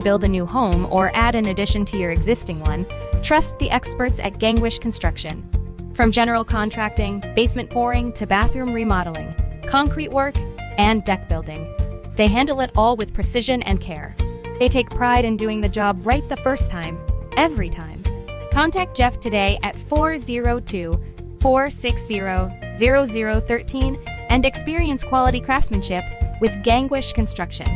Build a new home or add an addition to your existing one, trust the experts at Gangwish Construction. From general contracting, basement pouring, to bathroom remodeling, concrete work, and deck building, they handle it all with precision and care. They take pride in doing the job right the first time, every time. Contact Jeff today at 402-460-0013 and experience quality craftsmanship with Gangwish Construction.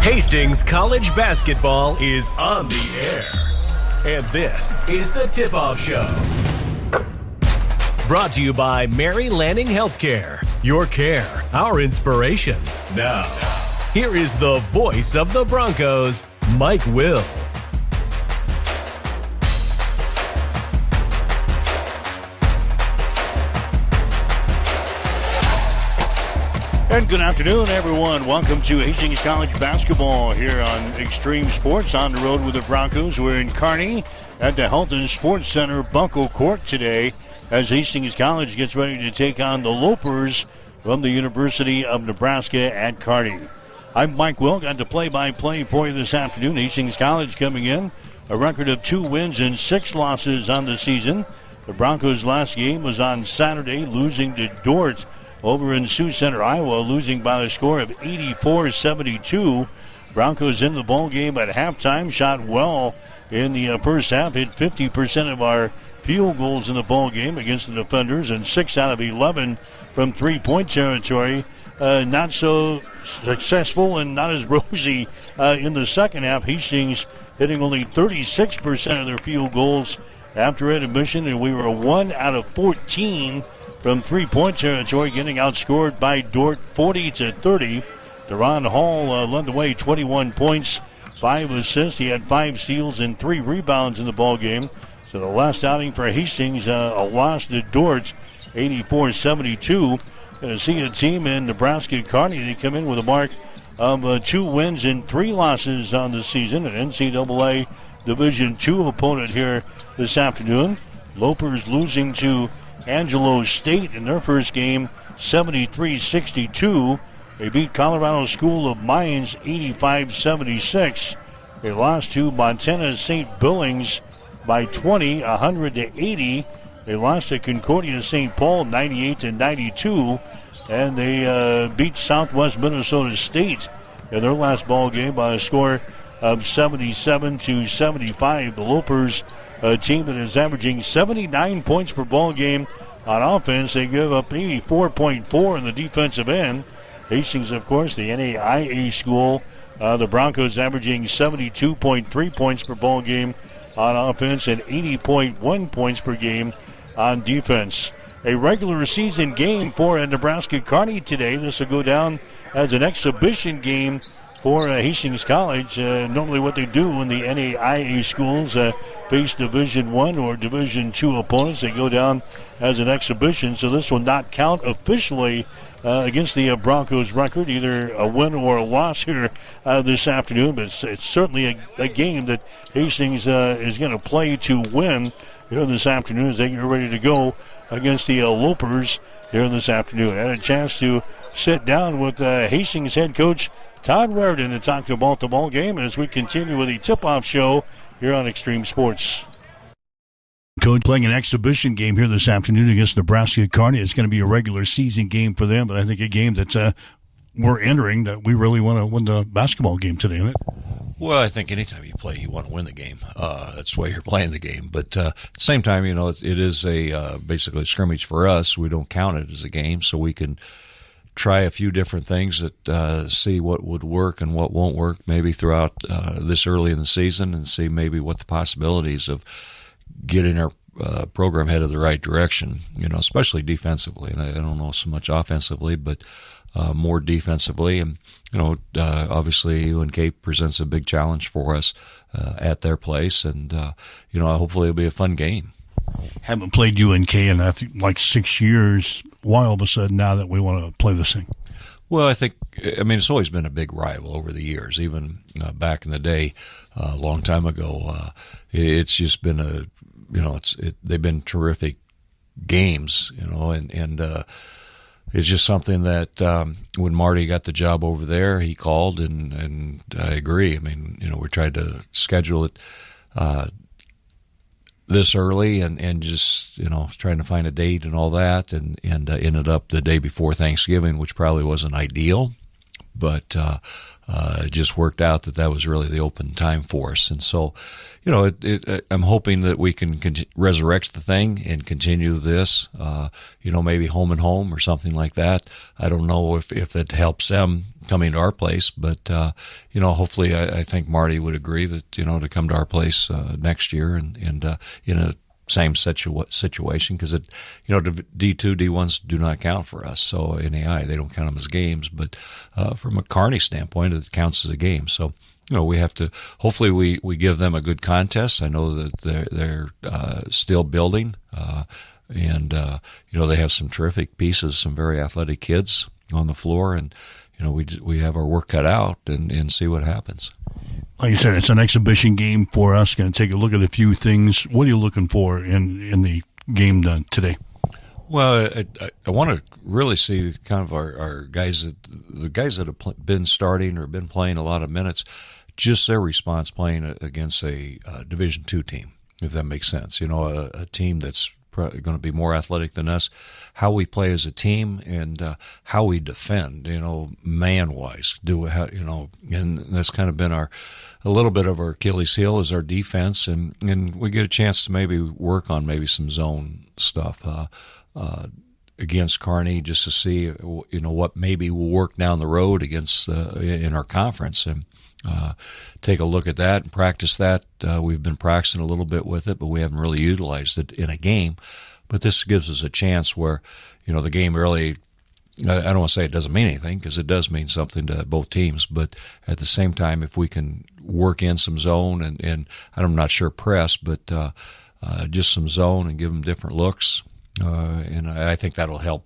Hastings College basketball is on the air. And this is the Tip-Off Show. Brought to you by Mary Lanning Healthcare. Your care, our inspiration. Now, here is the voice of the Broncos, Mike Will. And good afternoon, everyone. Welcome to Hastings College basketball here on Extreme Sports. On the road with the Broncos. We're in Kearney at the Health and Sports Center Bunko Court today as Hastings College gets ready to take on the Lopers from the University of Nebraska at Kearney. I'm Mike Will. Got the play-by-play for you this afternoon. Hastings College coming in a record of 2 wins and 6 losses on the season. The Broncos' last game was on Saturday, losing to Dort over in Sioux Center, Iowa, losing by the score of 84-72. Broncos in the ball game at halftime, shot well in the first half, hit 50% of our field goals in the ball game against the defenders, and 6 out of 11 from three-point territory. Not so successful and not as rosy in the second half. Hastings hitting only 36% of their field goals after intermission, and we were 1 out of 14 from three-point territory, getting outscored by Dort 40-30. Deron Hall led the way, 21 points, 5 assists. He had 5 steals and 3 rebounds in the ball game. So the last outing for Hastings, a loss to Dort, 84-72. Going to see a team in Nebraska Kearney. They come in with a mark of 2 wins and 3 losses on the season. An NCAA Division II opponent here this afternoon. Lopers losing to Angelo State in their first game, 73-62. They beat Colorado School of Mines 85-76. They lost to Montana St. Billings by 20, 100-80. They lost to Concordia St. Paul 98-92. And they beat Southwest Minnesota State in their last ball game by a score of 77-75. The Lopers, a team that is averaging 79 points per ball game on offense. They give up 84.4 in the defensive end. Hastings, of course, the NAIA school. The Broncos averaging 72.3 points per ball game on offense and 80.1 points per game on defense. A regular season game for Nebraska Kearney today. This will go down as an exhibition game for Hastings College. Normally what they do when the NAIA schools face Division I or Division II opponents, they go down as an exhibition. So this will not count officially against the Broncos record, either a win or a loss here this afternoon. But it's certainly a game that Hastings is going to play to win here this afternoon as they get ready to go against the Lopers here this afternoon. I had a chance to sit down with Hastings head coach Todd Raridan to talk about the ball game as we continue with the tip-off show here on Extreme Sports. Coach playing an exhibition game here this afternoon against Nebraska Kearney. It's going to be a regular season game for them, but I think a game that we're entering that we really want to win the basketball game today, isn't it? Well, I think anytime you play, you want to win the game. That's why you're playing the game. But at the same time, you know, it is a basically a scrimmage for us. We don't count it as a game, so we can try a few different things that see what would work and what won't work maybe throughout this early in the season, and see maybe what the possibilities of getting our program headed the right direction, you know, especially defensively. And I don't know so much offensively, but more defensively. And, you know, obviously UNK presents a big challenge for us at their place. And, you know, hopefully it'll be a fun game. Haven't played UNK in, I think, like 6 years. Why all of a sudden now that we want to play this thing? Well, I mean, it's always been a big rival over the years, even back in the day, a long time ago. It's just been they've been terrific games, and it's just something that when Marty got the job over there, he called, and I agree. I mean, we tried to schedule it this early and just, trying to find a date and all that, and ended up the day before Thanksgiving, which probably wasn't ideal, but it just worked out that was really the open time for us. And so, I'm hoping that we can resurrect the thing and continue this, maybe home and home or something like that. I don't know if it helps them coming to our place, but, hopefully I think Marty would agree that, to come to our place next year and in a same situation, because the D2, D1s do not count for us. So NAI, they don't count them as games, but from a Kearney standpoint, it counts as a game. So we have to, hopefully we give them a good contest. I know that they're still building, and they have some terrific pieces, some very athletic kids on the floor, and we have our work cut out and see what happens. Like you said, it's an exhibition game for us. Going to take a look at a few things. What are you looking for in the game done today? Well, I want to really see kind of our guys, the guys that have been starting or been playing a lot of minutes, just their response playing against a Division II team, if that makes sense. A team that's going to be more athletic than us, how we play as a team, and how we defend, man-wise. And that's kind of been a little bit of our Achilles heel is our defense, and we get a chance to maybe work on maybe some zone stuff against Kearney, just to see what maybe will work down the road against in our conference, and take a look at that and practice that. We've been practicing a little bit with it, but we haven't really utilized it in a game. But this gives us a chance where the game really, I don't want to say it doesn't mean anything, because it does mean something to both teams, but at the same time, if we can work in some zone and I'm not sure press, but just some zone and give them different looks, and I think that'll help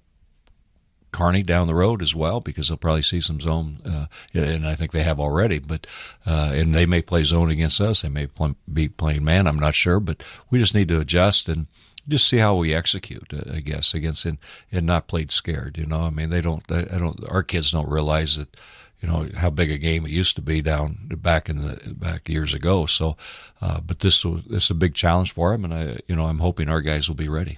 Kearney down the road as well, because they'll probably see some zone, and I think they have already, but and they may play zone against us, they may be playing man, I'm not sure, but we just need to adjust and just see how we execute, I guess, against and not played scared. I mean, our kids don't realize that, how big a game it used to be back years ago. So, but this is a big challenge for them, and I'm hoping our guys will be ready.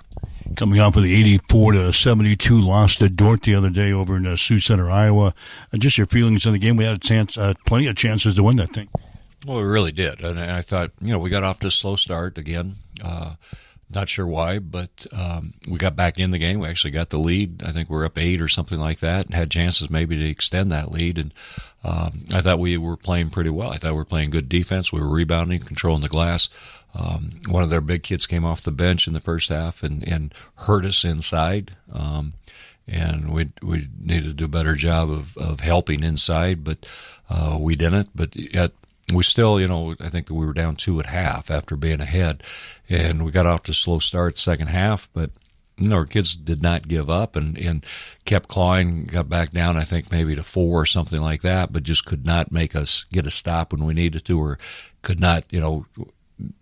Coming off of the 84-72 loss to Dordt the other day over in Sioux Center, Iowa, just your feelings on the game. We had a chance, plenty of chances to win that thing. Well, we really did, and I thought, we got off to a slow start again. Not sure why, but we got back in the game. We actually got the lead. I think we're up 8 or something like that, and had chances maybe to extend that lead. And I thought we were playing pretty well. I thought we were playing good defense. We were rebounding, controlling the glass. One of their big kids came off the bench in the first half and hurt us inside. And we needed to do a better job of helping inside, but we didn't. But yet we still, I think that we were down 2 at half after being ahead, and we got off to a slow start second half, but our kids did not give up and kept clawing, got back down, I think maybe to 4 or something like that, but just could not make us get a stop when we needed to, or could not,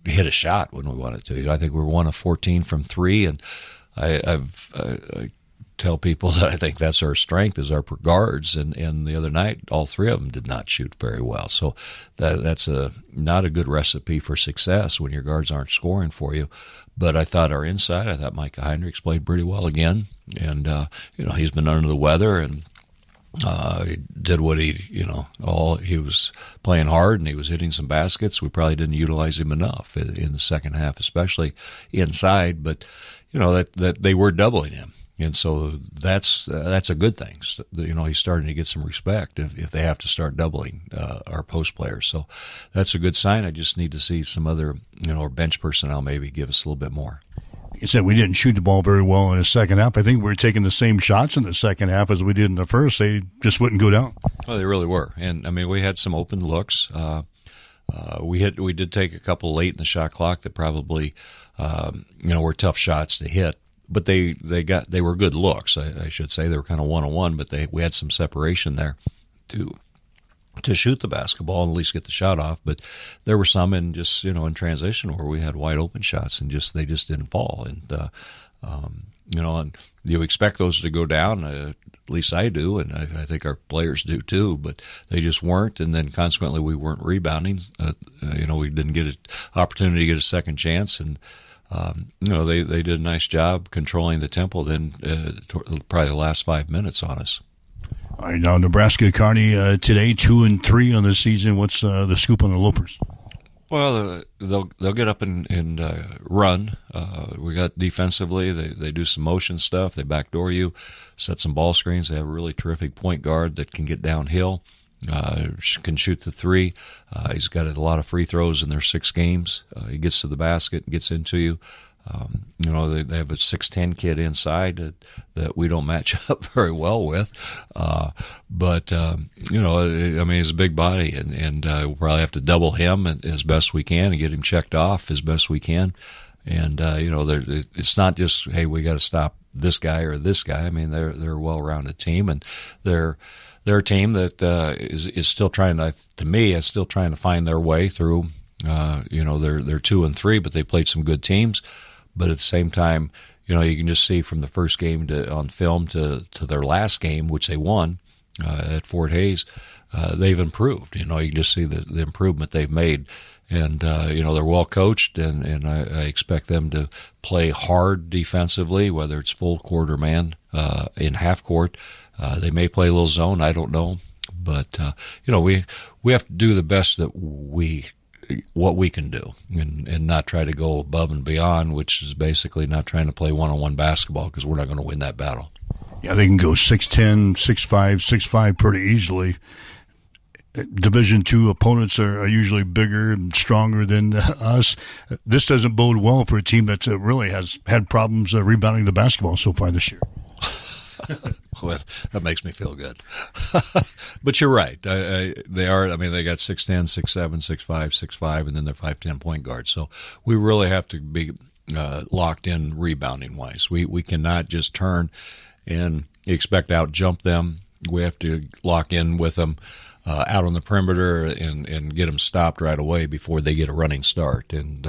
hit a shot when we wanted to. I think we were 1 of 14 from 3, and I tell people that I think that's our strength, is our guards, and the other night all 3 of them did not shoot very well. So that's not a good recipe for success when your guards aren't scoring for you. But I thought our inside, I thought Micah Heinrichs played pretty well again, and he's been under the weather, and he did what he was playing hard, and he was hitting some baskets. We probably didn't utilize him enough in the second half, especially inside, but that they were doubling him. And so that's a good thing. He's starting to get some respect if they have to start doubling our post players. So that's a good sign. I just need to see some other, our bench personnel maybe give us a little bit more. You said we didn't shoot the ball very well in the second half. I think we were taking the same shots in the second half as we did in the first. They just wouldn't go down. Well, they really were. And, I mean, we had some open looks. We did take a couple late in the shot clock that probably, were tough shots to hit. But they were good looks, I should say. They were kind of 1-on-1, but we had some separation there to shoot the basketball and at least get the shot off. But there were some in just in transition where we had wide open shots and they just didn't fall. And And you expect those to go down. At least I do, and I think our players do too. But they just weren't, and then consequently we weren't rebounding. We didn't get an opportunity to get a second chance, and they did a nice job controlling the tempo. Then probably the last 5 minutes on us. All right, now Nebraska Kearney today 2-3 on the season. What's the scoop on the Lopers? Well, they'll get up and run. We got defensively. They do some motion stuff. They backdoor you, set some ball screens. They have a really terrific point guard that can get downhill, can shoot the three. He's got a lot of free throws in their 6 games. He gets to the basket and gets into you. They have a 6'10" kid inside that we don't match up very well with. He's a big body, and we'll probably have to double him as best we can and get him checked off as best we can. And, it's not just, hey, we got to stop this guy or this guy. I mean, they're a well-rounded team, and they're a team that is still trying to find their way through. They're 2-3, but they played some good teams. But at the same time, you can just see from the first game on film to their last game, which they won at Fort Hays, they've improved. You can just see the improvement they've made. And, they're well coached, and I expect them to play hard defensively, whether it's full court or man in half court. They may play a little zone, I don't know. But, we have to do the best what we can do and not try to go above and beyond, which is basically not trying to play one-on-one basketball because we're not going to win that battle. Yeah, they can go 6'10", 6'5", 6'5" pretty easily. Division II opponents are usually bigger and stronger than us. This doesn't bode well for a team that really has had problems rebounding the basketball so far this year. Well, that makes me feel good. But you're right. They are. I mean, they got 6'10", 6'7", 6'5", 6'5", and then they're 5'10" point guards. So we really have to be locked in rebounding wise. We cannot just turn and expect to out jump them. We have to lock in with them out on the perimeter and get them stopped right away before they get a running start. And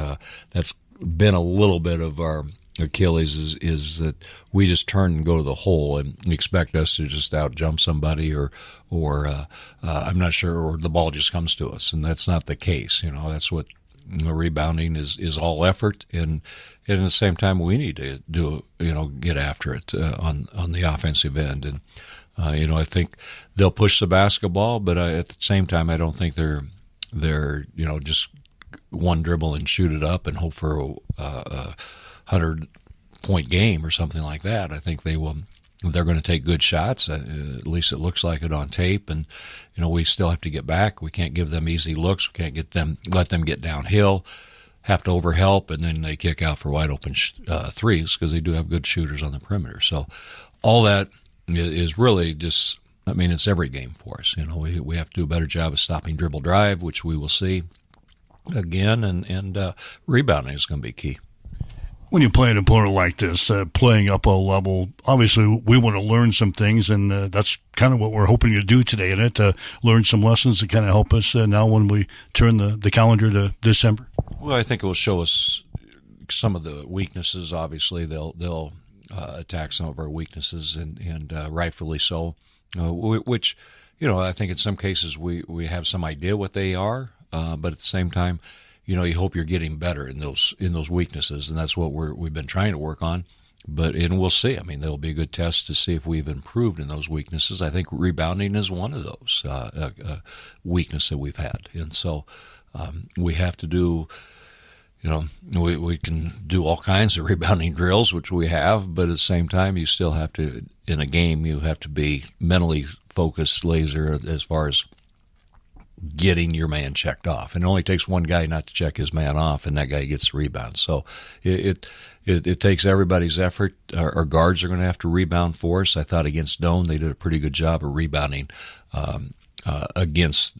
that's been a little bit of our Achilles is that we just turn and go to the hole and expect us to just out jump somebody or I'm not sure, or the ball just comes to us, and that's not the case. That's what rebounding is all effort, and at the same time we need to do get after it on the offensive end. And I think they'll push the basketball, but at the same time I don't think they're just one dribble and shoot it up and hope for a 100-point game or something like that. I think they're going to take good shots. At least it looks like it on tape. And we still have to get back. We can't give them easy looks. We can't let them get downhill, have to overhelp, and then they kick out for wide open threes because they do have good shooters on the perimeter. So all that is really just, it's every game for us. We have to do a better job of stopping dribble drive, which we will see again, and rebounding is going to be key. When you play an opponent like this, playing up a level, obviously we want to learn some things, and that's kind of what we're hoping to do today, in it, to learn some lessons to kind of help us now when we turn the calendar to December. Well, I think it will show us some of the weaknesses. Obviously, they'll attack some of our weaknesses, and rightfully so, which, I think in some cases we have some idea what they are, but at the same time, you hope you're getting better in those weaknesses, and that's what we've been trying to work on. And we'll see. There'll be a good test to see if we've improved in those weaknesses. I think rebounding is one of those weakness that we've had, and so we have to do. We can do all kinds of rebounding drills, which we have, but at the same time, you still have to, in a game, you have to be mentally focused, laser, as far as getting your man checked off. And it only takes one guy not to check his man off, and that guy gets the rebound. So it takes everybody's effort. Our guards are going to have to rebound for us. I thought against Doane, they did a pretty good job of rebounding against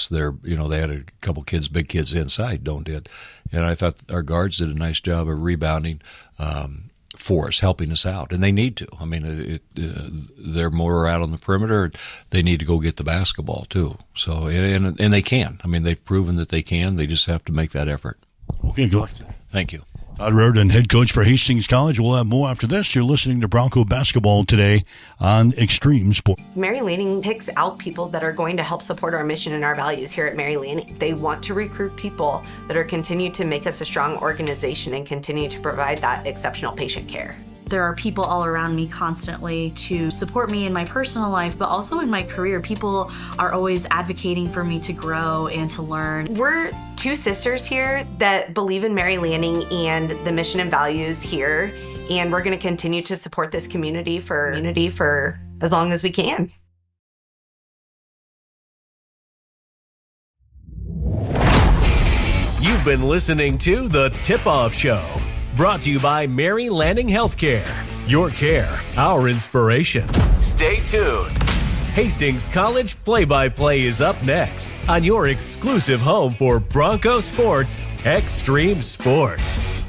their, they had a couple kids, big kids inside, Doane did. And I thought our guards did a nice job of rebounding for us, helping us out. And they need to. They're more out on the perimeter. They need to go get the basketball too. So, and they can. They've proven that they can. They just have to make that effort. Okay, good luck. Thank you. Todd Reardon, head coach for Hastings College. We'll have more after this. You're listening to Bronco Basketball today on Extreme Sport. Mary Lanning picks out people that are going to help support our mission and our values here at Mary Lanning. They want to recruit people that are continue to make us a strong organization and continue to provide that exceptional patient care. There are people all around me constantly to support me in my personal life, but also in my career. People are always advocating for me to grow and to learn. We're two sisters here that believe in Mary Lanning and the mission and values here, and we're going to continue to support this community for as long as we can. You've been listening to The Tip-Off Show, brought to you by Mary Lanning Healthcare. Your care, our inspiration. Stay tuned. Hastings College Play-by-Play is up next on your exclusive home for Bronco Sports, Extreme Sports.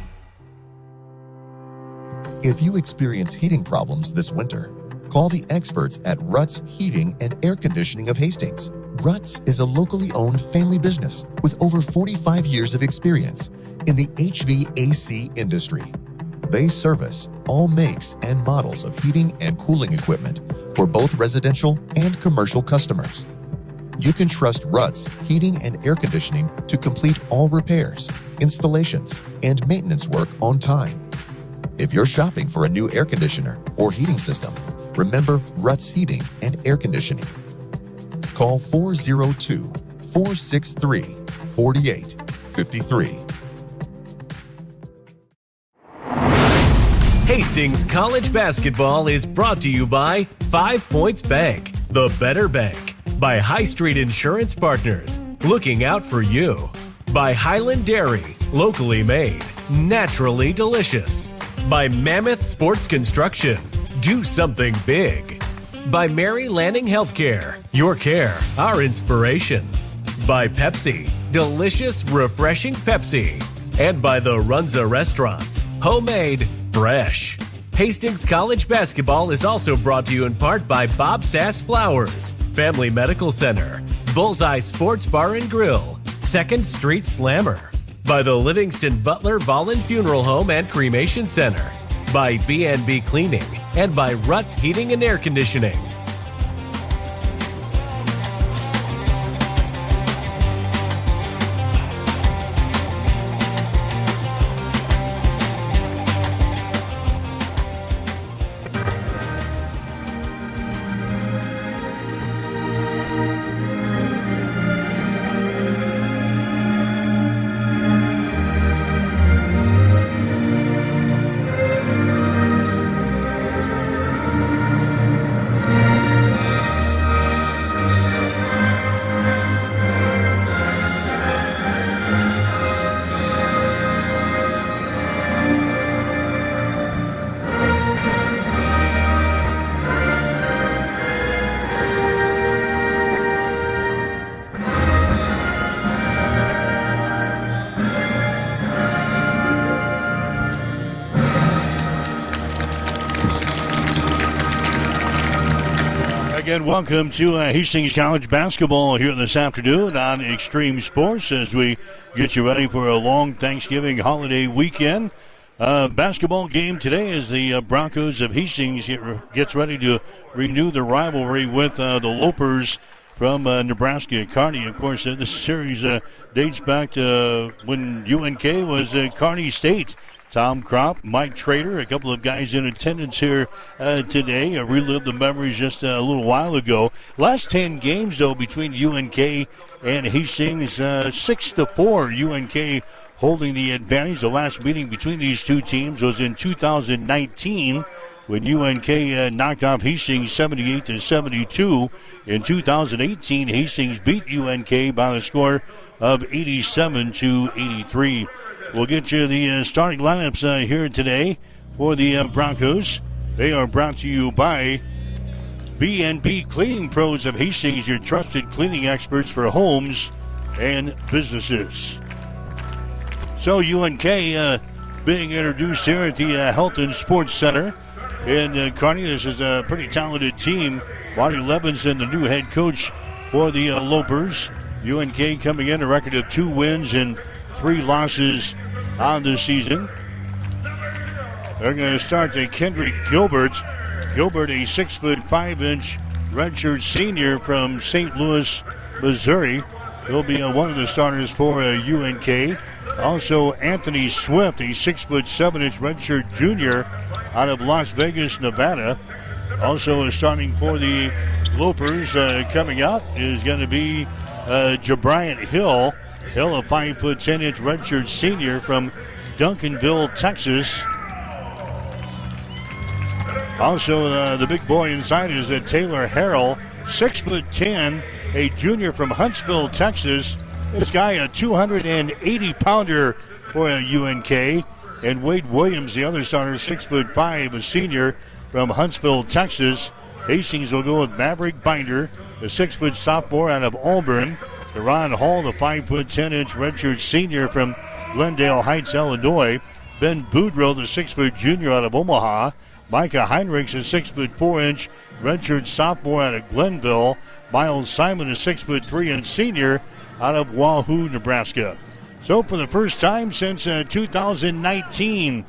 If you experience heating problems this winter, call the experts at Ruts Heating and Air Conditioning of Hastings. Ruts is a locally owned family business with over 45 years of experience in the HVAC industry. They service all makes and models of heating and cooling equipment for both residential and commercial customers. You can trust Ruts Heating and Air Conditioning to complete all repairs, installations, and maintenance work on time. If you're shopping for a new air conditioner or heating system, remember Ruts Heating and Air Conditioning. Call 402-463-4853. Hastings College Basketball is brought to you by 5 Points Bank, the better bank. By High Street Insurance Partners, looking out for you. By Highland Dairy, locally made, naturally delicious. By Mammoth Sports Construction, do something big. By Mary Lanning Healthcare, your care, our inspiration. By Pepsi, delicious, refreshing Pepsi. And by the Runza Restaurants, homemade, fresh. Hastings College Basketball is also brought to you in part by Bob Sass Flowers, Family Medical Center, Bullseye Sports Bar and Grill, 2nd Street Slammer. By the Livingston Butler Vollen Funeral Home and Cremation Center. By B&B Cleaning, and by Ruts Heating and Air Conditioning. Again, welcome to Hastings College Basketball here this afternoon on Extreme Sports as we get you ready for a long Thanksgiving holiday weekend. Basketball game today as the Broncos of Hastings gets ready to renew the rivalry with the Lopers from Nebraska. Kearney, of course, this series dates back to when UNK was Kearney State. Tom Kropp, Mike Trader, a couple of guys in attendance here today. Relived the memories just a little while ago. Last 10 games, though, between UNK and Hastings, 6-4. UNK holding the advantage. The last meeting between these two teams was in 2019 when UNK knocked off Hastings 78-72. In 2018, Hastings beat UNK by the score of 87-83. We'll get you the starting lineups here today for the Broncos. They are brought to you by B&B Cleaning Pros of Hastings, your trusted cleaning experts for homes and businesses. So UNK being introduced here at the Helton Sports Center in Kearney. This is a pretty talented team. Marty Levinson, the new head coach for the Lopers. UNK coming in a record of 2 wins and 3 losses on this season. They're going to start to Kendrick Gilbert. Gilbert, a 6'5" redshirt senior from St. Louis, Missouri. He'll be one of the starters for UNK. Also, Anthony Swift, a 6'7" redshirt junior out of Las Vegas, Nevada. Also starting for the Lopers coming out is going to be Jabriant Hill. Hill, a 5'10" redshirt senior from Duncanville, Texas. Also, the big boy inside is Taylor Harrell, 6'10", a junior from Huntsville, Texas. This guy, a 280-pounder for UNK. And Wade Williams, the other starter, 6'5", a senior from Huntsville, Texas. Hastings will go with Maverick Binder, the 6' sophomore out of Auburn. Deron Hall, the 5'10" redshirt senior from Glendale Heights, Illinois. Ben Boudreau, the 6' junior out of Omaha. Micah Heinrichs, a 6'4" redshirt sophomore out of Glenville. Miles Simon, a 6'3" senior out of Wahoo, Nebraska. So for the first time since 2019,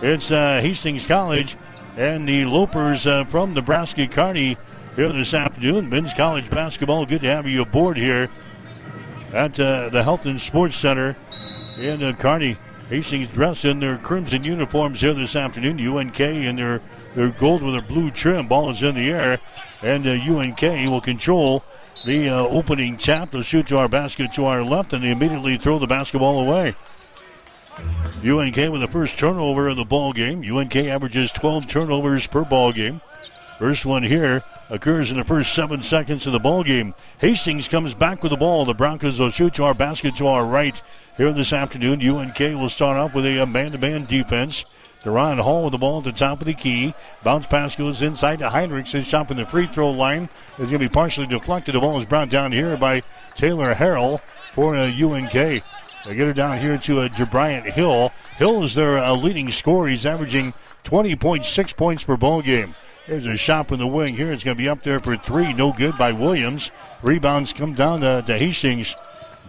it's Hastings College and the Lopers from Nebraska Kearney here this afternoon. Men's college basketball, good to have you aboard here at the Health and Sports Center in Kearney. Hastings dressed in their crimson uniforms here this afternoon. UNK in their gold with a blue trim. Ball is in the air, and UNK will control the opening tap. They'll shoot to our basket to our left, and they immediately throw the basketball away. UNK with the first turnover of the ball game. UNK averages 12 turnovers per ball game. First one here occurs in the first 7 seconds of the ball game. Hastings comes back with the ball. The Broncos will shoot to our basket to our right here this afternoon. UNK will start off with a man-to-man defense. Deron Hall with the ball at the top of the key. Bounce pass goes inside to Heinrichs. His shot from the free throw line is going to be partially deflected. The ball is brought down here by Taylor Harrell for UNK. They get it down here to Jabriant Hill. Hill is their leading scorer. He's averaging 20.6 points per ball game. There's a shot from the wing here. It's going to be up there for three. No good by Williams. Rebounds come down to Hastings.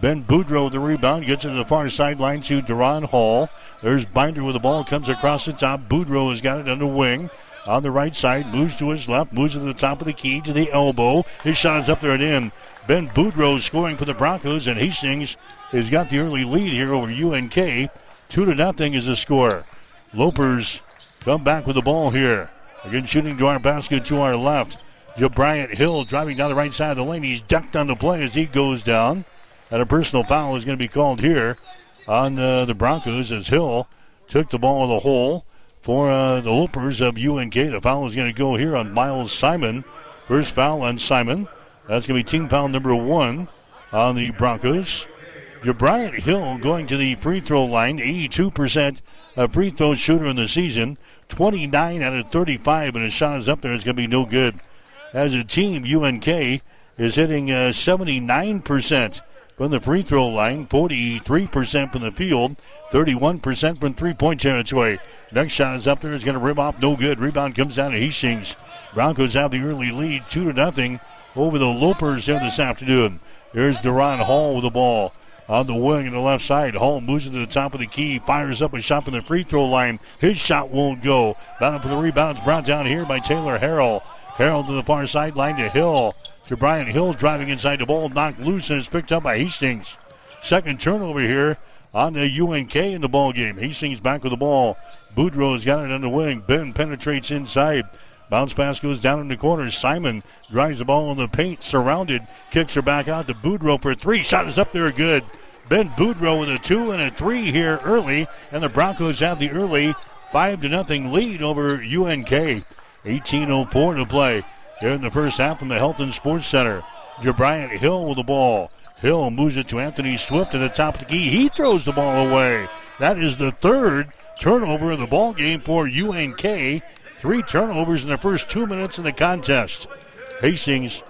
Ben Boudreau with the rebound. Gets it to the far sideline to Deron Hall. There's Binder with the ball. Comes across the top. Boudreau has got it on the wing. On the right side. Moves to his left. Moves to the top of the key to the elbow. His shot is up there and in. Ben Boudreau scoring for the Broncos. And Hastings has got the early lead here over UNK. 2-0 is the score. Lopers come back with the ball here. Again, shooting to our basket to our left. Jabriant Hill driving down the right side of the lane. He's ducked on the play as he goes down. And a personal foul is going to be called here on the Broncos as Hill took the ball in the hole for the Lopers of UNK. The foul is going to go here on Miles Simon. First foul on Simon. That's going to be team foul number 1 on the Broncos. Jabriant Hill going to the free throw line. 82% free throw shooter in the season. 29 out of 35, and his shot is up there. It's going to be no good. As a team, UNK is hitting 79% from the free throw line, 43% from the field, 31% from three-point territory. Next shot is up there. It's going to rip off. No good. Rebound comes down to Hastings. Broncos have the early lead, 2-0 over the Lopers here this afternoon. Here's Deron Hall with the ball. On the wing on the left side, Hall moves to the top of the key, fires up a shot from the free throw line. His shot won't go. Battle for the rebounds brought down here by Taylor Harrell. Harrell to the far sideline to Hill. Jabriant Hill driving inside the ball, knocked loose, and it's picked up by Hastings. Second turnover here on the UNK in the ball game. Hastings back with the ball. Boudreau has got it on the wing. Ben penetrates inside. Bounce pass goes down in the corner. Simon drives the ball in the paint, surrounded, kicks her back out to Boudreau for three. Shot is up there, good. Ben Boudreau with a 2 and a 3 here early, and the Broncos have the early 5-0 lead over UNK. 18:04 to play here in the first half from the Health and Sports Center. Jabriant Hill with the ball. Hill moves it to Anthony Swift at the top of the key. He throws the ball away. That is the third turnover of the ball game for UNK. 3 turnovers in the first 2 minutes of the contest. Hastings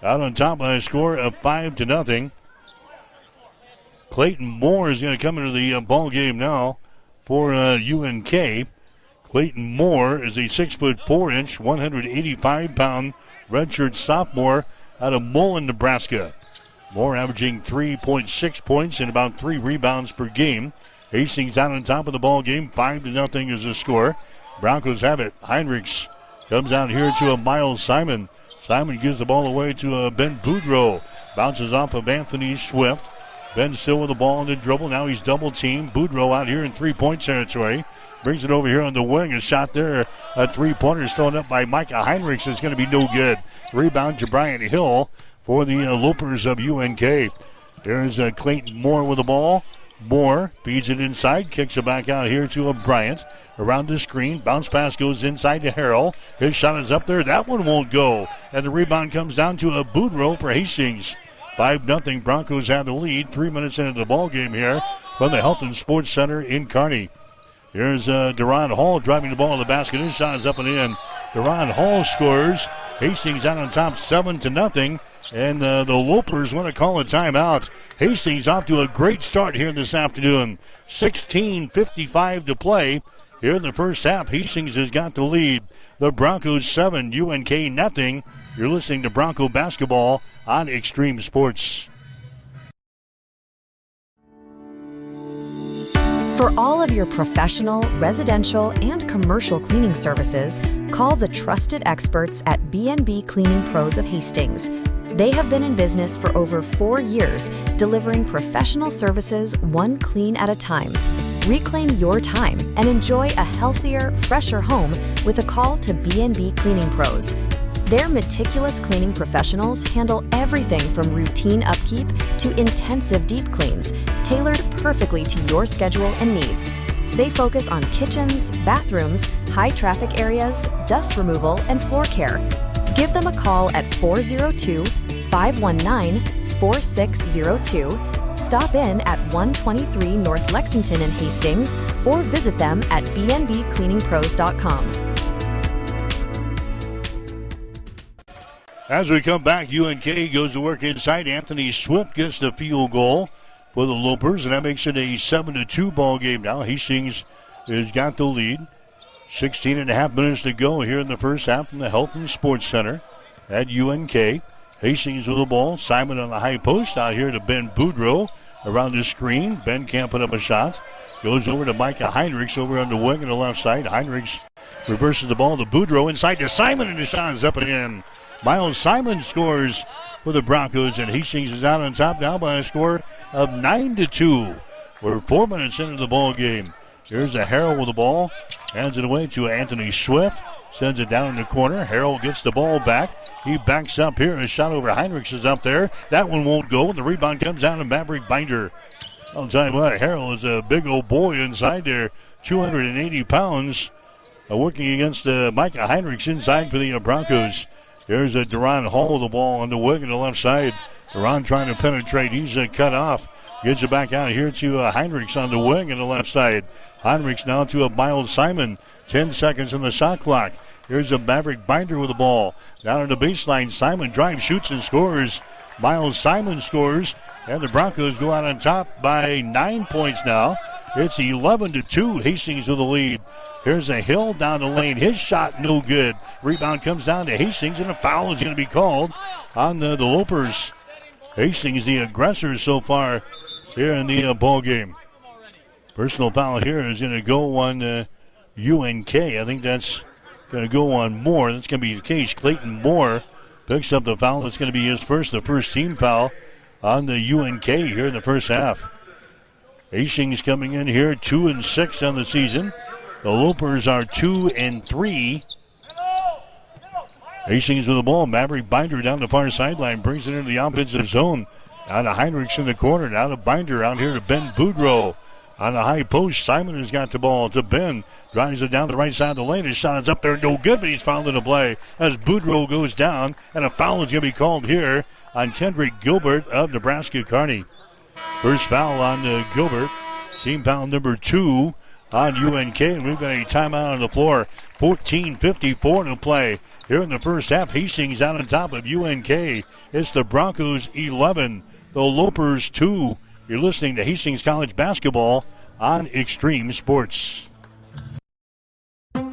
out on top by a score of 5-0. Clayton Moore is going to come into the ball game now for UNK. Clayton Moore is a 6'4", 185-pound redshirt sophomore out of Mullen, Nebraska. Moore averaging 3.6 points and about 3 rebounds per game. Hastings out on top of the ball game. 5-0 is the score. Broncos have it. Heinrichs comes out here to a Miles Simon. Simon gives the ball away to Ben Boudreau. Bounces off of Anthony Swift. Ben still with the ball on the dribble. Now he's double teamed. Boudreau out here in three-point territory. Brings it over here on the wing. A shot there. A three-pointer is thrown up by Micah Heinrichs. It's going to be no good. Rebound to Brian Hill for the Lopers of UNK. There's Clayton Moore with the ball. Moore feeds it inside. Kicks it back out here to Bryant. Around the screen. Bounce pass goes inside to Harrell. His shot is up there. That one won't go. And the rebound comes down to a Boudreau for Hastings. 5-0. Broncos have the lead. 3 minutes into the ball game here from the Health and Sports Center in Kearney. Here's Deron Hall driving the ball in the basket. His shot is up and in. Deron Hall scores. Hastings out on top 7-0. And the Lopers want to call a timeout. Hastings off to a great start here this afternoon. 16:55 to play here in the first half. Hastings has got the lead. The Broncos 7, UNK nothing. You're listening to Bronco Basketball on Extreme Sports. For all of your professional, residential, and commercial cleaning services, call the trusted experts at B&B Cleaning Pros of Hastings. They have been in business for over 4 years, delivering professional services one clean at a time. Reclaim your time and enjoy a healthier, fresher home with a call to B&B Cleaning Pros. Their meticulous cleaning professionals handle everything from routine upkeep to intensive deep cleans, tailored perfectly to your schedule and needs. They focus on kitchens, bathrooms, high traffic areas, dust removal, and floor care. Give them a call at 402-519-4602. Stop in at 123 North Lexington in Hastings or visit them at bnbcleaningpros.com. As we come back, UNK goes to work inside. Anthony Swift gets the field goal for the Lopers, and that makes it a 7-2 ball game now. Hastings has got the lead. 16.5 minutes to go here in the first half from the Health and Sports Center at UNK. Hastings with the ball. Simon on the high post out here to Ben Boudreau around the screen. Ben can't put up a shot. Goes over to Micah Heinrichs over on the wing on the left side. Heinrichs reverses the ball to Boudreau inside to Simon, and the shot is up and in. Miles Simon scores for the Broncos, and Hastings is out on top now by a score of 9-2. We're 4 minutes into the ball game. Here's a Harrell with the ball. Hands it away to Anthony Swift. Sends it down in the corner. Harrell gets the ball back. He backs up here. His shot over Heinrichs is up there. That one won't go. The rebound comes down to Maverick Binder. I'll tell you what, Harrell is a big old boy inside there. 280 pounds. Working against Micah Heinrichs inside for the Broncos. There's a Deron Hall with the ball on the wing on the left side. Deron trying to penetrate. He's cut off. Gets it back out here to Heinrichs on the wing on the left side. Heinrichs now to a Miles Simon. 10 seconds on the shot clock. Here's a Maverick Binder with the ball. Down on the baseline, Simon drives, shoots, and scores. Miles Simon scores. And the Broncos go out on top by 9 points now. It's 11-2. Hastings with the lead. Here's a Hill down the lane. His shot no good. Rebound comes down to Hastings, and a foul is going to be called on the Lopers. Hastings the aggressor so far here in the ball game. Personal foul here is going to go on UNK. I think that's going to go on Moore. That's going to be the case. Clayton Moore picks up the foul. That's going to be his the first team foul on the UNK here in the first half. Hastings coming in here 2-6 on the season. The Lopers are 2-3. Hastings with the ball. Maverick Binder down the far sideline. Brings it into the offensive zone. Now to Heinrichs in the corner. Now to Binder out here to Ben Boudreau. On the high post, Simon has got the ball to Ben. Drives it down the right side of the lane. His shot is up there. No good, but he's fouled in the play as Boudreau goes down. And a foul is going to be called here on Kendrick Gilbert of Nebraska Kearney. First foul on Gilbert. Team foul number 2 on UNK. And we've got a timeout on the floor. 14:54 to play here in the first half. Hastings out on top of UNK. It's the Broncos 11, the Lopers 2. You're listening to Hastings College Basketball on Extreme Sports.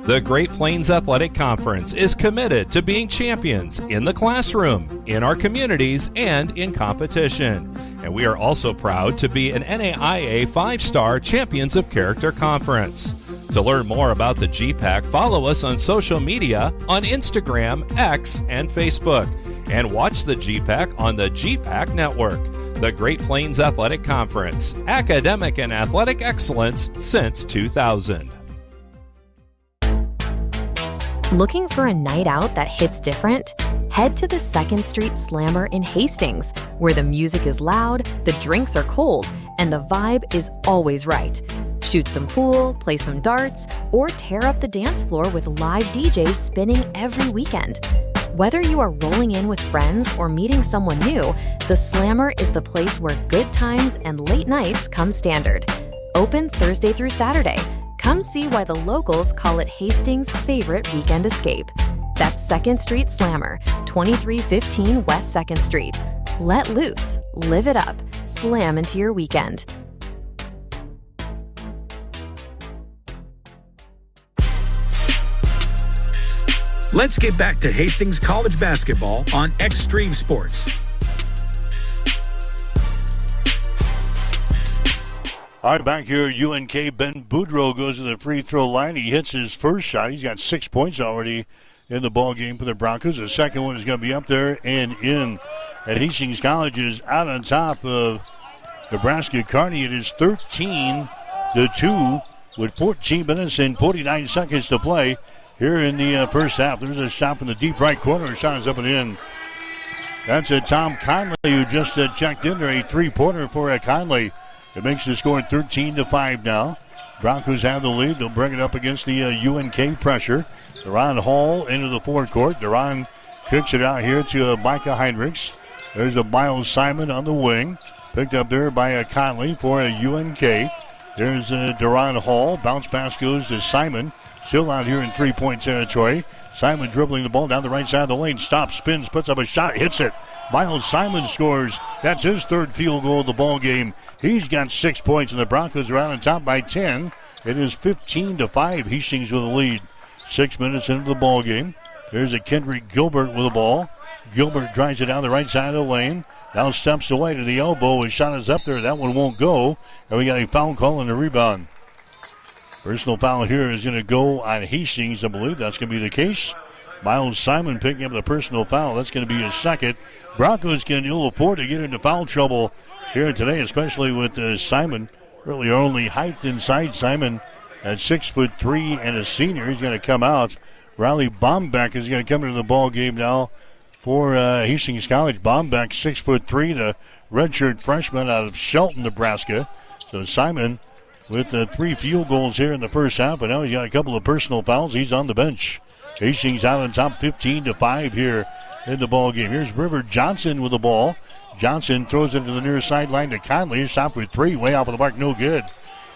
The Great Plains Athletic Conference is committed to being champions in the classroom, in our communities, and in competition. And we are also proud to be an NAIA 5-star Champions of Character Conference. To learn more about the G-Pack, follow us on social media on Instagram, X, and Facebook. And watch the G-Pack on the G-Pack Network. The Great Plains Athletic Conference, academic and athletic excellence since 2000. Looking for a night out that hits different? Head to the 2nd Street Slammer in Hastings, where the music is loud, the drinks are cold, and the vibe is always right. Shoot some pool, play some darts, or tear up the dance floor with live DJs spinning every weekend. Whether you are rolling in with friends or meeting someone new, the Slammer is the place where good times and late nights come standard. Open Thursday through Saturday. Come see why the locals call it Hastings' favorite weekend escape. That's 2nd Street Slammer, 2315 West 2nd Street. Let loose, live it up, slam into your weekend. Let's get back to Hastings College basketball on Extreme Sports. All right, back here, UNK, Ben Boudreau goes to the free throw line. He hits his first shot. He's got 6 points already in the ball game for the Broncos. The second one is going to be up there and in. And Hastings College is out on top of Nebraska Kearney. It is 13-2 with 14 minutes and 49 seconds to play here in the first half. There's a shot from the deep right corner. The shot is up and in. That's Tom Conley who just checked in there. A three-pointer for Conley. It makes the score 13-5 now. Broncos have the lead. They'll bring it up against the UNK pressure. Deron Hall into the forecourt. Deron kicks it out here to Micah Heinrichs. There's a Miles Simon on the wing. Picked up there by Conley for UNK. There's Deron Hall. Bounce pass goes to Simon. Still out here in three-point territory. Simon dribbling the ball down the right side of the lane. Stops, spins, puts up a shot, hits it. Miles Simon scores. That's his third field goal of the ball game. He's got 6 points, and the Broncos are out on top by 10. It is 15-5. Hastings with the lead. 6 minutes into the ball game. There's a Kendrick Gilbert with the ball. Gilbert drives it down the right side of the lane. Now steps away to the elbow. His shot is up there. That one won't go. And we got a foul call and a rebound. Personal foul here is going to go on Hastings. I believe that's going to be the case. Miles Simon picking up the personal foul. That's going to be his second. Broncos can ill afford to get into foul trouble here today, especially with Simon. Really only height inside. Simon at 6'3" and a senior. He's going to come out. Riley Bombeck is going to come into the ball game now for Hastings College. Bombeck 6'3", the redshirt freshman out of Shelton, Nebraska. So Simon with 3 field goals here in the first half, and now he's got a couple of personal fouls. He's on the bench. Hastings out on top 15-5 here in the ball game. Here's River Johnson with the ball. Johnson throws it to the near sideline to Conley. Shot for 3, way off of the mark, no good.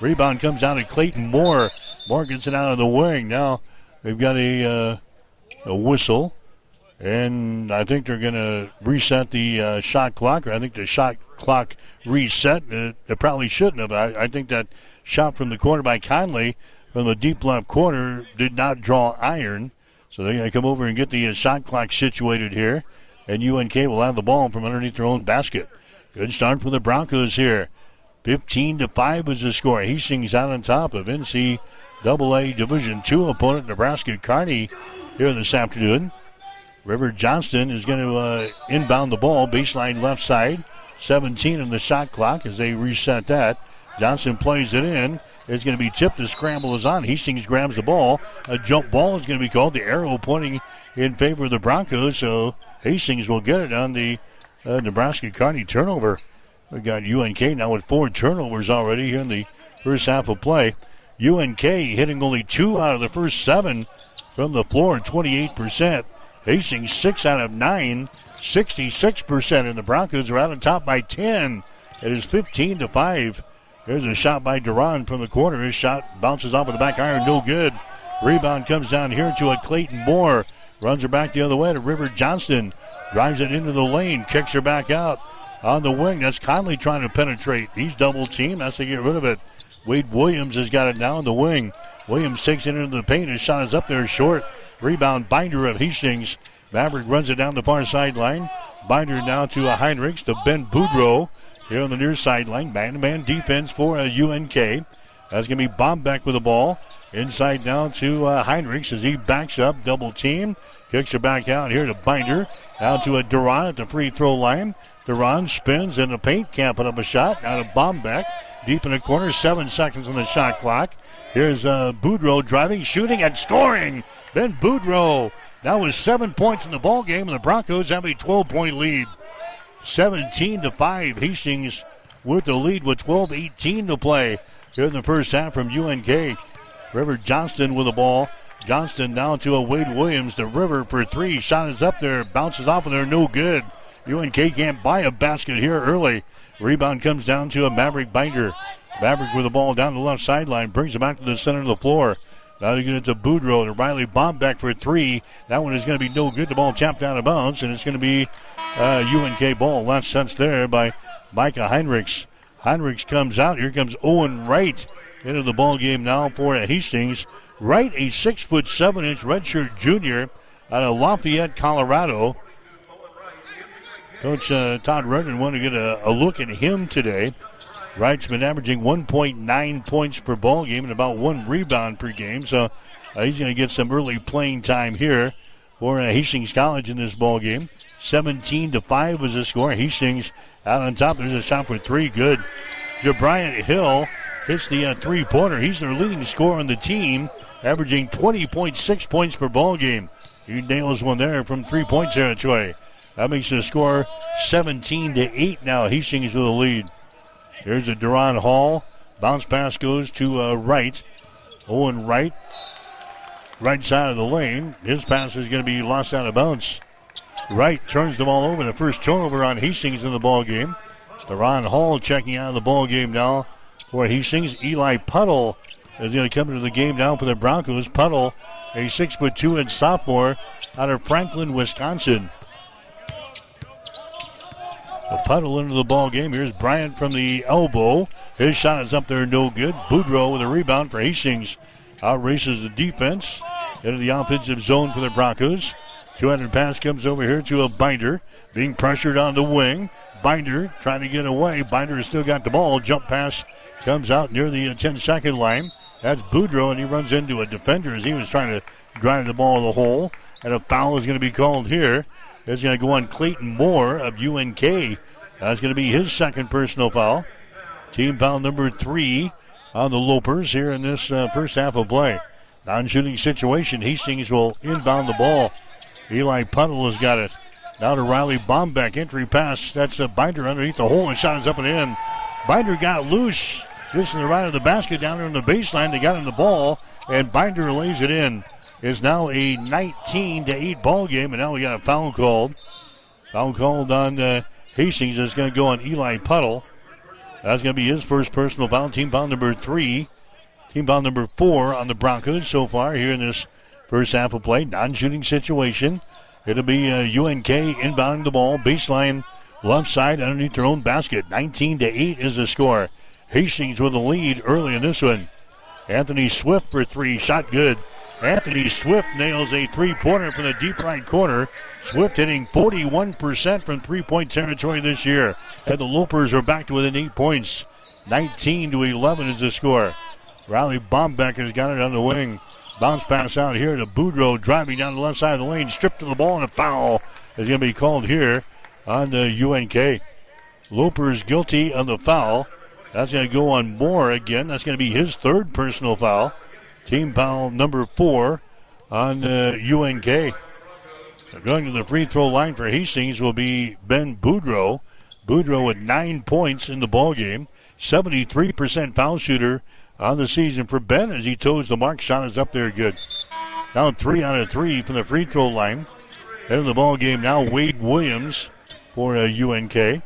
Rebound comes down to Clayton Moore. Moore gets it out of the wing. Now they've got a whistle, and I think they're going to reset the shot clock, or I think the shot clock reset. It probably shouldn't have. I think that shot from the corner by Conley from the deep left corner did not draw iron. So they're going to come over and get the shot clock situated here. And UNK will have the ball from underneath their own basket. Good start for the Broncos here. 15-5 was the score. Hastings out on top of NCAA Division II opponent Nebraska Kearney here this afternoon. River Johnston is going to inbound the ball, baseline left side. 17 in the shot clock as they reset that. Johnson plays it in. It's going to be tipped. The scramble is on. Hastings grabs the ball. A jump ball is going to be called. The arrow pointing in favor of the Broncos. So Hastings will get it on the Nebraska Kearney turnover. We've got UNK now with 4 turnovers already here in the first half of play. UNK hitting only 2 out of the first 7 from the floor, 28%. Hastings 6 out of 9, 66%. And the Broncos are out on top by 10. It is 15-5. There's a shot by Duran from the corner. His shot bounces off of the back iron, no good. Rebound comes down here to a Clayton Moore. Runs her back the other way to River Johnston. Drives it into the lane, kicks her back out on the wing. That's Conley trying to penetrate. He's double teamed. Has to get rid of it. Wade Williams has got it now on the wing. Williams takes it into the paint. His shot is up there short. Rebound Binder of Hastings. Maverick runs it down the far sideline. Binder now to Heinrichs to Ben Boudreau. Here on the near sideline, man-to-man defense for UNK. That's going to be Bombeck with the ball. Inside now to Heinrichs as he backs up, double team. Kicks it back out here to Binder. Now to Duran at the free throw line. Duran spins in the paint, can't put up a shot. Now to Bombeck. Deep in the corner, 7 seconds on the shot clock. Here's Boudreau driving, shooting, and scoring. Ben Boudreau. That was 7 points in the ball game, and the Broncos have a 12-point lead. 17-5. Hastings with the lead with 12:18 to play here in the first half from UNK. River Johnston with the ball. Johnston down to a Wade Williams. The River for three. Shot is up there. Bounces off of there. No good. UNK can't buy a basket here early. Rebound comes down to a Maverick Binder. Maverick with the ball down the left sideline. Brings it back to the center of the floor. Now you get it to Boudreau to Riley Bombeck for three. That one is going to be no good. The ball tapped out of bounds, and it's going to be UNK ball. Last touch there by Micah Heinrichs. Heinrichs comes out. Here comes Owen Wright into the ball game now for Hastings. Wright, a 6'7" redshirt junior out of Lafayette, Colorado. Coach Todd Redden wanted to get a look at him today. Wright's been averaging 1.9 points per ball game and about 1 rebound per game. So he's going to get some early playing time here for Hastings College in this ball game. 17-5 was the score. Hastings out on top. There's a shot for three. Good. Jabriant Hill hits the three-pointer. He's their leading scorer on the team, averaging 20.6 points per ball game. He nails one there from three-point territory. That makes the score 17-8 now. Hastings with the lead. Here's a Duran Hall. Bounce pass goes to Wright. Owen Wright. Right side of the lane. His pass is going to be lost out of bounds. Wright turns the ball over. The first turnover on Hastings in the ball game. Duran Hall checking out of the ball game now for Hastings. Eli Puddle is going to come into the game now for the Broncos. Puddle, a 6'2" and sophomore out of Franklin, Wisconsin. A Puddle into the ball game. Here's Bryant from the elbow. His shot is up there, no good. Boudreau with a rebound for Hastings. Outraces the defense into the offensive zone for the Broncos. 200 pass comes over here to a Binder. Being pressured on the wing. Binder trying to get away. Binder has still got the ball. Jump pass comes out near the 10-second line. That's Boudreau, and he runs into a defender as he was trying to drive the ball in the hole. And a foul is going to be called here. It's going to go on Clayton Moore of UNK. That's going to be his second personal foul. Team foul number 3 on the Lopers here in this first half of play. Non-shooting situation. Hastings will inbound the ball. Eli Puddle has got it. Now to Riley Bombeck. Entry pass. That's a Binder underneath the hole, and shot is up and in. Binder got loose just in the right of the basket down there on the baseline. They got him the ball, and Binder lays it in. It's now a 19-8 ball game, and now we got a foul called. Foul called on Hastings. It's going to go on Eli Puddle. That's going to be his first personal foul. Team foul number 3. Team foul number 4 on the Broncos so far here in this first half of play. Non-shooting situation. It'll be UNK inbounding the ball. Baseline left side underneath their own basket. 19-8 is the score. Hastings with the lead early in this one. Anthony Swift for 3. Shot good. Anthony Swift nails a three-pointer from the deep right corner. Swift hitting 41% from three-point territory this year. And the Lopers are back to within 8 points. 19-11 is the score. Riley Bombeck has got it on the wing. Bounce pass out here to Boudreau, driving down the left side of the lane. Stripped to the ball, and a foul is going to be called here on the UNK. Lopers guilty of the foul. That's going to go on Moore again. That's going to be his third personal foul. Team foul number 4 on UNK. Going to the free throw line for Hastings will be Ben Boudreau. Boudreau with 9 points in the ball game. 73% foul shooter on the season for Ben as he toes the mark. Shot is up there good. Now 3 out of 3 from the free throw line. Head of the ball game now Wade Williams for UNK.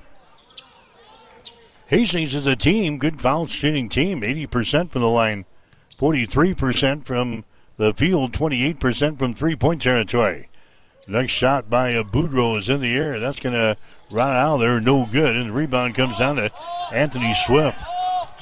Hastings is a team, good foul shooting team. 80% from the line. 43% from the field, 28% from three-point territory. Next shot by Boudreau is in the air. That's going to run out there, no good. And the rebound comes down to Anthony Swift.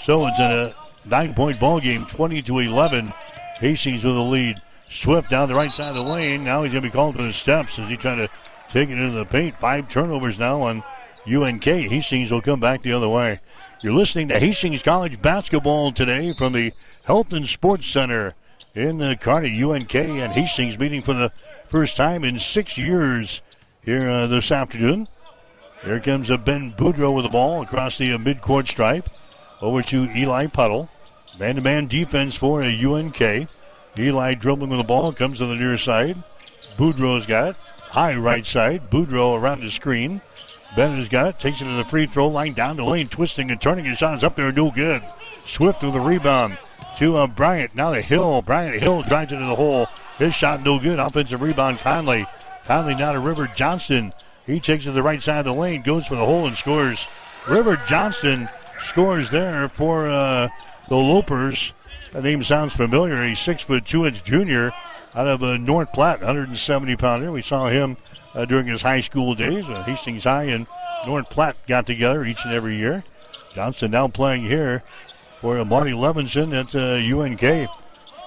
So it's a 9-point ball game, 20-11. Hastings with the lead. Swift down the right side of the lane. Now he's going to be called to the steps as he trying to take it into the paint. 5 turnovers now on UNK. Hastings will come back the other way. You're listening to Hastings College basketball today from the Health and Sports Center in Kearney. UNK and Hastings meeting for the first time in 6 years here this afternoon. Here comes Ben Boudreau with the ball across the midcourt stripe. Over to Eli Puddle. Man-to-man defense for UNK. Eli dribbling with the ball, comes to the near side. Boudreau's got it. High right side. Boudreau around the screen. Ben has got it. Takes it to the free throw line. Down the lane. Twisting and turning. His shot is up there. No good. Swift with the rebound to Bryant. Now to Hill. Bryant Hill drives it to the hole. His shot no good. Offensive rebound Conley. Conley now to River Johnston. He takes it to the right side of the lane. Goes for the hole and scores. River Johnston scores there for the Lopers. That name sounds familiar. He's 6'2" junior out of North Platte, 170-pounder. We saw him during his high school days. Hastings High and North Platte got together each and every year. Johnston now playing here for Marty Levinson at UNK.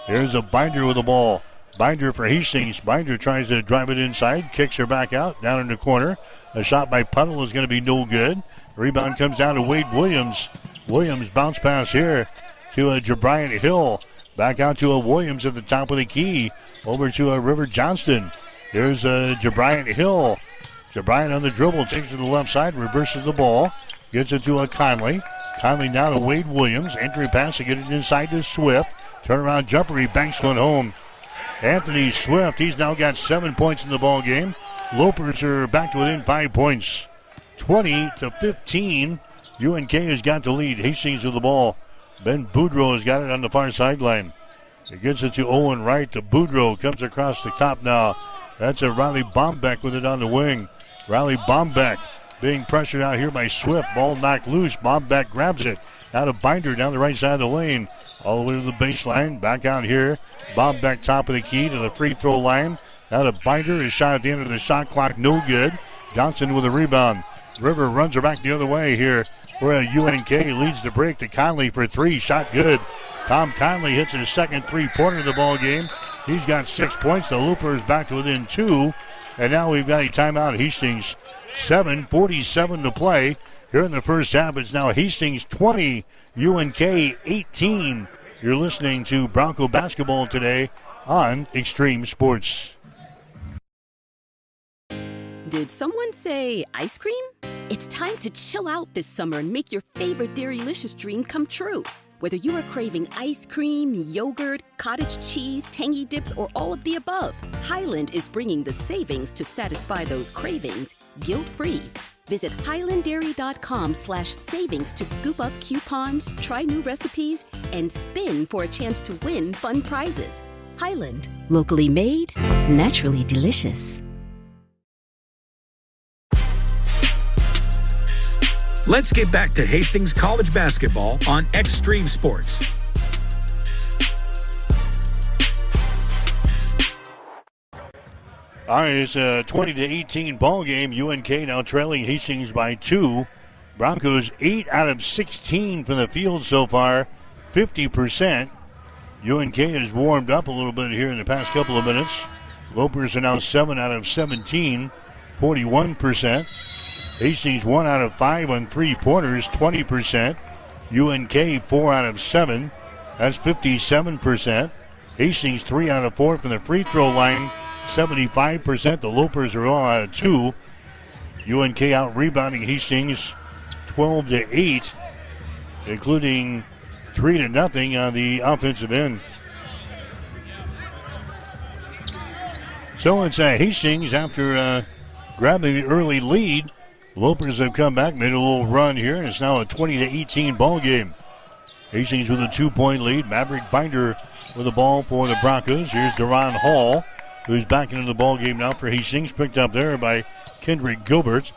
Here's a Binder with the ball. Binder for Hastings. Binder tries to drive it inside, kicks her back out, down in the corner. A shot by Puddle is going to be no good. Rebound comes down to Wade Williams. Williams bounce pass here to Jabriant Hill. Back out to Williams at the top of the key. Over to River Johnston. There's Jabriant Hill. Jabriant on the dribble, takes it to the left side, reverses the ball. Gets it to Conley. Conley now to Wade Williams. Entry pass to get it inside to Swift. Turnaround jumper, he banks one home. Anthony Swift, he's now got 7 points in the ball game. Lopers are back to within 5 points. 20-15. UNK has got the lead. Hastings with the ball. Ben Boudreau has got it on the far sideline. He gets it to Owen Wright. To Boudreau. Comes across the top now. That's a Riley Bombeck with it on the wing. Riley Bombeck being pressured out here by Swift. Ball knocked loose. Bombeck grabs it. Out of Binder down the right side of the lane. All the way to the baseline. Back out here. Bombeck top of the key to the free throw line. Out of Binder. His shot at the end of the shot clock. No good. Johnson with a rebound. River runs her back the other way here. Where UNK leads the break to Conley for three. Shot good. Tom Conley hits his second three-pointer of the ball game. He's got 6 points. The Loopers back to within 2. And now we've got a timeout at Hastings. 7:47 to play. Here in the first half, it's now Hastings 20, UNK 18. You're listening to Bronco Basketball today on Extreme Sports. Did someone say ice cream? It's time to chill out this summer and make your favorite Dairylicious dream come true. Whether you are craving ice cream, yogurt, cottage cheese, tangy dips, or all of the above, Highland is bringing the savings to satisfy those cravings guilt-free. Visit highlanddairy.com/savings to scoop up coupons, try new recipes, and spin for a chance to win fun prizes. Highland, locally made, naturally delicious. Let's get back to Hastings College basketball on Extreme Sports. All right, it's a 20-18 ball game. UNK now trailing Hastings by 2. Broncos 8 out of 16 from the field so far, 50%. UNK has warmed up a little bit here in the past couple of minutes. Lopers are now 7 out of 17, 41%. Hastings 1 out of 5 on three-pointers, 20%. UNK 4 out of 7, that's 57%. Hastings 3 out of 4 from the free throw line, 75%. The Lopers are all out of 2. UNK out rebounding Hastings 12-8, including 3-0 on the offensive end. So it's Hastings after grabbing the early lead. Lopers have come back, made a little run here, and it's now a 20-18 ball game. Hastings with a 2-point lead. Maverick Binder with the ball for the Broncos. Here's Deron Hall, who's back into the ball game now for Hastings. Picked up there by Kendrick Gilbert.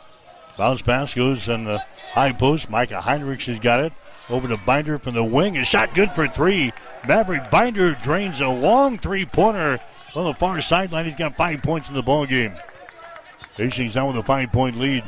Bounce pass goes on the high post. Micah Heinrichs has got it. Over to Binder from the wing. A shot good for 3. Maverick Binder drains a long three-pointer on the far sideline. He's got 5 points in the ball game. Hastings now with a 5-point lead.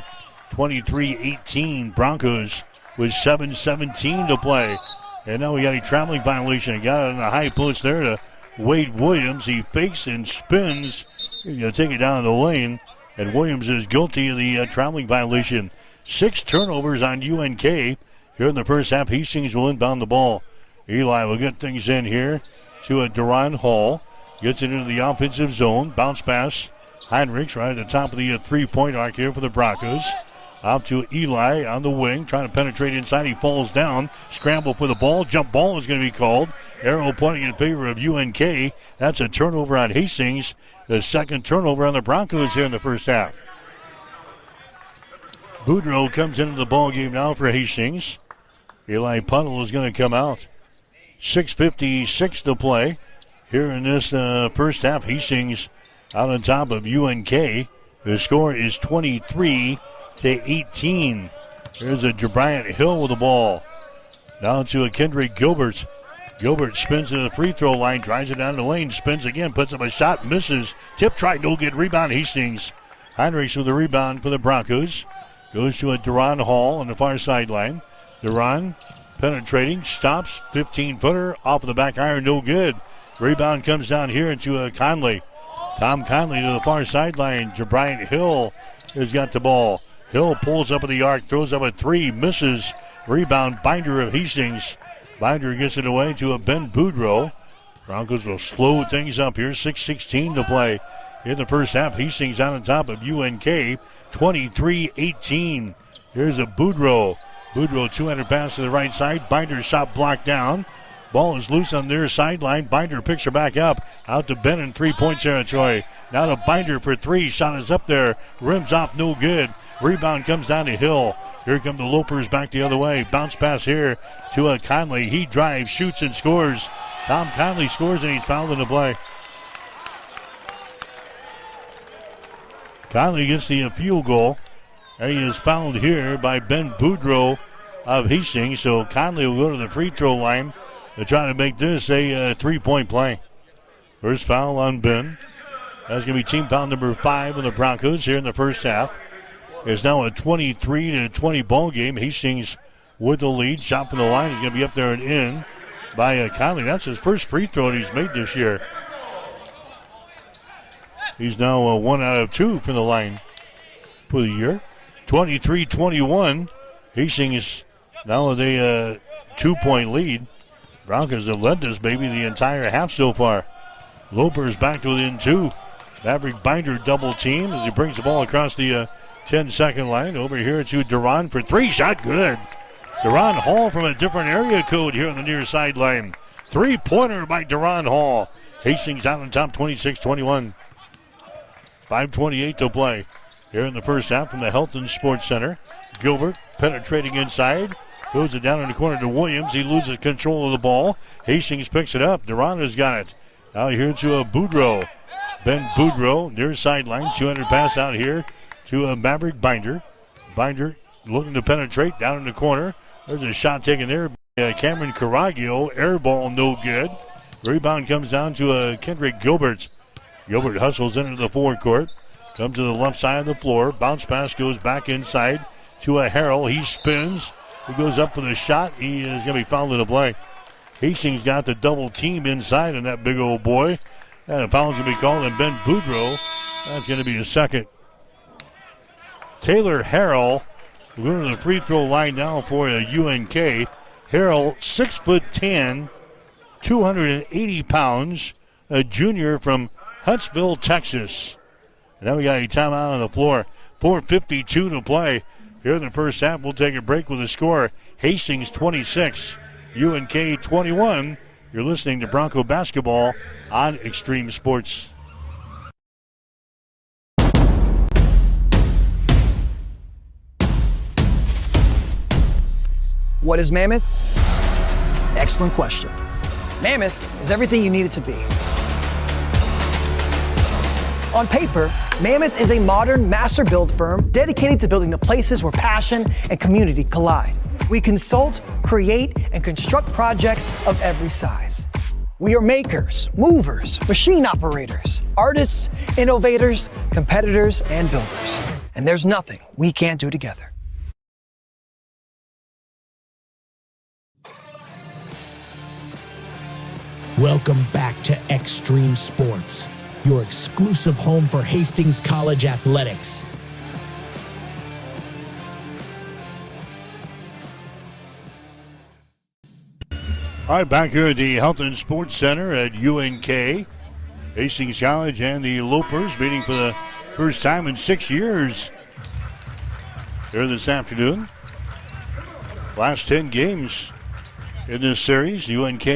23-18 Broncos with 7:17 to play. And now we got a traveling violation. Got it on the high post there to Wade Williams. He fakes and spins. He's going to take it down the lane. And Williams is guilty of the traveling violation. 6 turnovers on UNK here in the first half. Hastings will inbound the ball. Eli will get things in here to a Duran Hall. Gets it into the offensive zone. Bounce pass. Heinrichs right at the top of the three-point arc here for the Broncos. Out to Eli on the wing, trying to penetrate inside. He falls down. Scramble for the ball. Jump ball is going to be called. Arrow pointing in favor of UNK. That's a turnover on Hastings. The second turnover on the Broncos here in the first half. Boudreaux comes into the ball game now for Hastings. Eli Puddle is going to come out. 6:56 to play here in this first half. Hastings out on top of UNK. The score is 23-18. There's a Jabriant Hill with the ball. Down to a Kendrick Gilbert. Gilbert spins to the free throw line, drives it down the lane, spins again, puts up a shot, misses. Tip try, no good. Rebound Hastings. Heinrichs with the rebound for the Broncos. Goes to a Duran Hall on the far sideline. Duran penetrating, stops, 15-footer off of the back iron, no good. Rebound comes down here into Conley. Tom Conley to the far sideline. Jabriant Hill has got the ball. Hill pulls up at the arc, throws up a three, misses. Rebound, Binder of Hastings. Binder gets it away to a Ben Boudreaux. Broncos will slow things up here. 6:16 to play in the first half. Hastings out on top of UNK, 23-18. Here's a Boudreaux. Boudreaux 200 pass to the right side. Binder shot blocked down. Ball is loose on their sideline. Binder picks her back up. Out to Ben in three-point territory. Now to Binder for three. Shot is up there. Rims off, no good. Rebound comes down to Hill. Here come the Lopers back the other way. Bounce pass here to Conley. He drives, shoots, and scores. Tom Conley scores, and he's fouled in the play. Conley gets the field goal. And he is fouled here by Ben Boudreaux of Hastings. So Conley will go to the free throw line to try to make this a three-point play. First foul on Ben. That's going to be team foul number 5 of the Broncos here in the first half. It's now a 23-20 ball game. Hastings with the lead. Shot from the line is going to be up there and in by Conley. That's his first free throw that he's made this year. He's now 1 out of 2 from the line for the year. 23-21. Hastings now with a 2-point lead. Broncos have led this baby the entire half so far. Loper's back to within 2. Maverick Binder double team as he brings the ball across the 10-second line. Over here to Duran for 3. Shot good. Duran Hall from a different area code here on the near sideline. 3-pointer by Duran Hall. Hastings out on top 26-21. 5:28 to play here in the first half from the Health and Sports Center. Gilbert penetrating inside. Goes it down in the corner to Williams. He loses control of the ball. Hastings picks it up. Duran has got it. Now here to Boudreaux. Ben Boudreaux near sideline. 200 pass out here to Maverick Binder. Binder looking to penetrate down in the corner. There's a shot taken there by Cameron Caraglio. Air ball no good. Rebound comes down to Kendrick Gilbert. Gilbert hustles into the forecourt. Comes to the left side of the floor. Bounce pass goes back inside to Harrell. He spins. He goes up for the shot. He is going to be fouled in the play. Hastings got the double team inside on that big old boy. And a foul's going to be called on Ben Boudreaux. That's going to be a second. Taylor Harrell going to the free throw line now for UNK. Harrell, 6'10", 280 pounds, a junior from Huntsville, Texas. And now we got a timeout on the floor. 4:52 to play here in the first half. We'll take a break with a score. Hastings 26, UNK 21. You're listening to Bronco Basketball on Extreme Sports. What is Mammoth? Excellent question. Mammoth is everything you need it to be. On paper, Mammoth is a modern master build firm dedicated to building the places where passion and community collide. We consult, create, and construct projects of every size. We are makers, movers, machine operators, artists, innovators, competitors, and builders. And there's nothing we can't do together. Welcome back to Extreme Sports, your exclusive home for Hastings College athletics. All right, back here at the Health and Sports Center at UNK. Hastings College and the Lopers meeting for the first time in 6 years here this afternoon. Last 10 games in this series, UNK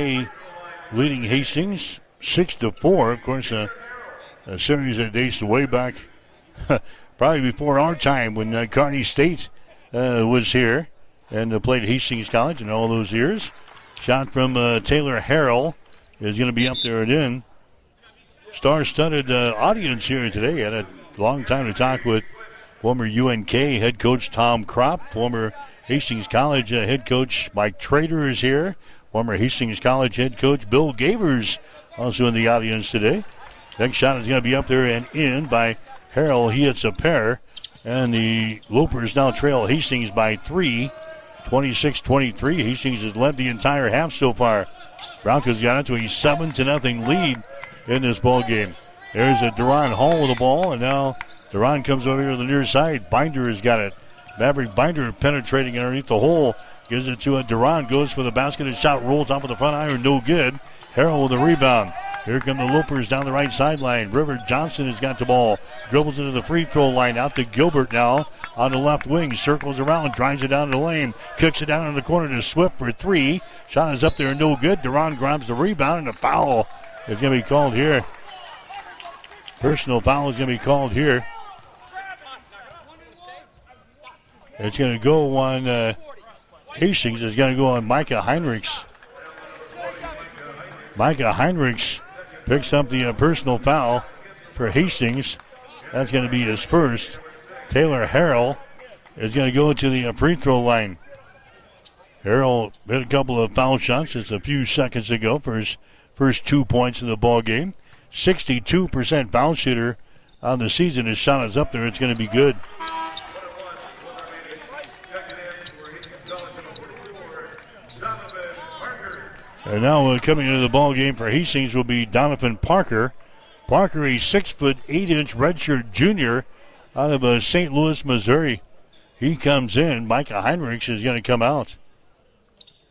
leading Hastings 6-4. Of course, a series that dates way back probably before our time when Kearney State was here and played Hastings College in all those years. Shot from Taylor Harrell is going to be up there and in. Star-studded audience here today. Had a long time to talk with former UNK head coach Tom Kropp, former Hastings College head coach Mike Trader is here, former Hastings College head coach Bill Gavers also in the audience today. Next shot is going to be up there and in by Harrell. He hits a pair, and the Lopers now trail Hastings by 3. 26-23. Hastings has led the entire half so far. Broncos got into a 7-0 lead in this ball game. There's a Duran Hall with the ball, and now Duran comes over here to the near side. Binder has got it. Maverick Binder penetrating underneath the hole. Gives it to a Duran. Goes for the basket. And shot rolls off of the front iron. No good. Harrell with the rebound. Here come the Lopers down the right sideline. River Johnson has got the ball. Dribbles into the free throw line. Out to Gilbert now on the left wing. Circles around. Drives it down the lane. Kicks it down in the corner to Swift for 3. Shot is up there. No good. Duran grabs the rebound, and a foul is going to be called here. Personal foul is going to be called here. It's going to go on Hastings. It's going to go on Micah Heinrichs. Micah Heinrichs picks up the personal foul for Hastings. That's going to be his first. Taylor Harrell is going to go to the free throw line. Harrell hit a couple of foul shots just a few seconds ago for his first 2 points in the ball game. 62% foul shooter on the season. His shot is up there. It's going to be good. And now coming into the ball game for Hastings will be Donovan Parker. Parker, a 6'8" redshirt junior out of St. Louis, Missouri. He comes in. Micah Heinrichs is going to come out.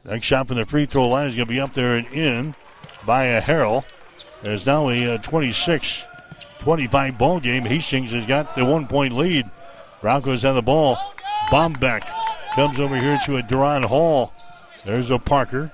Next shot from the free throw line is going to be up there and in by a Harrell. There's now a 26-25 ball game. Hastings has got the 1 point lead. Broncos have the ball. Bombeck comes over here to a Duran Hall. There's a Parker.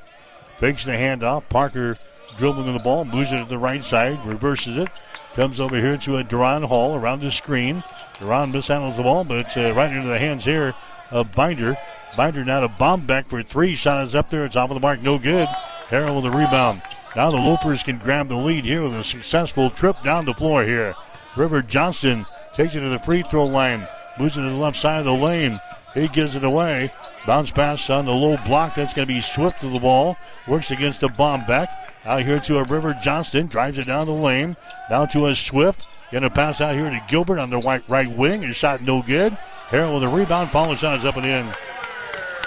Fakes the handoff. Parker dribbling the ball, moves it to the right side, reverses it. Comes over here to a Duran Hall around the screen. Duran mishandles the ball, but it's right into the hands here of Binder. Binder now to Bombeck for 3. Shot is up there. It's off of the mark. No good. Harrell with the rebound. Now the Lopers can grab the lead here with a successful trip down the floor here. River Johnston takes it to the free throw line. Moves it to the left side of the lane. He gives it away. Bounce pass on the low block. That's going to be Swift to the ball. Works against a Bombeck. Out here to a River Johnston. Drives it down the lane. Now to a Swift. Going to pass out here to Gilbert on the right wing. His shot no good. Harrell with a rebound. Follow shot is up and in.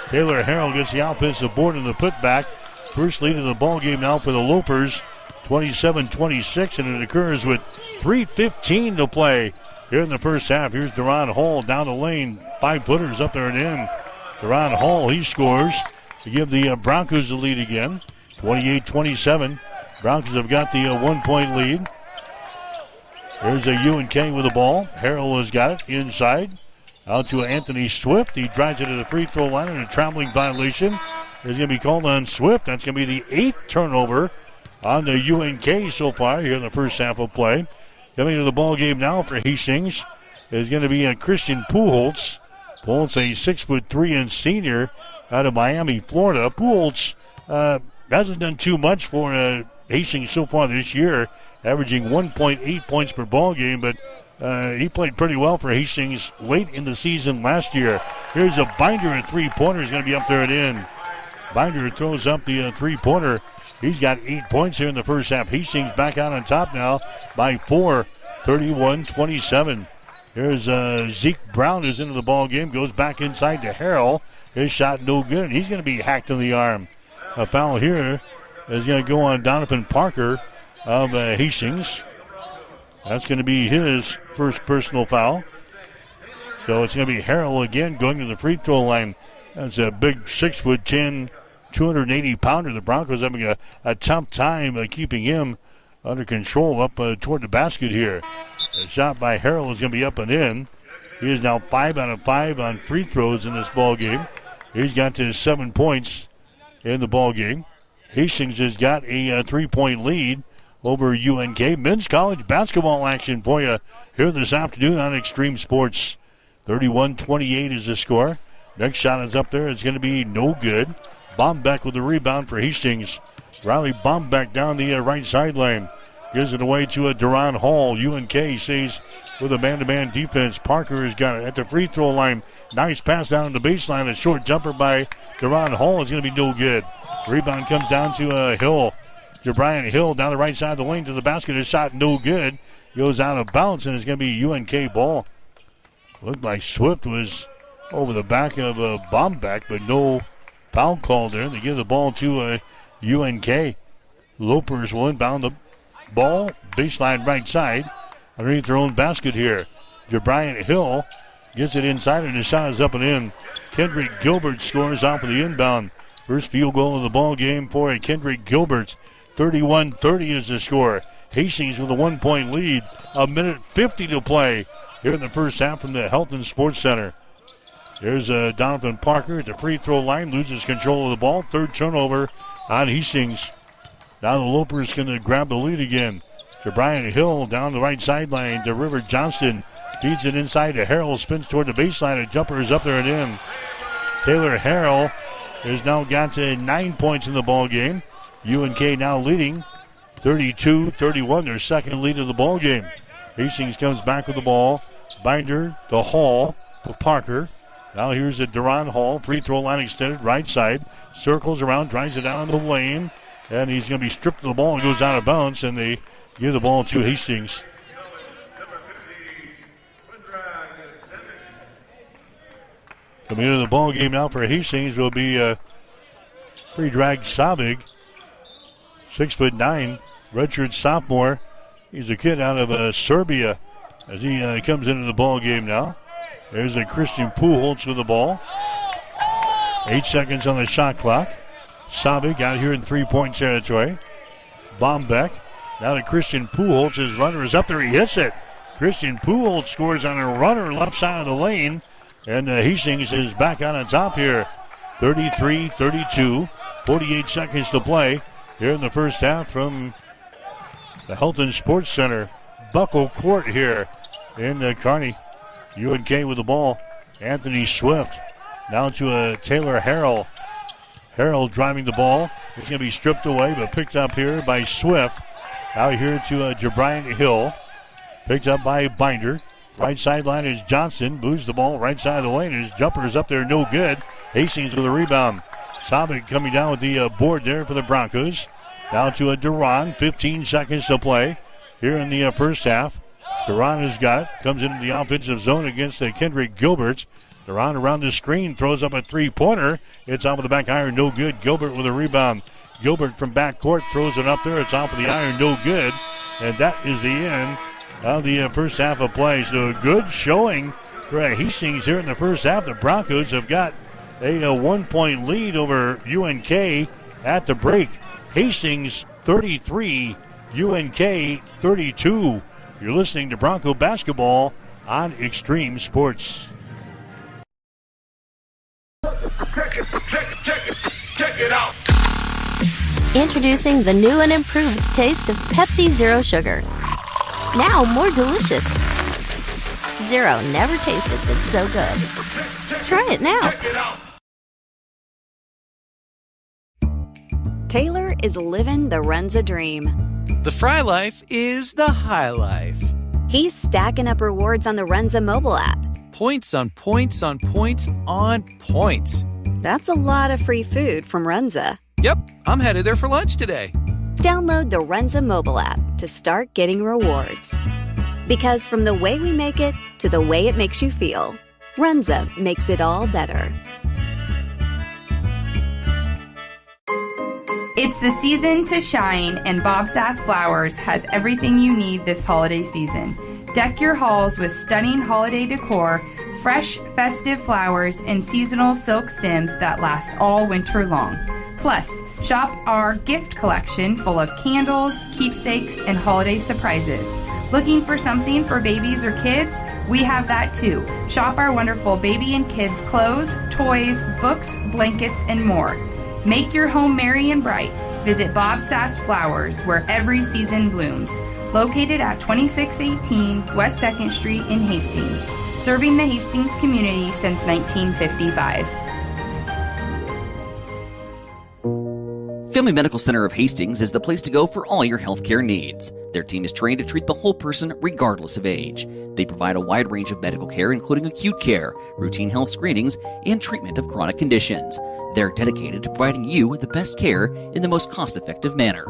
Taylor Harrell gets the offensive board and the putback. First lead of the ball game now for the Lopers. 27-26, and it occurs with 3:15 to play here in the first half. Here's Duran Hall down the lane. 5-footers up there and in. Duran Hall, he scores to give the Broncos the lead again. 28-27. Broncos have got the 1 point lead. There's a UNK with the ball. Harrell has got it inside. Out to Anthony Swift. He drives it to the free throw line, and a traveling violation is going to be called on Swift. That's going to be the 8th turnover on the UNK so far here in the first half of play. Coming to the ball game now for Hastings is going to be Christian Puholtz. Puholtz, a 6'3" senior out of Miami, Florida. Puholtz hasn't done too much for Hastings so far this year, averaging 1.8 points per ball game, but he played pretty well for Hastings late in the season last year. Here's a Binder at three-pointer. He's going to be up there and in. Binder throws up the three-pointer. He's got 8 points here in the first half. Hastings back out on top now by 4, 31-27. Here's Zeke Brown who's into the ball game. Goes back inside to Harrell. His shot no good. He's going to be hacked in the arm. A foul here is going to go on Donovan Parker of Hastings. That's going to be his first personal foul. So it's going to be Harrell again going to the free throw line. That's a big 6'10", 280-pounder. The Broncos having a tough time keeping him under control up toward the basket here. A shot by Harrell is going to be up and in. He is now 5 out of 5 on free throws in this ball game. He's got to 7 points in the ball game. Hastings has got a 3-point lead over UNK. Men's college basketball action for you here this afternoon on Extreme Sports. 31-28 is the score. Next shot is up there. It's going to be no good. Bombeck with the rebound for Hastings. Riley Bombeck down the right sideline. Gives it away to Duran Hall. UNK stays with a man-to-man defense. Parker has got it at the free throw line. Nice pass down the baseline. A short jumper by Duran Hall is going to be no good. Rebound comes down to Hill. Jabrian Hill down the right side of the lane to the basket. His shot no good. Goes out of bounds, and it's going to be UNK ball. Looked like Swift was over the back of Bombeck, but no foul call there. They give the ball to UNK. Lopers will inbound the ball. Baseline right side. Underneath their own basket here. Jabrian Hill gets it inside, and his shot is up and in. Kendrick Gilbert scores off of the inbound. First field goal of the ball game for Kendrick Gilbert. 31-30 is the score. Hastings with a 1-point lead. 1:50 to play here in the first half from the Health and Sports Center. There's Donovan Parker at the free throw line. Loses control of the ball. Third turnover on Hastings. Now the Lopers going to grab the lead again. To Brian Hill down the right sideline to River Johnston. Feeds it inside to Harrell. Spins toward the baseline. A jumper is up there and in. Taylor Harrell has now got to 9 points in the ball game. UNK now leading 32-31, their second lead of the ball game. Hastings comes back with the ball. Binder to Hall to Parker. Now here's a Duran Hall. Free throw line extended right side. Circles around, drives it down the lane. And he's going to be stripped of the ball and goes out of bounds. And they give the ball to Hastings. Coming into the ball game now for Hastings will be Predrag Savig. 6'9", redshirt sophomore. He's a kid out of Serbia as he comes into the ball game now. There's a Christian Pujols with the ball. 8 seconds on the shot clock. Savig out here in 3-point territory. Bombeck. Now to Christian Pujols. His runner is up there. He hits it. Christian Pujols scores on a runner left side of the lane. And Hastings is back on top here. 33-32. 48 seconds to play here in the first half from the Health and Sports Center. Buckle Court here in Kearney. UNK with the ball. Anthony Swift. Now to Taylor Harrell. Harrell driving the ball. It's going to be stripped away, but picked up here by Swift. Out here to Jabrian Hill. Picked up by Binder. Right sideline is Johnson. Moves the ball right side of the lane. His jumper is up there, no good. Hastings with a rebound. Savik coming down with the board there for the Broncos. Down to a Duran. 15 seconds to play here in the first half. Duran has got it. Comes into the offensive zone against Kendrick Gilbert. Duran around the screen. Throws up a three-pointer. It's off of the back iron. No good. Gilbert with a rebound. Gilbert from backcourt throws it up there. It's off of the iron. No good. And that is the end of the first half of play. So a good showing for Hastings here in the first half. The Broncos have got a 1-point lead over UNK at the break. Hastings 33, UNK 32. You're listening to Bronco Basketball on Extreme Sports. Check it out. Introducing the new and improved taste of Pepsi Zero Sugar. Now more delicious. Zero never tasted so good. Try it now. Taylor is living the Runza dream. The Fry Life is the high life. He's stacking up rewards on the Runza mobile app. Points on points on points on points. That's a lot of free food from Runza. Yep, I'm headed there for lunch today. Download the Runza mobile app to start getting rewards. Because from the way we make it to the way it makes you feel, Runza makes it all better. It's the season to shine, and Bob Sass Flowers has everything you need this holiday season. Deck your halls with stunning holiday decor, fresh festive flowers, and seasonal silk stems that last all winter long. Plus, shop our gift collection full of candles, keepsakes, and holiday surprises. Looking for something for babies or kids? We have that too. Shop our wonderful baby and kids clothes, toys, books, blankets, and more. Make your home merry and bright. Visit Bob Sass Flowers, where every season blooms. Located at 2618 West 2nd Street in Hastings. Serving the Hastings community since 1955. Family Medical Center of Hastings is the place to go for all your healthcare needs. Their team is trained to treat the whole person regardless of age. They provide a wide range of medical care, including acute care, routine health screenings, and treatment of chronic conditions. They're dedicated to providing you the best care in the most cost-effective manner.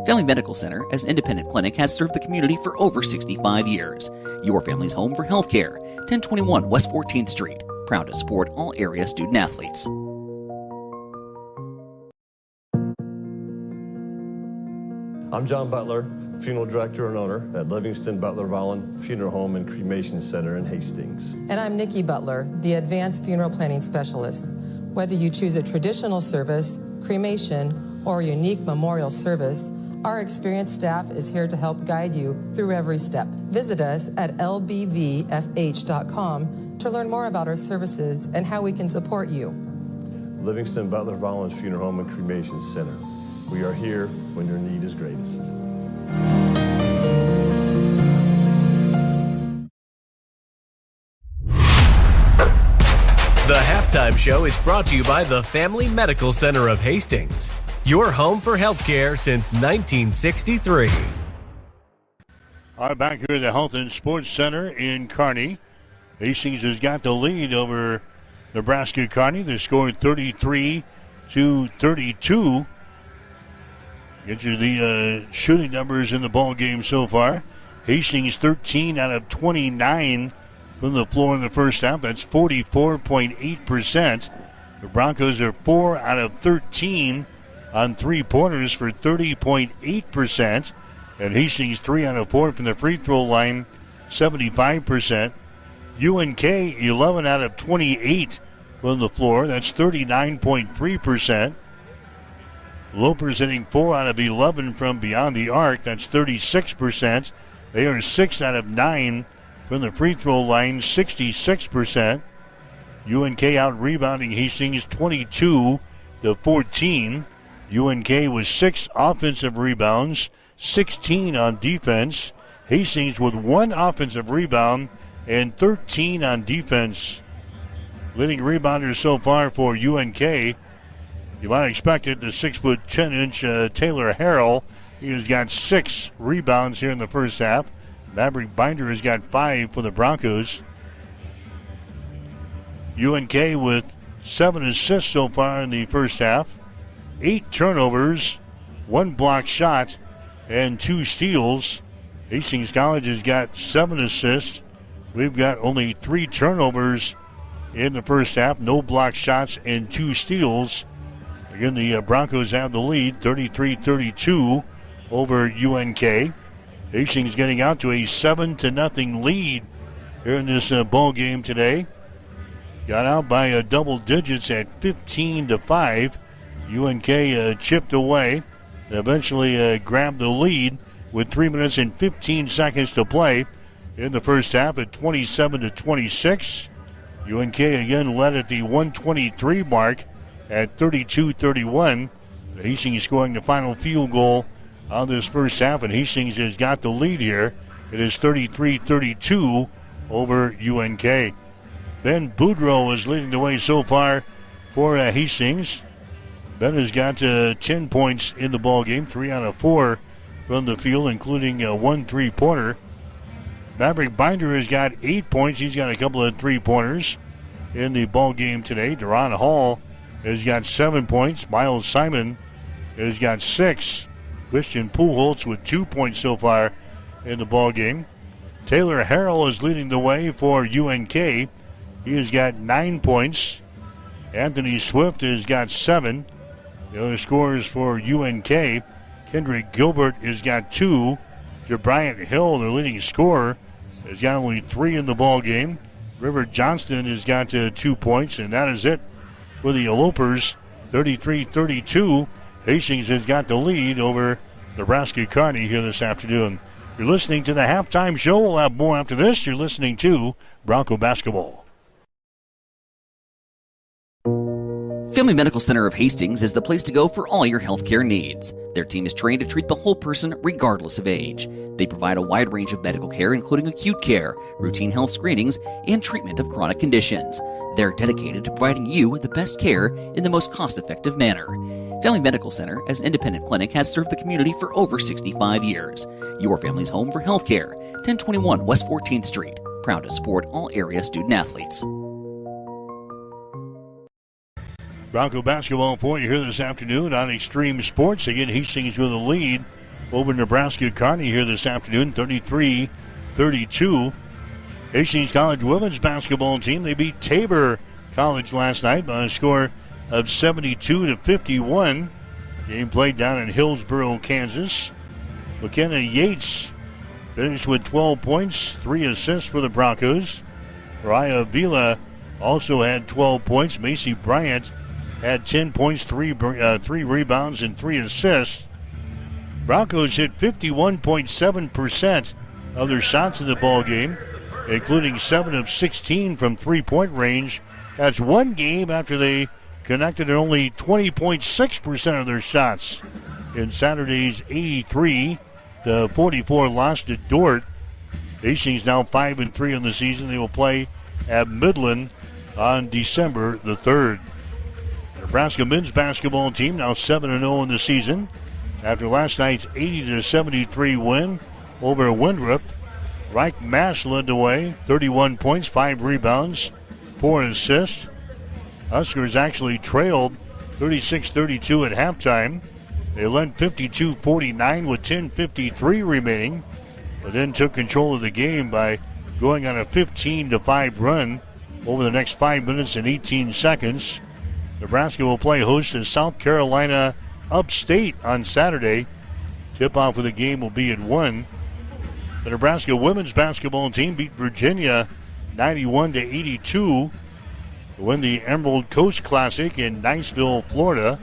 Family Medical Center, as an independent clinic, has served the community for over 65 years. Your family's home for healthcare. 1021 West 14th Street. Proud to support all area student athletes. I'm John Butler, funeral director and owner at Livingston Butler Volland Funeral Home and Cremation Center in Hastings. And I'm Nikki Butler, the advanced funeral planning specialist. Whether you choose a traditional service, cremation, or a unique memorial service, our experienced staff is here to help guide you through every step. Visit us at lbvfh.com to learn more about our services and how we can support you. Livingston Butler Volland Funeral Home and Cremation Center. We are here when your need is greatest. The Halftime Show is brought to you by the Family Medical Center of Hastings, your home for healthcare since 1963. All right, back here at the Health and Sports Center in Kearney. Hastings has got the lead over Nebraska Kearney. They scored 33-32. Get you the shooting numbers in the ball game so far. Hastings 13 out of 29 from the floor in the first half. That's 44.8%. The Broncos are 4 out of 13 on three-pointers for 30.8%. And Hastings 3 out of 4 from the free throw line, 75%. UNK 11 out of 28 from the floor. That's 39.3%. Lopers hitting 4 out of 11 from beyond the arc. That's 36%. They are 6 out of 9 from the free throw line, 66%. UNK out rebounding Hastings 22-14. UNK with 6 offensive rebounds, 16 on defense. Hastings with 1 offensive rebound and 13 on defense. Leading rebounders so far for UNK. You might expect it, the 6'10" Taylor Harrell. He has got 6 rebounds here in the first half. Maverick Binder has got 5 for the Broncos. UNK with 7 assists so far in the first half. 8 turnovers, 1 block shot, and 2 steals. Hastings College has got 7 assists. We've got only 3 turnovers in the first half. No block shots and 2 steals. Again, the Broncos have the lead, 33-32 over UNK. Hastings getting out to a 7-0 lead here in this ball game today. Got out by double digits at 15-5. UNK chipped away and eventually grabbed the lead with 3 minutes and 15 seconds to play in the first half at 27-26. UNK again led at the 123 mark at 32-31. Hastings scoring the final field goal on this first half, and Hastings has got the lead here. It is 33-32 over UNK. Ben Boudreau is leading the way so far for Hastings. Ben has got 10 points in the ball game, 3 out of 4 from the field, including 1 3-pointer. Maverick Binder has got 8 points. He's got a couple of 3-pointers in the ball game today. Deron Hall has got 7 points. Miles Simon has got 6. Christian Pujols with 2 points so far in the ball game. Taylor Harrell is leading the way for UNK. He has got 9 points. Anthony Swift has got 7. The other scorers for UNK, Kendrick Gilbert has got 2. Jabriant Hill, the leading scorer, has got only 3 in the ball game. River Johnston has got 2 points, and that is it for the Elopers 33-32. Hastings has got the lead over Nebraska Kearney here this afternoon. You're listening to the halftime show. We'll have more after this. You're listening to Bronco Basketball. Family Medical Center of Hastings is the place to go for all your healthcare needs. Their team is trained to treat the whole person regardless of age. They provide a wide range of medical care, including acute care, routine health screenings, and treatment of chronic conditions. They're dedicated to providing you the best care in the most cost-effective manner. Family Medical Center, as an independent clinic, has served the community for over 65 years. Your family's home for healthcare. 1021 West 14th Street. Proud to support all area student-athletes. Bronco basketball for you here this afternoon on Extreme Sports. Again, Hastings with a lead over Nebraska Kearney here this afternoon, 33-32. Hastings College women's basketball team, they beat Tabor College last night by a score of 72-51. Game played down in Hillsboro, Kansas. McKenna Yates finished with 12 points, 3 assists for the Broncos. Raya Vila also had 12 points. Macy Bryant had 10 points, 3 rebounds, and 3 assists. Broncos hit 51.7% of their shots in the ball game, including 7 of 16 from three-point range. That's one game after they connected at only 20.6% of their shots in Saturday's 83-44 loss to Dordt. Hastings now 5-3 in the season. They will play at Midland on December the 3rd. Nebraska men's basketball team now 7-0 in the season after last night's 80-73 win over Winthrop. Reich Mass led the way, 31 points, 5 rebounds, 4 assists. Huskers actually trailed 36-32 at halftime. They led 52-49 with 10:53 remaining, but then took control of the game by going on a 15-5 run over the next 5 minutes and 18 seconds. Nebraska will play host to South Carolina upstate on Saturday. Tip-off of the game will be at 1. The Nebraska women's basketball team beat Virginia 91-82 to win the Emerald Coast Classic in Niceville, Florida.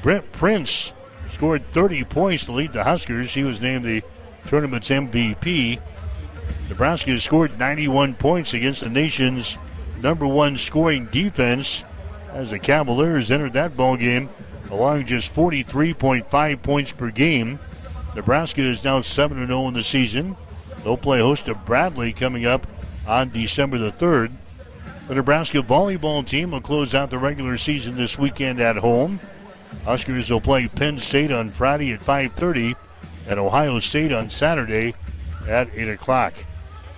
Brent Prince scored 30 points to lead the Huskers. He was named the tournament's MVP. Nebraska scored 91 points against the nation's #1 scoring defense as the Cavaliers entered that ball game allowing just 43.5 points per game. Nebraska is now 7-0 in the season. They'll play host to Bradley coming up on December the 3rd. The Nebraska volleyball team will close out the regular season this weekend at home. Huskers will play Penn State on Friday at 5:30 and Ohio State on Saturday at 8 o'clock.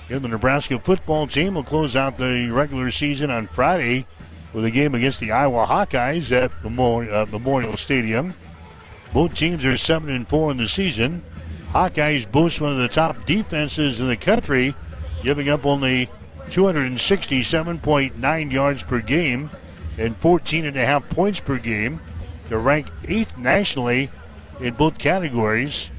And the Nebraska football team will close out the regular season on Friday with a game against the Iowa Hawkeyes at Memorial Stadium. Both teams are 7-4 in the season. Hawkeyes boast one of the top defenses in the country, giving up only 267.9 yards per game and 14.5 points per game to rank 8th nationally in both categories.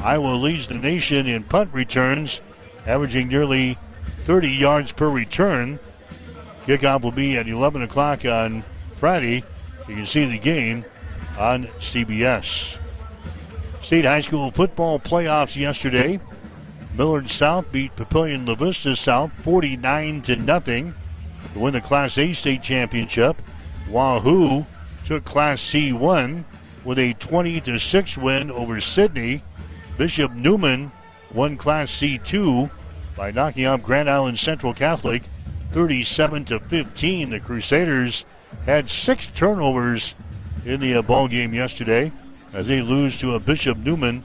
Iowa leads the nation in punt returns, averaging nearly 30 yards per return. Kickoff will be at 11 o'clock on Friday. You can see the game on CBS. State high school football playoffs yesterday. Millard South beat Papillion La Vista South 49-0 to win the Class A state championship. Wahoo took Class C1 with a 20-6 win over Sydney. Bishop Newman won Class C2 by knocking off Grand Island Central Catholic 37-15. The Crusaders had 6 turnovers in the ball game yesterday as they lose to a Bishop Newman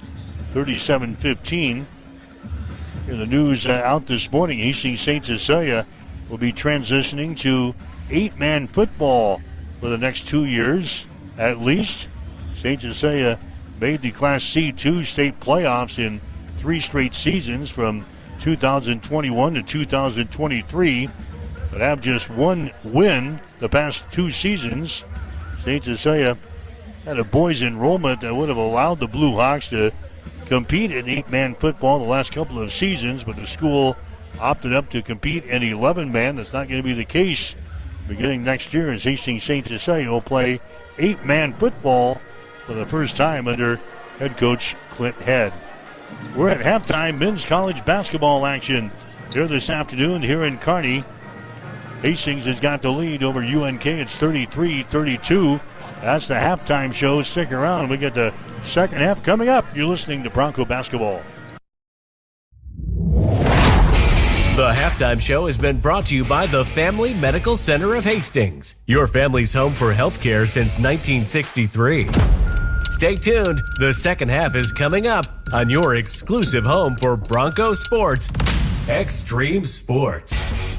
37-15. In the news out this morning, Hastings St. Cecilia will be transitioning to 8-man football for the next 2 years at least. St. Cecilia made the Class C2 state playoffs in 3 straight seasons from 2021 to 2023, but have just 1 win the past 2 seasons. St. Cecilia had a boys enrollment that would have allowed the Blue Hawks to compete in 8-man football the last couple of seasons, but the school opted up to compete in 11-man. That's not going to be the case beginning next year, as Hastings St. Cecilia will play 8-man football for the first time under head coach Clint Head. We're at halftime men's college basketball action here this afternoon here in Kearney. Hastings has got the lead over UNK. It's 33-32. That's the halftime show. Stick around. We get the second half coming up. You're listening to Bronco Basketball. The halftime show has been brought to you by the Family Medical Center of Hastings, your family's home for healthcare since 1963. Stay tuned. The second half is coming up on your exclusive home for Bronco Sports, Extreme Sports.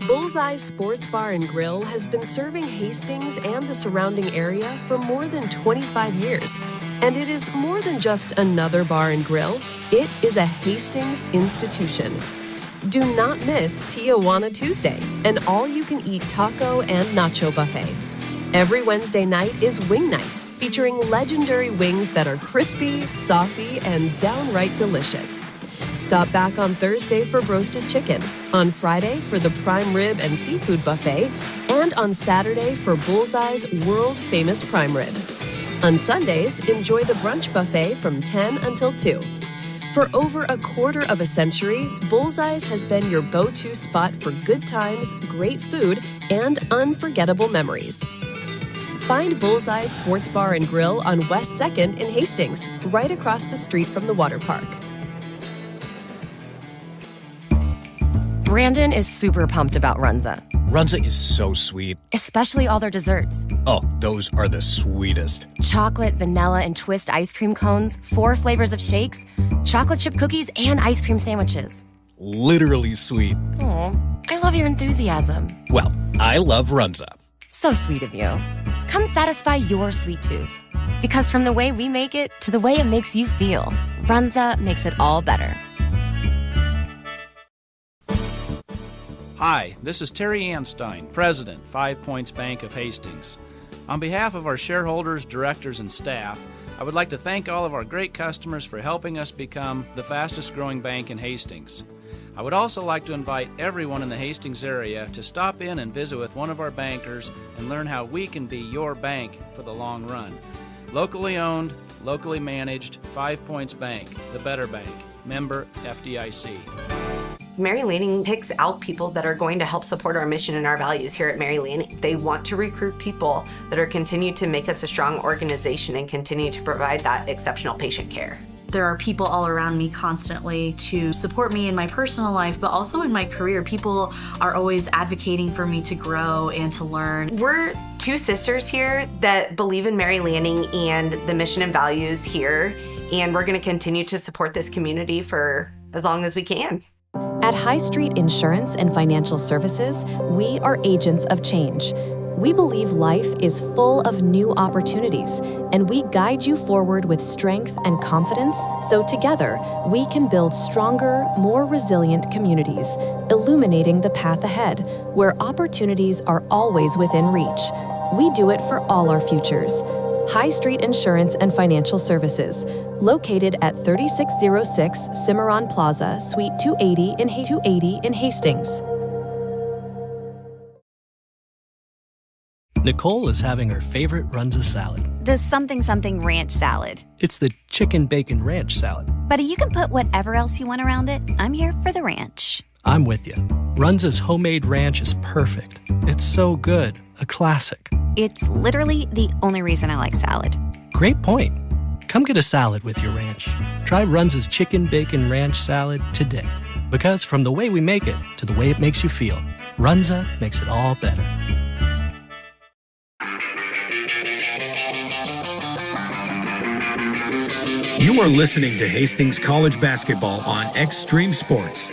Bullseye Sports Bar and Grill has been serving Hastings and the surrounding area for more than 25 years. And it is more than just another bar and grill. It is a Hastings institution. Do not miss Tijuana Tuesday, an all-you-can-eat taco and nacho buffet. Every Wednesday night is Wing Night, featuring legendary wings that are crispy, saucy, and downright delicious. Stop back on Thursday for roasted chicken, on Friday for the prime rib and seafood buffet, and on Saturday for Bullseye's world-famous prime rib. On Sundays, enjoy the brunch buffet from 10 until 2. For over a quarter of a century, Bullseye's has been your go-to spot for good times, great food, and unforgettable memories. Find Bullseye Sports Bar and Grill on West 2nd in Hastings, right across the street from the water park. Brandon is super pumped about Runza. Runza is so sweet. Especially all their desserts. Oh, those are the sweetest. Chocolate, vanilla, and twist ice cream cones, 4 flavors of shakes, chocolate chip cookies, and ice cream sandwiches. Literally sweet. Aw, I love your enthusiasm. Well, I love Runza. So sweet of you. Come satisfy your sweet tooth. Because from the way we make it to the way it makes you feel, Runza makes it all better. Hi, this is Terry Anstein, President, 5 Points Bank of Hastings. On behalf of our shareholders, directors, and staff, I would like to thank all of our great customers for helping us become the fastest growing bank in Hastings. I would also like to invite everyone in the Hastings area to stop in and visit with one of our bankers and learn how we can be your bank for the long run. Locally owned, locally managed, 5 Points Bank, the better bank. Member FDIC. Mary Lanning picks out people that are going to help support our mission and our values here at Mary Lanning. They want to recruit people that are continue to make us a strong organization and continue to provide that exceptional patient care. There are people all around me constantly to support me in my personal life, but also in my career. People are always advocating for me to grow and to learn. We're 2 sisters here that believe in Mary Lanning and the mission and values here, and we're going to continue to support this community for as long as we can. At High Street Insurance and Financial Services, we are agents of change. We believe life is full of new opportunities, and we guide you forward with strength and confidence so together we can build stronger, more resilient communities, illuminating the path ahead where opportunities are always within reach. We do it for all our futures. High Street Insurance and Financial Services, located at 3606 Cimarron Plaza, Suite 280 in Hastings. Nicole is having her favorite Runza salad. The something ranch salad. It's the chicken bacon ranch salad. But you can put whatever else you want around it. I'm here for the ranch. I'm with you. Runza's homemade ranch is perfect. It's so good. A classic. It's literally the only reason I like salad. Great point. Come get a salad with your ranch. Try Runza's chicken bacon ranch salad today. Because from the way we make it to the way it makes you feel, Runza makes it all better. You are listening to Hastings College Basketball on Extreme Sports.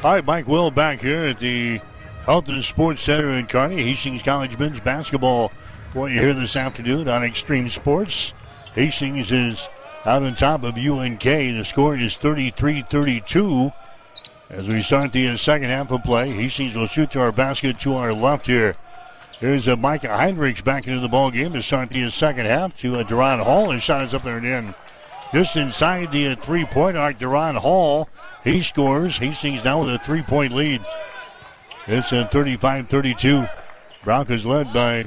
All right, Mike Will back here at the Health and Sports Center in Kearney. Hastings College men's basketball for you here this afternoon on Extreme Sports. Hastings is out on top of UNK. The score is 33-32. As we start the second half of play, Hastings will shoot to our basket to our left here. Here's Micah Heinrichs back into the ball game to start the second half to Deron Hall. His shot is up there and in. Just inside the three-point arc, Deron Hall, he scores. Hastings now with a 3-point lead. It's 35-32. Broncos led by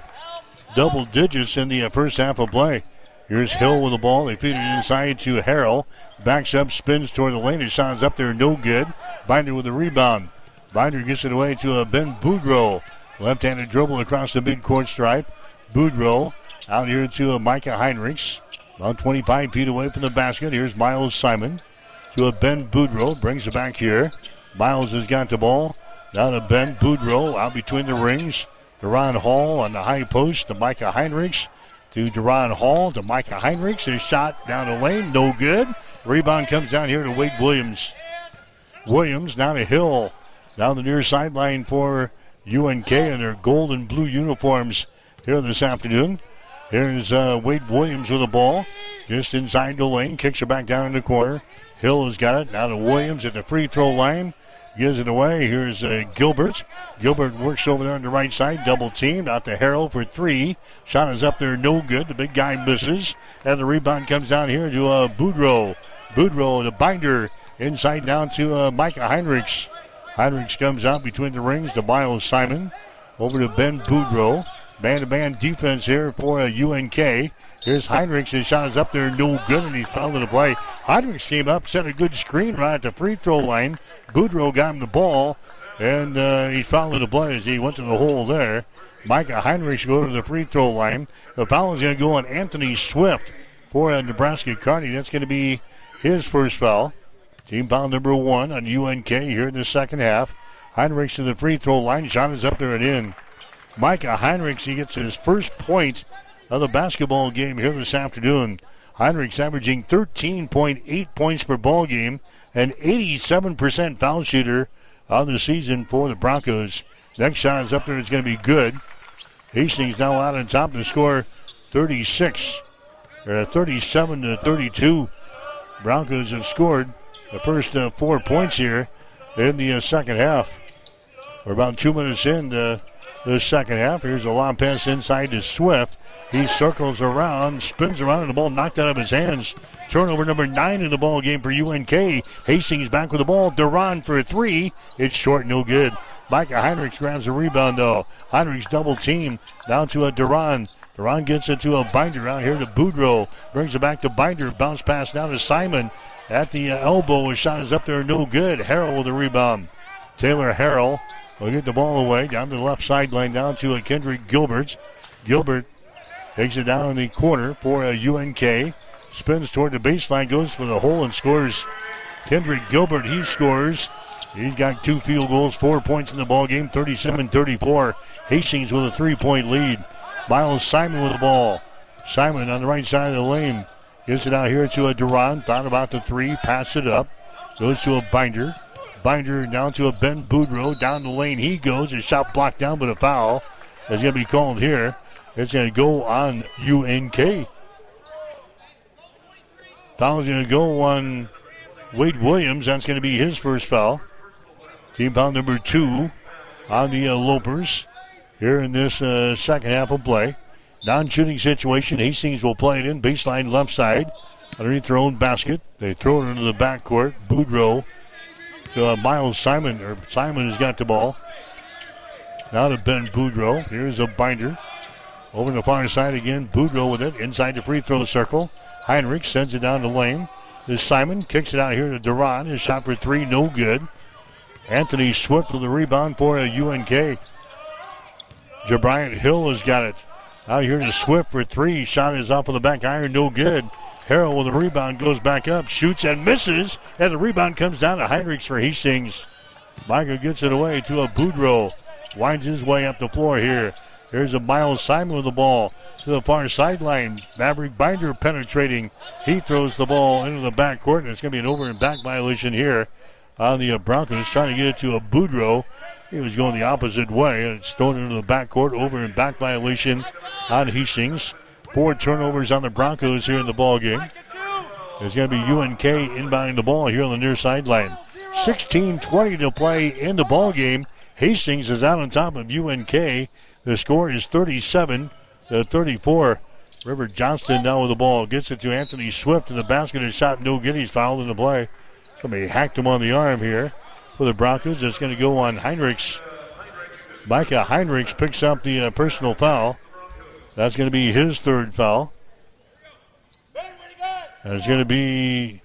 double digits in the first half of play. Here's Hill with the ball. They feed it inside to Harrell. Backs up, spins toward the lane. His shot is up there, no good. Binder with the rebound. Binder gets it away to Ben Boudreau. Left-handed dribble across the midcourt stripe. Boudreau out here to Micah Heinrichs. About 25 feet away from the basket. Here's Miles Simon to Ben Boudreau. Brings it back here. Miles has got the ball. Now to Ben Boudreau out between the rings. Deron Hall on the high post to Micah Heinrichs. To Deron Hall to Micah Heinrichs. His shot down the lane. No good. Rebound comes down here to Wade Williams. Williams now to Hill. Down the near sideline for UNK in their gold and blue uniforms here this afternoon. Here's Wade Williams with the ball. Just inside the lane. Kicks it back down in the corner. Hill has got it. Now to Williams at the free throw line. Gives it away. Here's Gilbert. Gilbert works over there on the right side. Double teamed. Out to Harrell for three. Shot is up there. No good. The big guy misses. And the rebound comes down here to Boudreau. Boudreau, the binder. Inside down to Micah Heinrichs. Heinrichs comes out between the rings to Miles Simon. Over to Ben Boudreau. Man-to-man defense here for UNK. Here's Heinrichs. His shot is up there, no good, and he's fouled in the play. Heinrichs came up, set a good screen right at the free throw line. Boudreau got him the ball, and he fouled in the play as he went to the hole there. Micah Heinrichs go to the free throw line. The foul is going to go on Anthony Swift for Nebraska Kearney. That's going to be his first foul. Team foul number 1 on UNK here in the second half. Heinrichs to the free throw line. Shot is up there and in. Micah Heinrichs, he gets his first point of the basketball game here this afternoon. Heinrichs averaging 13.8 points per ball game, an 87% foul shooter on the season for the Broncos. Next shot is up there. It's going to be good. Hastings now out on top to score 37-32. Broncos have scored the first 4 points here in the second half. We're about 2 minutes in the second half. Here's a long pass inside to Swift. He circles around, spins around, and the ball knocked out of his hands. Turnover number 9 in the ball game for UNK. Hastings back with the ball. Duran for a three. It's short, no good. Micah Heinrichs grabs the rebound, though. Heinrichs double team down to a Duran. Duran gets it to a Binder out here to Boudreau. Brings it back to Binder. Bounce pass down to Simon at the elbow. His shot is up there, no good. Harrell with the rebound. Taylor Harrell will get the ball away down to the left sideline down to Kendrick Gilbert. Gilbert takes it down in the corner for UNK. Spins toward the baseline, goes for the hole and scores. Kendrick Gilbert, he scores. He's got 2 field goals, 4 points in the ball game, 37-34. Hastings with a 3-point lead. Miles Simon with the ball. Simon on the right side of the lane. Gives it out here to a Duran. Thought about the three, pass it up. Goes to a Binder. Binder down to a Ben Boudreau. Down the lane he goes. His shot blocked down, but a foul is going to be called here. It's going to go on UNK. Foul's going to go on Wade Williams. That's going to be his first foul. Team foul number 2 on the Lopers here in this second half of play. Non-shooting situation. Hastings will play it in. Baseline left side. Underneath their own basket. They throw it into the backcourt. Boudreau to Miles Simon. Simon has got the ball. Now to Ben Boudreau. Here's a Binder. Over the far side again. Boudreau with it. Inside the free throw circle. Heinrich sends it down the lane. There's Simon. Kicks it out here to Duran. His shot for three. No good. Anthony Swift with the rebound for UNK. Jabriant Hill has got it. Out here to Swift for three. Shot is off of the back iron. No good. Harrell with the rebound goes back up. Shoots and misses. And the rebound comes down to Heinrichs for Hastings. Micah gets it away to a Boudreau. Winds his way up the floor here. Here's a Miles Simon with the ball to the far sideline. Maverick Binder penetrating. He throws the ball into the backcourt, and it's going to be an over and back violation here on the Broncos. Trying to get it to a Boudreau. He was going the opposite way, and it's thrown into the backcourt. Over and back violation on Hastings. 4 turnovers on the Broncos here in the ball game. It's going to be UNK inbounding the ball here on the near sideline. 16:20 to play in the ball game. Hastings is out on top of UNK. The score is 37-34. River Johnston now with the ball. Gets it to Anthony Swift in the basket. His shot no good. He's fouled in the play. Somebody hacked him on the arm here for the Broncos. It's going to go on Heinrichs. Micah Heinrichs picks up the personal foul. That's going to be his third foul. And it's going to be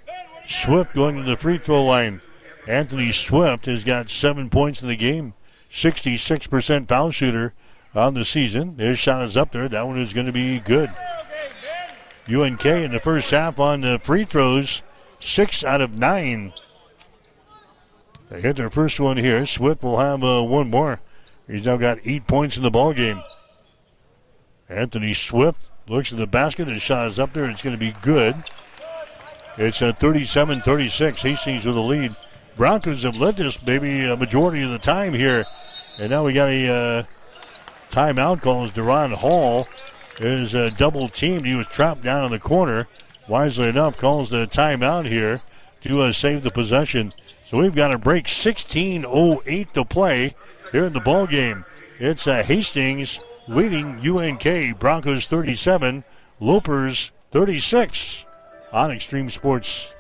Swift going to the free throw line. Anthony Swift has got 7 points in the game. 66% foul shooter on the season. His shot is up there. That one is going to be good. UNK in the first half on the free throws, 6 out of 9. They hit their first one here. Swift will have one more. He's now got 8 points in the ball game. Anthony Swift looks at the basket. His shot is up there. It's going to be good. It's 37-36. Hastings with the lead. Broncos have led this maybe a majority of the time here. And now we got a timeout call as Deron Hall is double teamed. He was trapped down in the corner. Wisely enough, calls the timeout here to save the possession. So we've got a break. 16:08 to play here in the ball game. It's Hastings leading UNK. Broncos 37, Lopers 36 on Extreme Sports.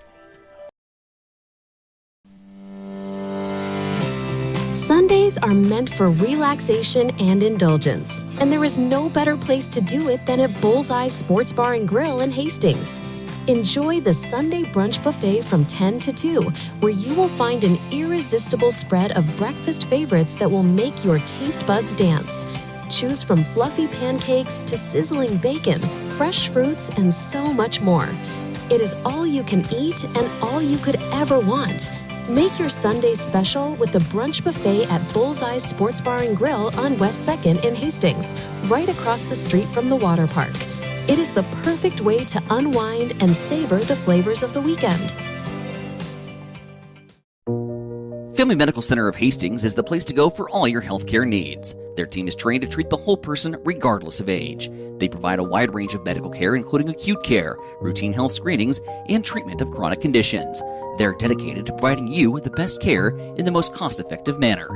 Sundays are meant for relaxation and indulgence, and there is no better place to do it than at Bullseye Sports Bar and Grill in Hastings. Enjoy the Sunday brunch buffet from 10 to 2, where you will find an irresistible spread of breakfast favorites that will make your taste buds dance. Choose from fluffy pancakes to sizzling bacon, fresh fruits, and so much more. It is all you can eat and all you could ever want. Make your Sunday special with the brunch buffet at Bullseye Sports Bar and Grill on West 2nd in Hastings, right across the street from the water park. It is the perfect way to unwind and savor the flavors of the weekend. Family Medical Center of Hastings is the place to go for all your healthcare needs. Their team is trained to treat the whole person regardless of age. They provide a wide range of medical care, including acute care, routine health screenings, and treatment of chronic conditions. They're dedicated to providing you with the best care in the most cost-effective manner.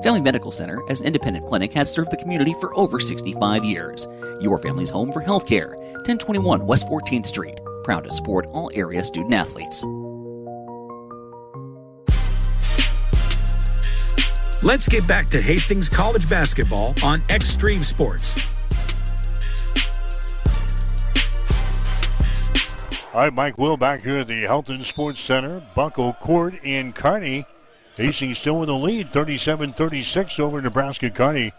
Family Medical Center, as an independent clinic, has served the community for over 65 years. Your family's home for healthcare. 1021 West 14th Street. Proud to support all area student athletes. Let's get back to Hastings College basketball on Extreme Sports. All right, Mike Will back here at the Helton Sports Center. Bucko Court in Kearney. Hastings still with the lead, 37-36 over Nebraska Kearney.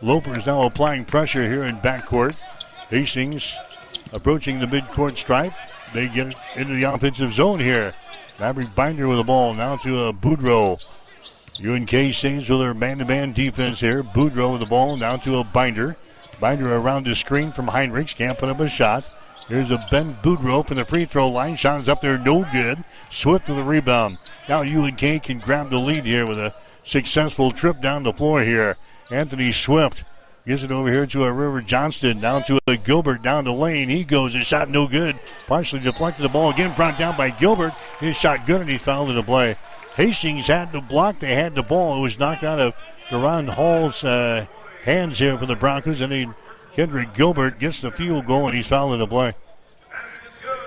Lopers now applying pressure here in backcourt. Hastings approaching the midcourt stripe. They get into the offensive zone here. Maverick Binder with the ball now to Boudreau. UNK stays with their man-to-man defense here. Boudreau with the ball down to a Binder. Binder around the screen from Heinrichs. Can't put up a shot. Here's a Ben Boudreau from the free throw line. Shot is up there, no good. Swift with the rebound. Now UNK can grab the lead here with a successful trip down the floor here. Anthony Swift gives it over here to a River Johnston. Down to a Gilbert down the lane. He goes. His shot no good. Partially deflected the ball again. Brought down by Gilbert. His shot good and he fouled in the play. Hastings had the block. They had the ball. It was knocked out of Deron Hall's hands here for the Broncos. And then Kendrick Gilbert gets the field goal, and he's fouled in the play.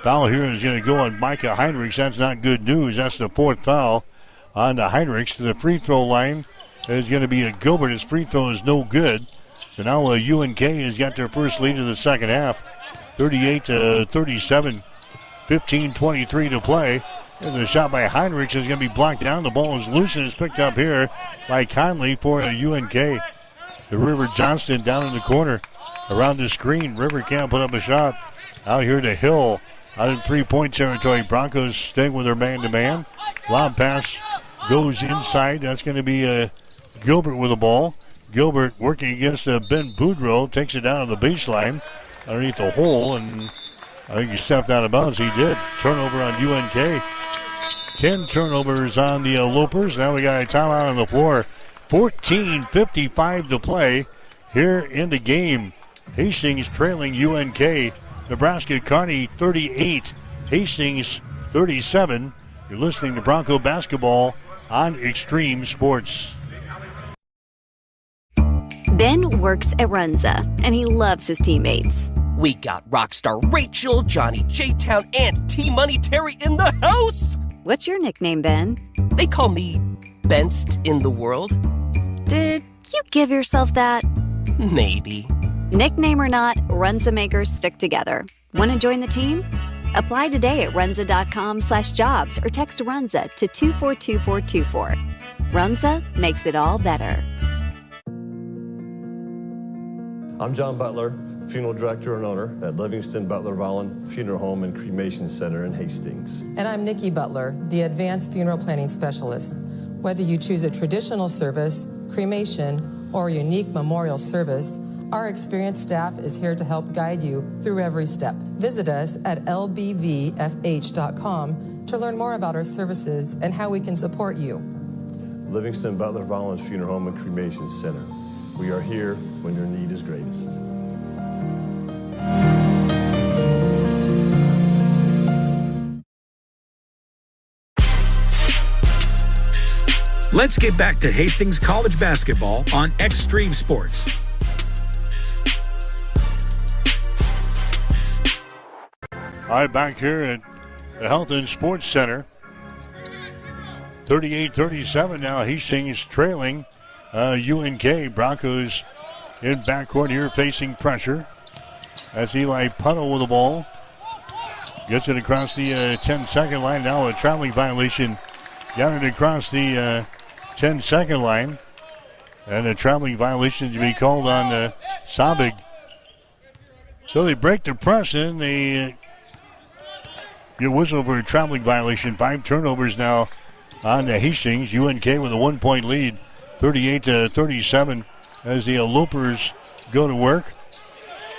Foul here is going to go on Micah Heinrichs. That's not good news. That's the fourth foul on the Heinrichs. To the free throw line is going to be a Gilbert. His free throw is no good. So now UNK has got their first lead of the second half. 38-37. 15:23 to play. There's a shot by Heinrichs is going to be blocked down. The ball is loose and is picked up here by Conley for UNK. The River Johnston down in the corner. Around the screen, River can't put up a shot. Out here to Hill. Out in three-point territory. Broncos staying with their man-to-man. Lob pass goes inside. That's going to be Gilbert with the ball. Gilbert working against Ben Boudreau. Takes it down to the baseline underneath the hole, and I think he stepped out of bounds. He did. Turnover on UNK. 10 turnovers on the Lopers. Now we got a timeout on the floor. 14:55 to play here in the game. Hastings trailing UNK. Nebraska Kearney 38. Hastings 37. You're listening to Bronco Basketball on Extreme Sports. Ben works at Runza, and he loves his teammates. We got Rockstar Rachel, Johnny J-Town, and T-Money Terry in the house! What's your nickname, Ben? They call me Benst in the world. Did you give yourself that? Maybe. Nickname or not, Runza makers stick together. Want to join the team? Apply today at runza.com/jobs or text Runza to 242424. Runza makes it all better. I'm John Butler, funeral director and owner at Livingston Butler Vollen Funeral Home and Cremation Center in Hastings. And I'm Nikki Butler, the advanced funeral planning specialist. Whether you choose a traditional service, cremation, or a unique memorial service, our experienced staff is here to help guide you through every step. Visit us at lbvfh.com to learn more about our services and how we can support you. Livingston Butler Vollen Funeral Home and Cremation Center. We are here when your need is greatest. Let's get back to Hastings College basketball on Extreme Sports. All right, back here at the Health and Sports Center. 38-37 now. Hastings trailing UNK. Broncos in backcourt here facing pressure. That's Eli Puddle with the ball. Gets it across the 10-second line. Now a traveling violation. Got it across the 10-second line. And a traveling violation to be called on Sabig. So they break the press and they get whistle for a traveling violation. 5 turnovers now on the Hastings. UNK with a 1-point lead. 38-37 as the Lopers go to work.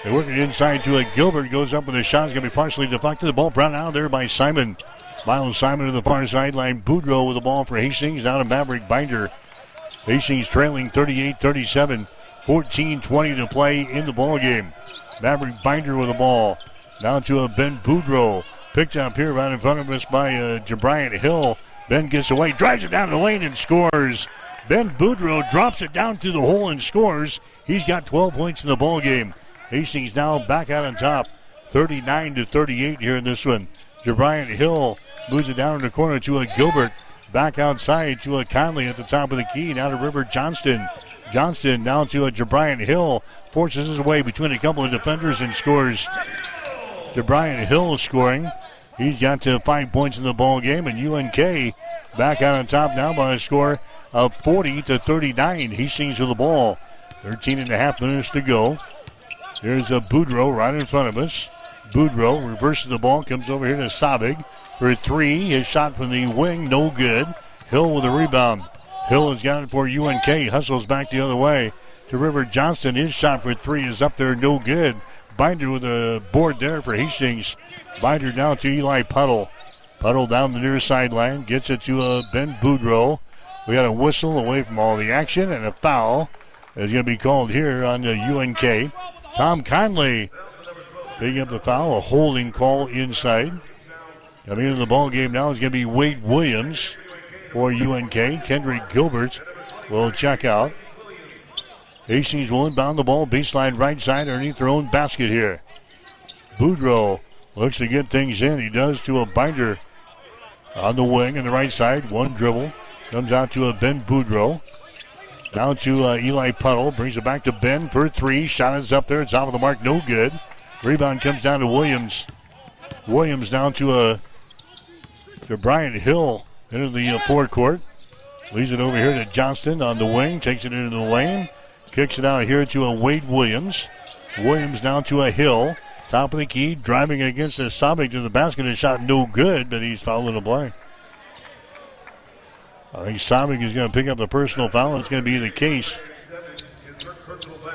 They work it inside to Gilbert. Goes up with a shot. It's going to be partially deflected. The ball brought out there by Simon. Miles Simon to the far sideline. Boudreaux with the ball for Hastings. Down to Maverick Binder. Hastings trailing 38-37. 14-20 to play in the ball game. Maverick Binder with the ball. Down to Ben Boudreaux. Picked up here right in front of us by Jabriant Hill. Ben gets away. Drives it down the lane and scores. Ben Boudreaux drops it down through the hole and scores. He's got 12 points in the ball game. Hastings now back out on top. 39-38 here in this one. Jabriant Hill moves it down in the corner to a Gilbert. Back outside to a Conley at the top of the key. Now to River Johnston. Johnston down to a Jabriant Hill. Forces his way between a couple of defenders and scores. Jabriant Hill scoring. He's got 5 points in the ball game. And UNK back out on top now by a score of 40-39. Hastings with the ball. 13 and a half minutes to go. There's a Boudreaux right in front of us. Boudreaux reverses the ball, comes over here to Sabig for 3. His shot from the wing, no good. Hill with a rebound. Hill has got it for UNK. Hustles back the other way to River Johnston. His shot for 3 is up there, no good. Binder with a board there for Hastings. Binder down to Eli Puddle. Puddle down the near sideline. Gets it to Ben Boudreaux. We got a whistle away from all the action, and a foul is going to be called here on the UNK. Tom Conley picking up the foul, a holding call inside. Coming into the ball game now is going to be Wade Williams for UNK. Kendrick Gilbert will check out. Hastings will inbound the ball, baseline right side underneath their own basket here. Boudreaux looks to get things in. He does to a Binder on the wing on the right side. One dribble. Comes out to a Ben Boudreaux. Down to Eli Puddle. Brings it back to Ben for 3. Shot is up there. It's off of the mark. No good. Rebound comes down to Williams. Williams down to Brian Hill into the forecourt. Leaves it over here to Johnston on the wing. Takes it into the lane. Kicks it out here to a Wade Williams. Williams down to a Hill. Top of the key. Driving against the Sabig to the basket. A shot no good, but he's fouled in the play. I think Sabig is going to pick up the personal foul. That's going to be the case.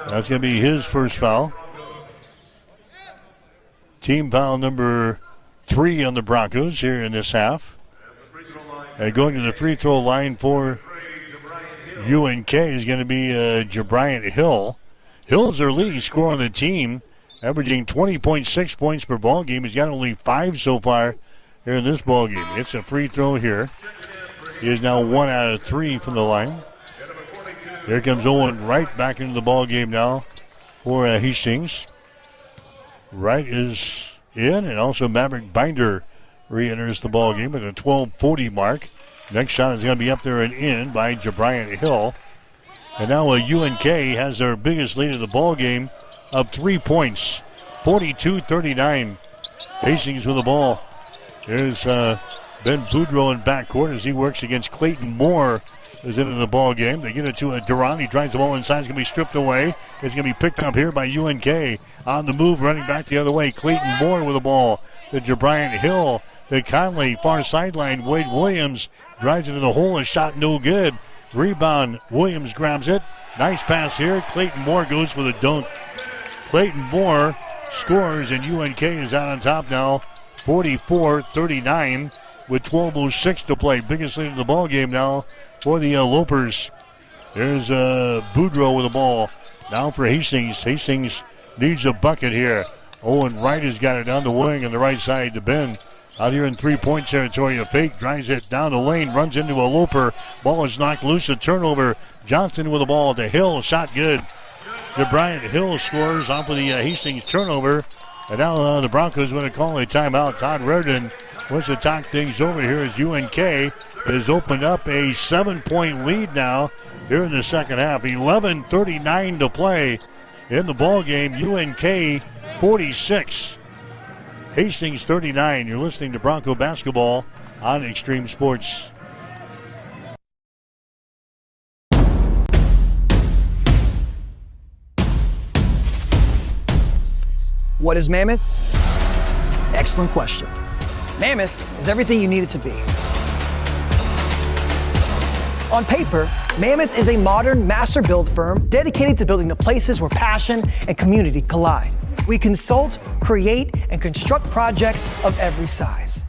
That's going to be his first foul. Team foul number 3 on the Broncos here in this half. And going to the free throw line for UNK is going to be Jabriant Hill. Hill's their leading scorer on the team, averaging 20.6 points per ball game. He's got only 5 so far here in this ball game. It's a free throw here. He is now 1 out of 3 from the line. Here comes Owen Wright back into the ball game now for Hastings. Wright is in, and also Maverick Binder re-enters the ball game at the 12:40 mark. Next shot is going to be up there and in by Jabriant Hill. And now UNK has their biggest lead of the ball game of 3 points, 42-39. Hastings with the ball. There's Ben Boudreau in backcourt as he works against Clayton Moore is into the ball game. They get it to Duran. He drives the ball inside. It's going to be stripped away. It's going to be picked up here by UNK. On the move, running back the other way. Clayton Moore with the ball to Jabriant Hill. To Conley, far sideline. Wade Williams drives into the hole. A shot no good. Rebound. Williams grabs it. Nice pass here. Clayton Moore goes for the dunk. Clayton Moore scores, and UNK is out on top now. 44-39 with 12:06 to play. Biggest lead of the ball game now for the Lopers. There's Boudreau with the ball. Now for Hastings. Hastings needs a bucket here. Owen Wright has got it down the wing on the right side to Ben. Out here in three-point territory, a fake, drives it down the lane, runs into a Loper. Ball is knocked loose, a turnover. Johnson with the ball to Hill, shot good. Jabriant Hill scores off of the Hastings turnover. And now the Broncos going to call a timeout. Todd Reardon wants to talk things over here as UNK has opened up a 7-point lead now here in the second half. 11:39 to play in the ball game. UNK 46. Hastings 39. You're listening to Bronco basketball on Extreme Sports. What is Mammoth? Excellent question. Mammoth is everything you need it to be. On paper, Mammoth is a modern master build firm dedicated to building the places where passion and community collide. We consult, create, and construct projects of every size.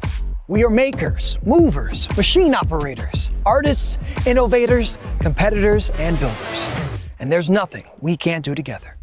We are makers, movers, machine operators, artists, innovators, competitors, and builders. And there's nothing we can't do together.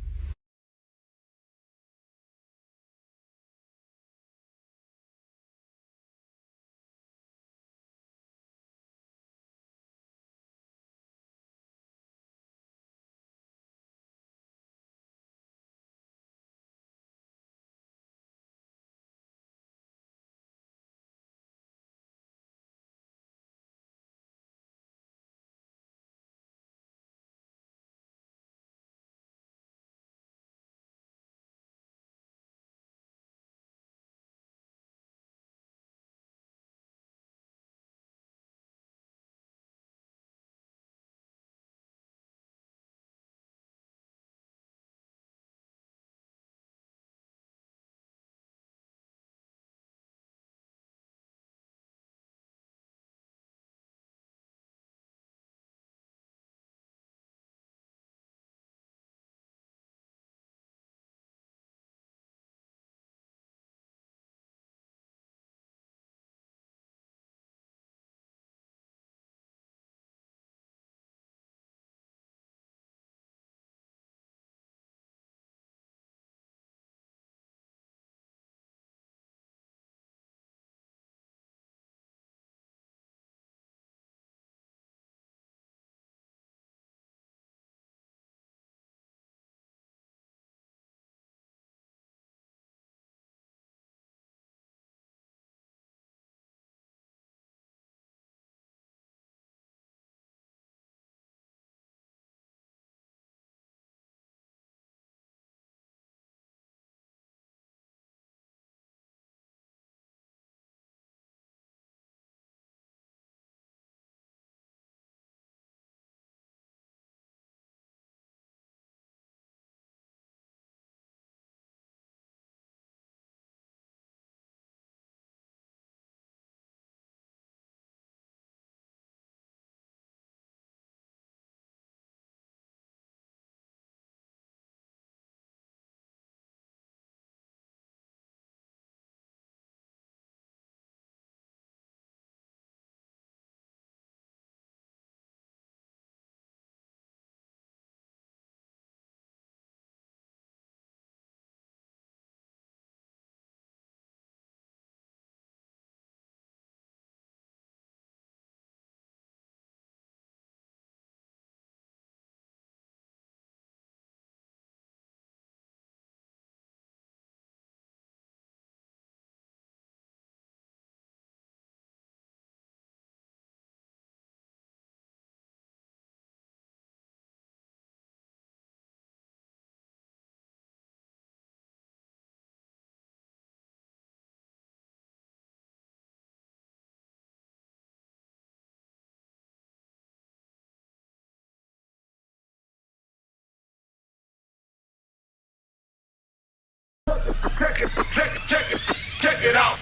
it out.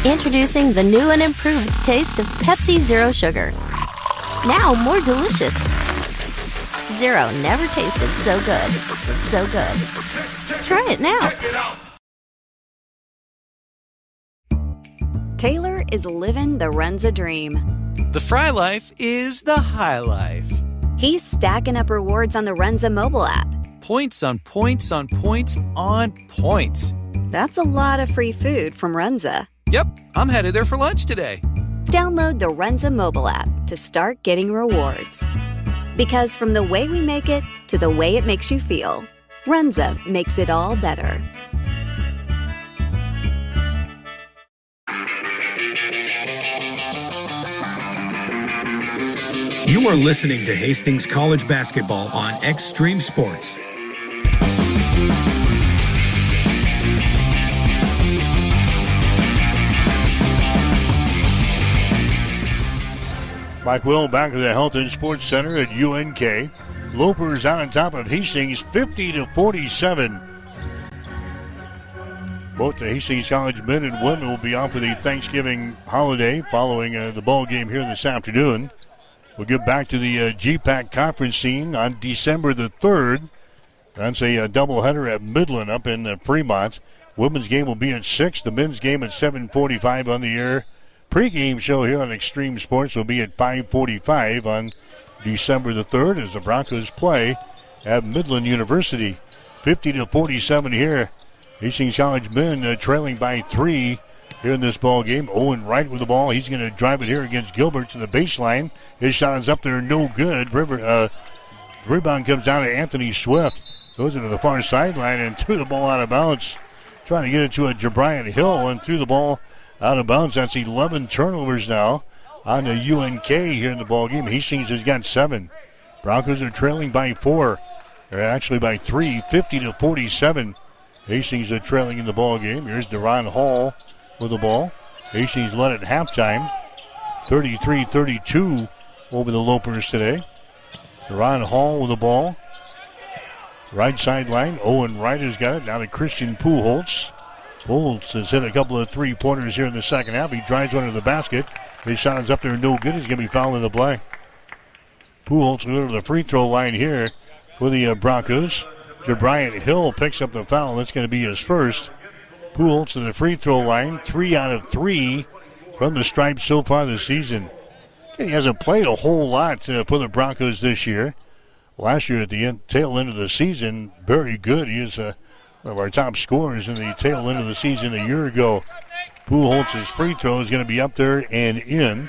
Introducing the new and improved taste of Pepsi Zero Sugar. Now more delicious. Zero never tasted so good. So good. Try it now. Taylor is living the Runza dream. The Fry Life is the high life. He's stacking up rewards on the Runza mobile app. Points on points on points on points. That's a lot of free food from Runza. Yep, I'm headed there for lunch today. Download the Runza mobile app to start getting rewards. Because from the way we make it to the way it makes you feel, Runza makes it all better. You are listening to Hastings College Basketball on Extreme Sports. Mike Will back at the Health and Sports Center at UNK. Lopers out on top of Hastings 50-47. Both the Hastings College men and women will be off for the Thanksgiving holiday following the ball game here this afternoon. We'll get back to the GPAC conference scene on December the 3rd. That's a doubleheader at Midland up in Fremont. Women's game will be at 6. The men's game at 7:45 on the air. Pre-game show here on Extreme Sports will be at 5:45 on December the 3rd as the Broncos play at Midland University. 50-47 here. Hastings College men trailing by 3 here in this ball game. Owen Wright with the ball. He's going to drive it here against Gilbert to the baseline. His shot is up there, no good. Rebound comes down to Anthony Swift. Goes into the far sideline and threw the ball out of bounds. Trying to get it to a Jabrian Hill and threw the ball out of bounds. That's 11 turnovers now on the UNK here in the ball game. Hastings has got 7. Broncos are trailing by 4. They're actually by 3, 50-47. Hastings are trailing in the ball game. Here's Deron Hall with the ball. Hastings led at halftime. 33-32 over the Lopers today. Deron Hall with the ball. Right sideline. Owen Wright has got it. Now to Christian Puholtz. Puholtz has hit a couple of three-pointers here in the second half. He drives one to the basket. His shot is up there, no good. He's going to be fouled in the play. Puholtz will go to the free throw line here for the Broncos. Jabrian Hill picks up the foul. That's going to be his first. Puholtz to the free throw line. 3 out of 3 from the stripe so far this season. And he hasn't played a whole lot for the Broncos this year. Last year at the tail end of the season, very good. He is one of our top scorers in the tail end of the season a year ago. Puholtz's free throw is going to be up there and in.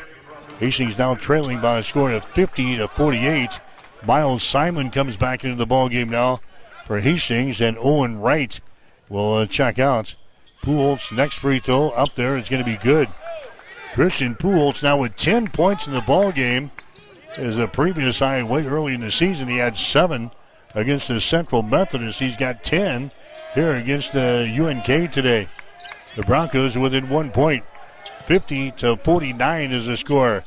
Hastings now trailing by a score of 50-48. Miles Simon comes back into the ball game now for Hastings, and Owen Wright will check out. Puholtz's next free throw up there is going to be good. Christian Puholtz now with 10 points in the ball game. As a previous high way early in the season, he had 7 against the Central Methodist. He's got 10 here against UNK today. The Broncos are within 1 point. 50-49 is the score.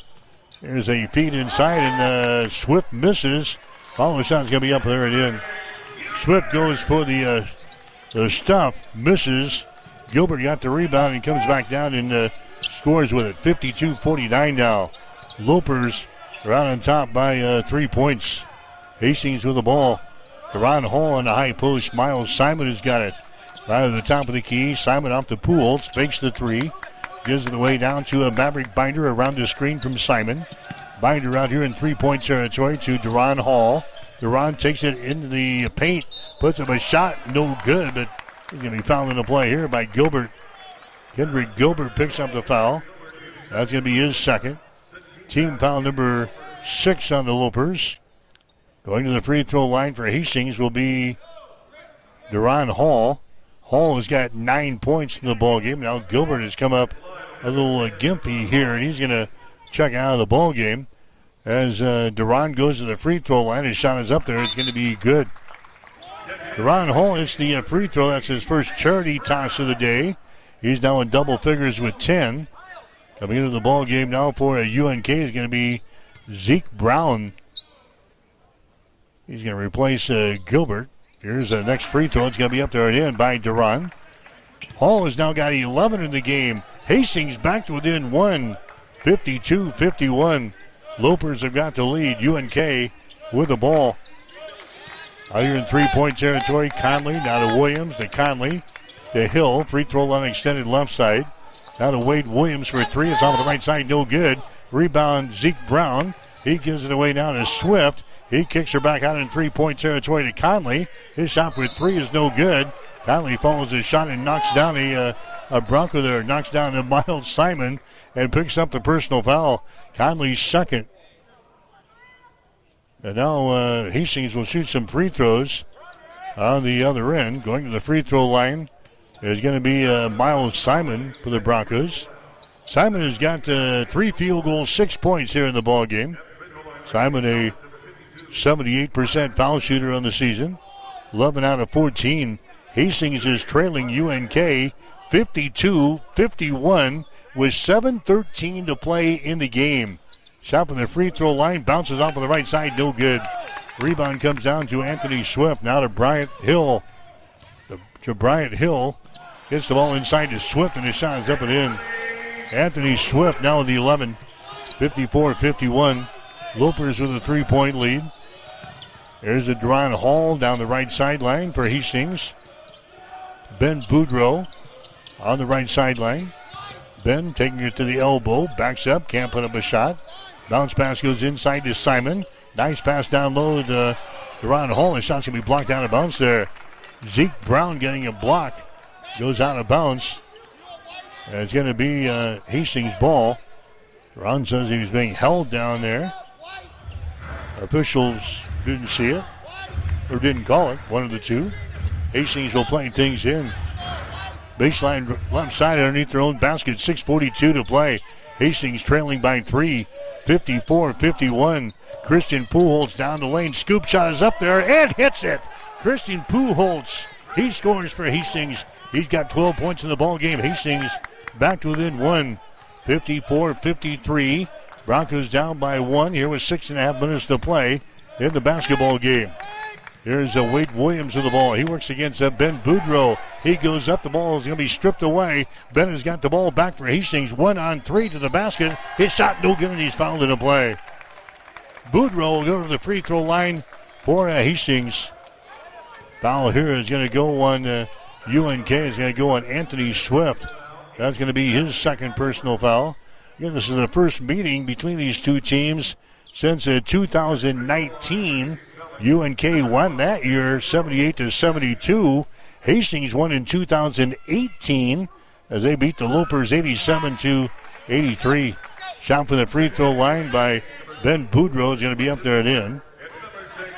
There's a feed inside, and Swift misses. Follow shot's going to be up there and in. Swift goes for the stuff, misses. Gilbert got the rebound and comes back down and scores with it. 52-49 now. Lopers are out on top by 3 points. Hastings with the ball. Deron Hall on the high post. Miles Simon has got it. Right at the top of the key. Simon off to Puholtz. Fakes the 3. Gives it away down to a Maverick Binder around the screen from Simon. Binder out here in 3-point territory to Deron Hall. Deron takes it into the paint. Puts up a shot. No good, but he's going to be fouled in the play here by Gilbert. Kendrick Gilbert picks up the foul. That's going to be his second. Team foul number 6 on the Lopers. Going to the free throw line for Hastings will be Deron Hall. Hall has got 9 points in the ball game. Now Gilbert has come up a little gimpy here, and he's going to check out of the ball game. As Deron goes to the free throw line, his shot is up there. It's going to be good. Deron Hall hits the free throw. That's his first charity toss of the day. He's now in double figures with 10. Coming into the ball game now for UNK is going to be Zeke Brown. He's going to replace Gilbert. Here's the next free throw. It's going to be up there and in by Deron. Hall has now got 11 in the game. Hastings back to within 1, 52-51. Lopers have got the lead. UNK with the ball. Out here in three-point territory, Conley, now to Williams, to Conley, to Hill. Free throw line extended left side. Now to Wade Williams for a three. It's off the right side, no good. Rebound, Zeke Brown. He gives it away now to Swift. He kicks her back out in three-point territory to Conley. His shot for three is no good. Conley follows his shot and knocks down a Bronco there. Knocks down a Miles Simon and picks up the personal foul. Conley's second. And now Hastings will shoot some free throws on the other end. Going to the free throw line is going to be Miles Simon for the Broncos. Simon has got 3 field goals, 6 points here in the ball game. Simon, a 78% foul shooter on the season, 11 out of 14. Hastings is trailing UNK 52-51 with 7:13 to play in the game. Shot from the free throw line, bounces off on the right side, no good. Rebound comes down to Anthony Swift, now to Bryant Hill. To Bryant Hill, gets the ball inside to Swift, and his shot is up and in. Anthony Swift now with the 11, 54-51. Lopers with a 3-point lead. There's a Deron Hall down the right sideline for Hastings. Ben Boudreau on the right sideline. Ben taking it to the elbow, backs up, can't put up a shot. Bounce pass goes inside to Simon. Nice pass down low to Deron Hall. His shot's going to be blocked out of bounds there. Zeke Brown getting a block. Goes out of bounds. And it's going to be Hastings' ball. Ron says he was being held down there. Officials didn't see it or didn't call it, one of the two. Hastings will play things in. Baseline left side underneath their own basket, 6:42 to play. Hastings trailing by 3, 54-51. Christian Pujols down the lane. Scoop shot is up there and hits it. Christian Pujols, he scores for Hastings. He's got 12 points in the ball game. Hastings back to within 1, 54-53. Broncos down by 1 here with 6.5 minutes to play in the basketball game. Here's Wade Williams with the ball. He works against Ben Boudreau. He goes up. The ball is going to be stripped away. Ben has got the ball back for Hastings. 1-on-3 to the basket. His shot no good, and he's fouled in the play. Boudreau will go to the free throw line for Hastings. Foul here is going to go on UNK. Is going to go on Anthony Swift. That's going to be his second personal foul. Again, this is the first meeting between these two teams since 2019. UNK won that year 78-72. Hastings won in 2018 as they beat the Lopers 87-83. Shot from the free throw line by Ben Boudreau is going to be up there and in.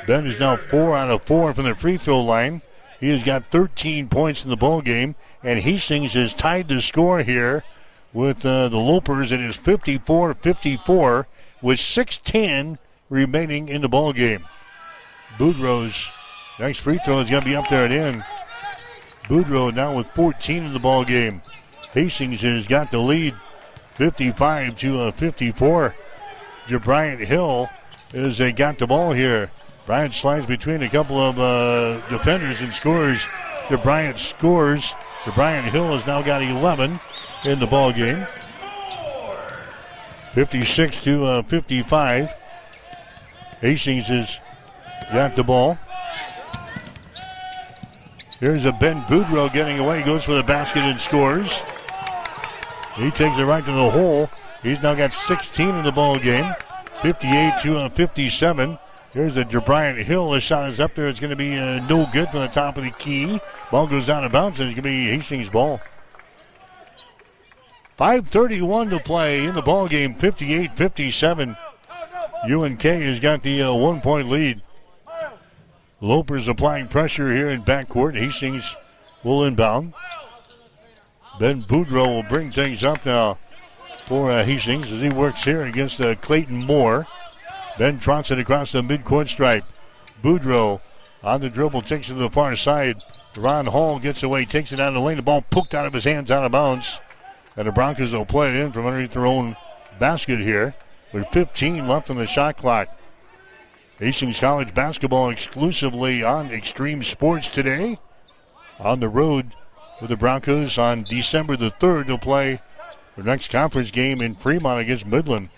Ben is now 4 out of 4 from the free throw line. He has got 13 points in the ball game, and Hastings is tied to score here with the Lopers. It is 54-54 with 6:10 remaining in the ball game. Boudreau's next free throw is going to be up there and in. Boudreau now with 14 in the ball game. Hastings has got the lead, 55-54. Bryant Hill has got the ball here. Bryant slides between a couple of defenders and scores. Bryant scores. Bryant Hill has now got 11 in the ball game. 56-55. Hastings has got the ball. Here's a Ben Boudreau getting away. Goes for the basket and scores. He takes it right to the hole. He's now got 16 in the ball game. 58-57. Here's a Bryant Hill. His shot is up there. It's going to be no good from the top of the key. Ball goes out of bounds, and it's going to be Hastings' ball. 5:31 to play in the ball game. 58-57. UNK has got the 1-point lead. Lopers applying pressure here in backcourt. Hastings will inbound. Ben Boudreau will bring things up now for Hastings as he works here against Clayton Moore. Ben trots it across the midcourt stripe. Boudreau on the dribble, takes it to the far side. Ron Hall gets away, takes it out of the lane. The ball poked out of his hands, out of bounds. And the Broncos will play it in from underneath their own basket here with 15 left on the shot clock. Hastings College basketball exclusively on Extreme Sports today. On the road with the Broncos on December the 3rd. They'll play their next conference game in Fremont against Midland,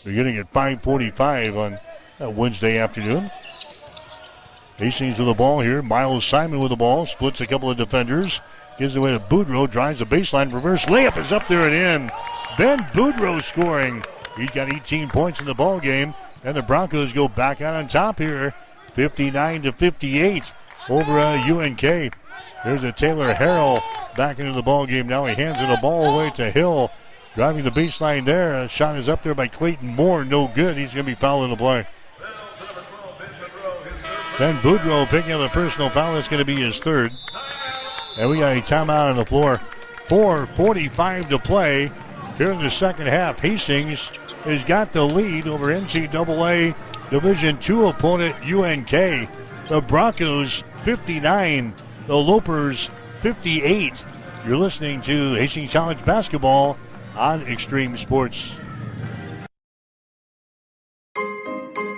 beginning at 5:45 on Wednesday afternoon. Hastings with the ball here. Miles Simon with the ball. Splits a couple of defenders. Gives it away to Boudreaux. Drives the baseline. Reverse layup is up there and in. Ben Boudreaux scoring. He's got 18 points in the ball game. And the Broncos go back out on top here. 59-58 over UNK. There's a Taylor Harrell back into the ball game now. He hands the ball away to Hill. Driving the baseline there. A shot is up there by Clayton Moore. No good. He's going to be fouled in the play. Ben Boudreaux picking up a personal foul. That's going to be his third. And we got a timeout on the floor. 4:45 to play here in the second half. Hastings has got the lead over NCAA Division II opponent UNK. The Broncos 59, the Lopers 58. You're listening to Hastings College basketball on Extreme Sports.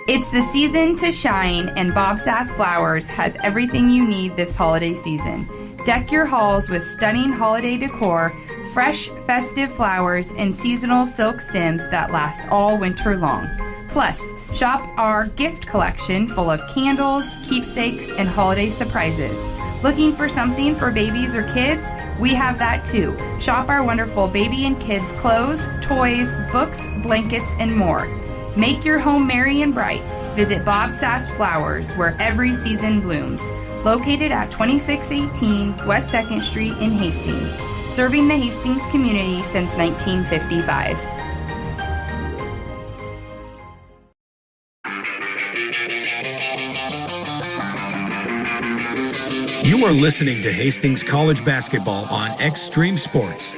It's the season to shine, and Bob Sass Flowers has everything you need this holiday season. Deck your halls with stunning holiday decor, fresh festive flowers, and seasonal silk stems that last all winter long. Plus, shop our gift collection full of candles, keepsakes, and holiday surprises. Looking for something for babies or kids? We have that too. Shop our wonderful baby and kids clothes, toys, books, blankets, and more. Make your home merry and bright. Visit Bob Sass Flowers, where every season blooms. Located at 2618 West 2nd Street in Hastings. Serving the Hastings community since 1955. You are listening to Hastings College basketball on Extreme Sports.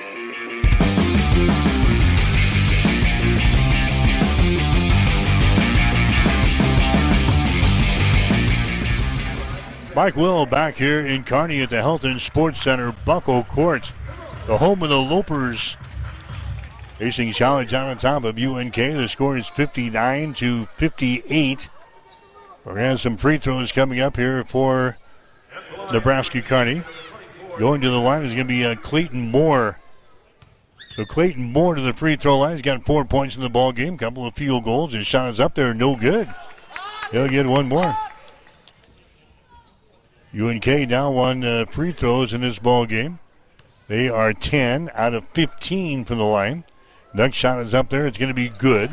Mike Will back here in Kearney at the Health and Sports Center, Bucko Court, the home of the Lopers. Hastings College on top of UNK. The score is 59-58. We're going to have some free throws coming up here for Nebraska Kearney. Going to the line is going to be Clayton Moore. So Clayton Moore to the free throw line. He's got 4 points in the ball game. Couple of field goals. His shot is up there. No good. He'll get one more. UNK now on free throws in this ball game. They are 10 out of 15 from the line. Next shot is up there. It's going to be good.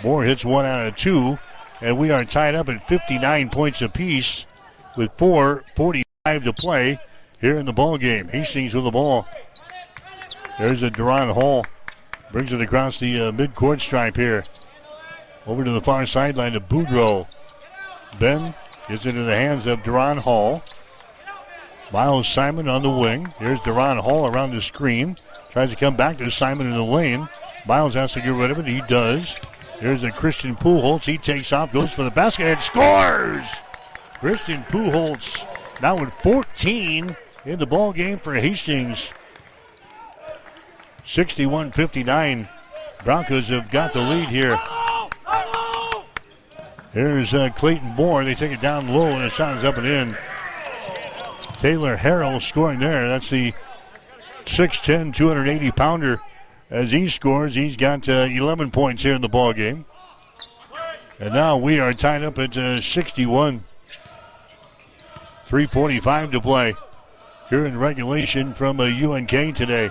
Moore hits 1 out of 2. And we are tied up at 59 points apiece with 4:45 to play here in the ball game. Hastings with the ball. There's a Duran Hall. Brings it across the midcourt stripe here. Over to the far sideline to Boudreaux. Ben gets it in the hands of Duran Hall. Miles Simon on the wing. Here's Duran Hall around the screen. Tries to come back to Simon in the lane. Miles has to get rid of it. He does. Here's a Christian Pujols. He takes off, goes for the basket, and scores! Christian Pujols now with 14 in the ball game for Hastings. 61-59. Broncos have got the lead here. Here's Clayton Moore. They take it down low, and the shot is up and in. Taylor Harrell scoring there. That's the 6'10", 280-pounder. As he scores, he's got 11 points here in the ball game. And now we are tied up at 61. 3:45 to play here in regulation from UNK today.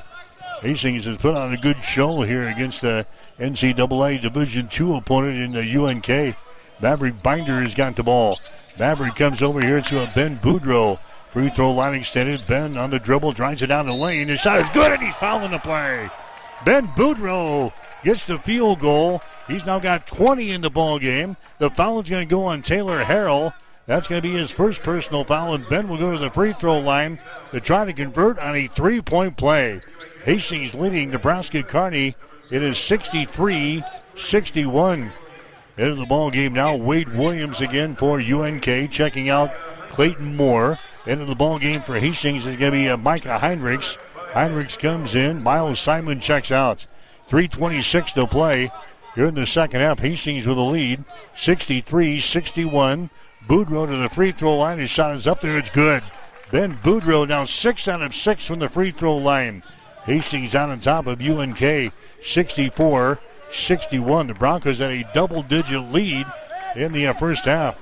Hastings has put on a good show here against the NCAA Division II opponent in the UNK. Maverick Binder has got the ball. Maverick comes over here to a Ben Boudreaux. Free throw line extended. Ben on the dribble, drives it down the lane. His shot is good, and he's fouling the play. Ben Boudreaux gets the field goal. He's now got 20 in the ball game. The foul is going to go on Taylor Harrell. That's going to be his first personal foul, and Ben will go to the free throw line to try to convert on a three-point play. Hastings leading Nebraska Kearney. It is 63-61. Into the ball game now, Wade Williams again for UNK, checking out Clayton Moore. Into the ball game for Hastings is going to be Micah Heinrichs. Heinrichs comes in. Miles Simon checks out. 3:26 to play here in the second half. Hastings with a lead, 63-61. Boudreaux to the free throw line. His shot is up there. It's good. Ben Boudreau now 6 out of 6 from the free throw line. Hastings out on top of UNK 64-61. The Broncos had a double-digit lead in the first half.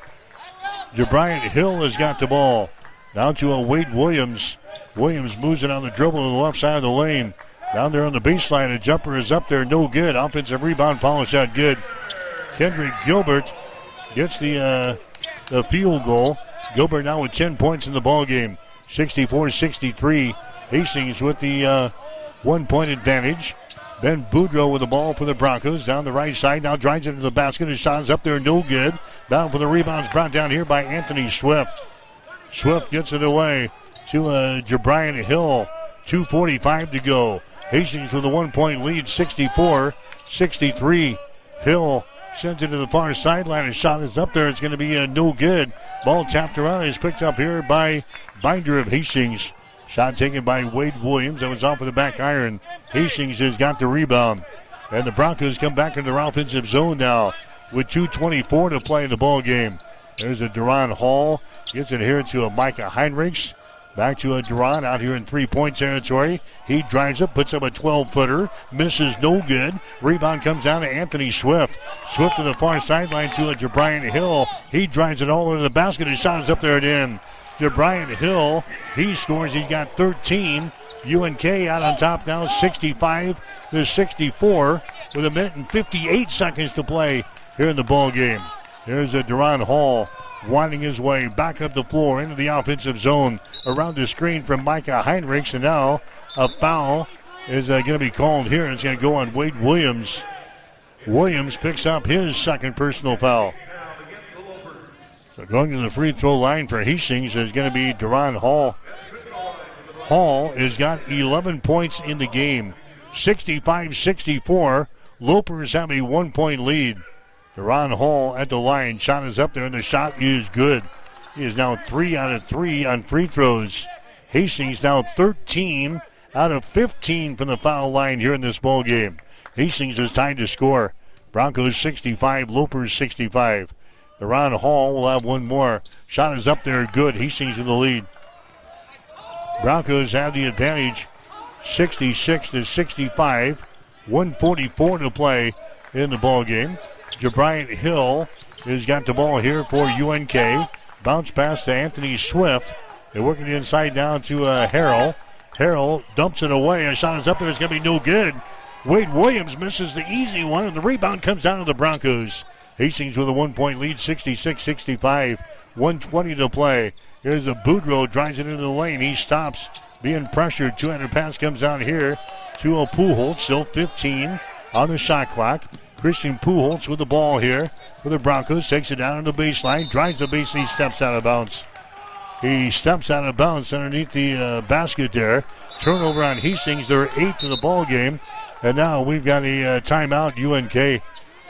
Jabriant Hill has got the ball. Down to a Wade Williams. Williams moves it on the dribble to the left side of the lane. Down there on the baseline, a jumper is up there, no good. Offensive rebound, follow shot good. Kendrick Gilbert gets the field goal. Gilbert now with 10 points in the ball game. 64-63. Hastings with the 1-point advantage. Ben Boudreau with the ball for the Broncos. Down the right side, now drives it into the basket. His shot is up there, no good. Bound for the rebounds, brought down here by Anthony Swift. Swift gets it away to Jabriant Hill. 2:45 to go. Hastings with a 1-point lead, 64-63. Hill sends it to the far sideline. His shot is up there. It's going to be no good. Ball tapped around. It's picked up here by Binder of Hastings. Shot taken by Wade Williams. That was off of the back iron. Hastings has got the rebound. And the Broncos come back into their offensive zone now with 2:24 to play in the ball game. There's a Duran Hall. Gets it here to a Micah Heinrichs. Back to a Duran out here in 3-point territory. He drives up, puts up a 12-footer. Misses, no good. Rebound comes down to Anthony Swift. Swift to the far sideline to a Jabriant Hill. He drives it all over the basket. His shot is up there at end. Jabriant Hill, he scores. He's got 13. UNK out on top now, 65-64 with 1 minute and 58 seconds to play here in the ball game. There's a Duran Hall winding his way back up the floor into the offensive zone around the screen from Micah Heinrichs, and now a foul is going to be called here. It's going to go on Wade Williams. Williams picks up his second personal foul. So going to the free throw line for Hastings is going to be Duran Hall. Hall has got 11 points in the game. 65-64. Lopers have a 1-point lead. Duran Hall at the line. Shot is up there, and the shot is good. He is now 3 out of 3 on free throws. Hastings now 13 out of 15 from the foul line here in this ball game. Hastings is tied to score. Broncos 65, Lopers 65. Duran Hall will have one more. Shot is up there, good. Hastings in the lead. Broncos have the advantage, 66-65. 1:44 to play in the ball game. Jabriant Hill has got the ball here for UNK. Bounce pass to Anthony Swift. They're working the inside down to Harrell. Harrell dumps it away. A shot is up there. It's going to be no good. Wade Williams misses the easy one, and the rebound comes down to the Broncos. Hastings with a 1-point lead, 66-65. 1:20 to play. Here's a Boudreau, drives it into the lane. He stops, being pressured. 200 pass comes down here to a Pujols. Still 15 on the shot clock. Christian Pujols with the ball here for the Broncos. Takes it down on the baseline. Drives the baseline. He steps out of bounds. He steps out of bounds underneath the basket there. Turnover on Hastings. They're 8th in the ball game. And now we've got a timeout. UNK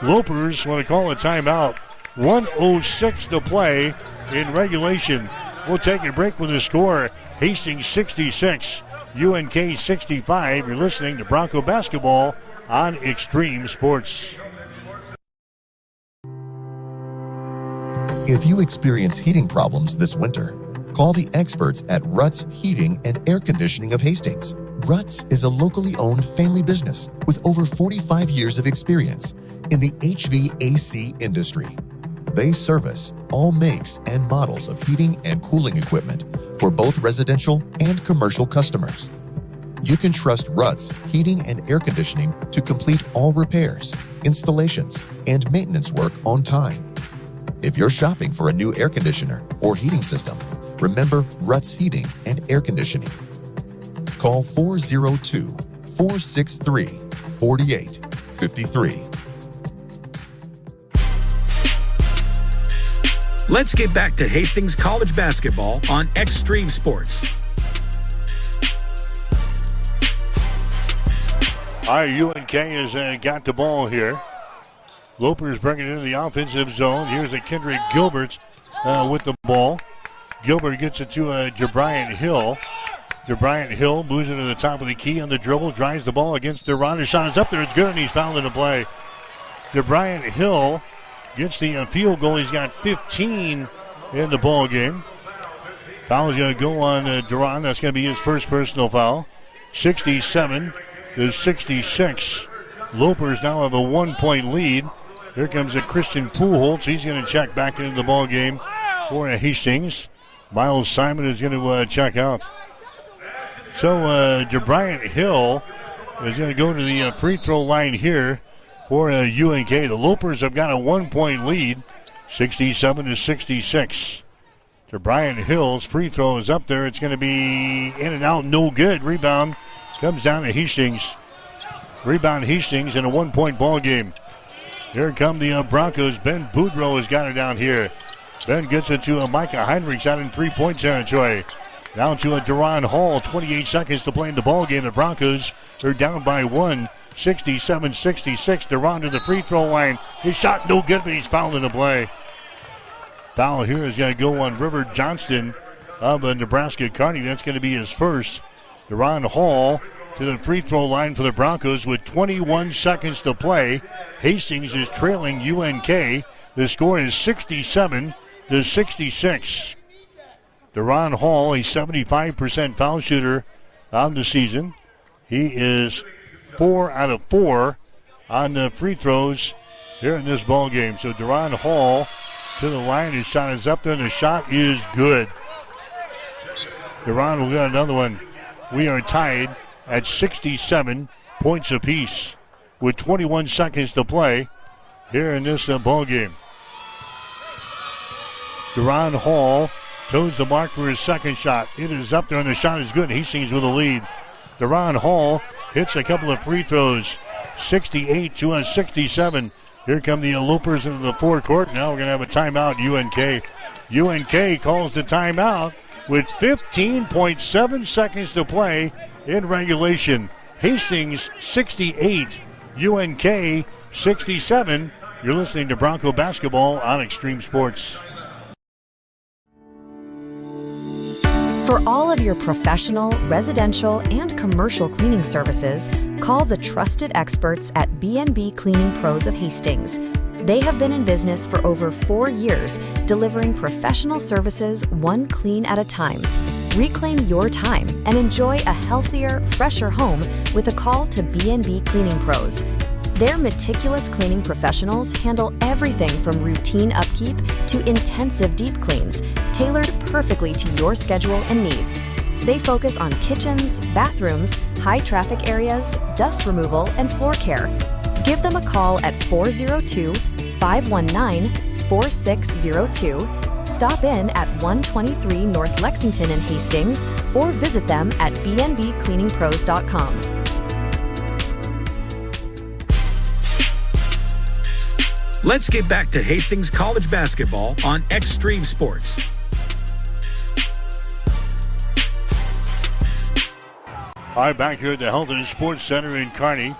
Lopers want to call a timeout. 1:06 to play in regulation. We'll take a break with the score. Hastings 66, UNK 65. You're listening to Bronco Basketball on Extreme Sports. If you experience heating problems this winter, call the experts at Ruts Heating and Air Conditioning of Hastings. Ruts is a locally owned family business with over 45 years of experience in the HVAC industry. They service all makes and models of heating and cooling equipment for both residential and commercial customers. You can trust Ruts Heating and Air Conditioning to complete all repairs, installations, and maintenance work on time. If you're shopping for a new air conditioner or heating system, remember Ruts Heating and Air Conditioning. Call 402-463-4853. Let's get back to Hastings College basketball on Extreme Sports. All right, UNK has got the ball here. Lopers bringing it into the offensive zone. Here's a Kendrick Gilbert with the ball. Gilbert gets it to Jabriant Hill. Jabriant Hill moves it to the top of the key on the dribble, drives the ball against Duran. His shot is up there. It's good, and he's fouled in the play. Jabriant Hill gets the field goal. He's got 15 in the ball game. Foul is going to go on Duran. That's going to be his first personal foul. 67-66. Lopers now have a 1-point lead. Here comes a Christian Pujols. He's going to check back into the ball game for Hastings. Miles Simon is going to check out. So DeBryant Hill is going to go to the free throw line here for UNK. The Lopers have got a 1-point lead, 67-66. DeBryant Hill's free throw is up there. It's going to be in and out, no good. Rebound comes down to Hastings. Rebound Hastings in a 1-point ball game. Here come the Broncos. Ben Boudreau has got it down here. Ben gets it to Micah Heinrichs out in 3-point territory. Down to Duran Hall. 28 seconds to play in the ball game. The Broncos are down by 1. 67-66. Duran to the free throw line. His shot no good, but he's fouled in the play. Foul here is going to go on River Johnston of Nebraska Kearney. That's going to be his first. Duran Hall to the free throw line for the Broncos with 21 seconds to play. Hastings is trailing UNK. The score is 67-66. Duran Hall, a 75% foul shooter on the season. He is 4 out of 4 on the free throws here in this ball game. So Duran Hall to the line. His shot is up there, and the shot is good. Duran will get another one. We are tied at 67 points apiece with 21 seconds to play here in this ball game. Duran Hall toes the mark for his second shot. It is up there, and the shot is good. Hastings with a lead. Duran Hall hits a couple of free throws, 68-67. Here come the Lopers into the forecourt. Now we're going to have a timeout, UNK. UNK calls the timeout with 15.7 seconds to play in regulation. Hastings 68, UNK 67. You're listening to Bronco Basketball on Extreme Sports. For all of your professional, residential, and commercial cleaning services, call the trusted experts at B&B Cleaning Pros of Hastings. They have been in business for over 4 years, delivering professional services one clean at a time. Reclaim your time and enjoy a healthier, fresher home with a call to B&B Cleaning Pros. Their meticulous cleaning professionals handle everything from routine upkeep to intensive deep cleans, tailored perfectly to your schedule and needs. They focus on kitchens, bathrooms, high traffic areas, dust removal, and floor care. Give them a call at 402-519-4602. Stop in at 123 North Lexington in Hastings or visit them at bnbcleaningpros.com. Let's get back to Hastings College basketball on Extreme Sports. All right, back here at the Health and Sports Center in Kearney.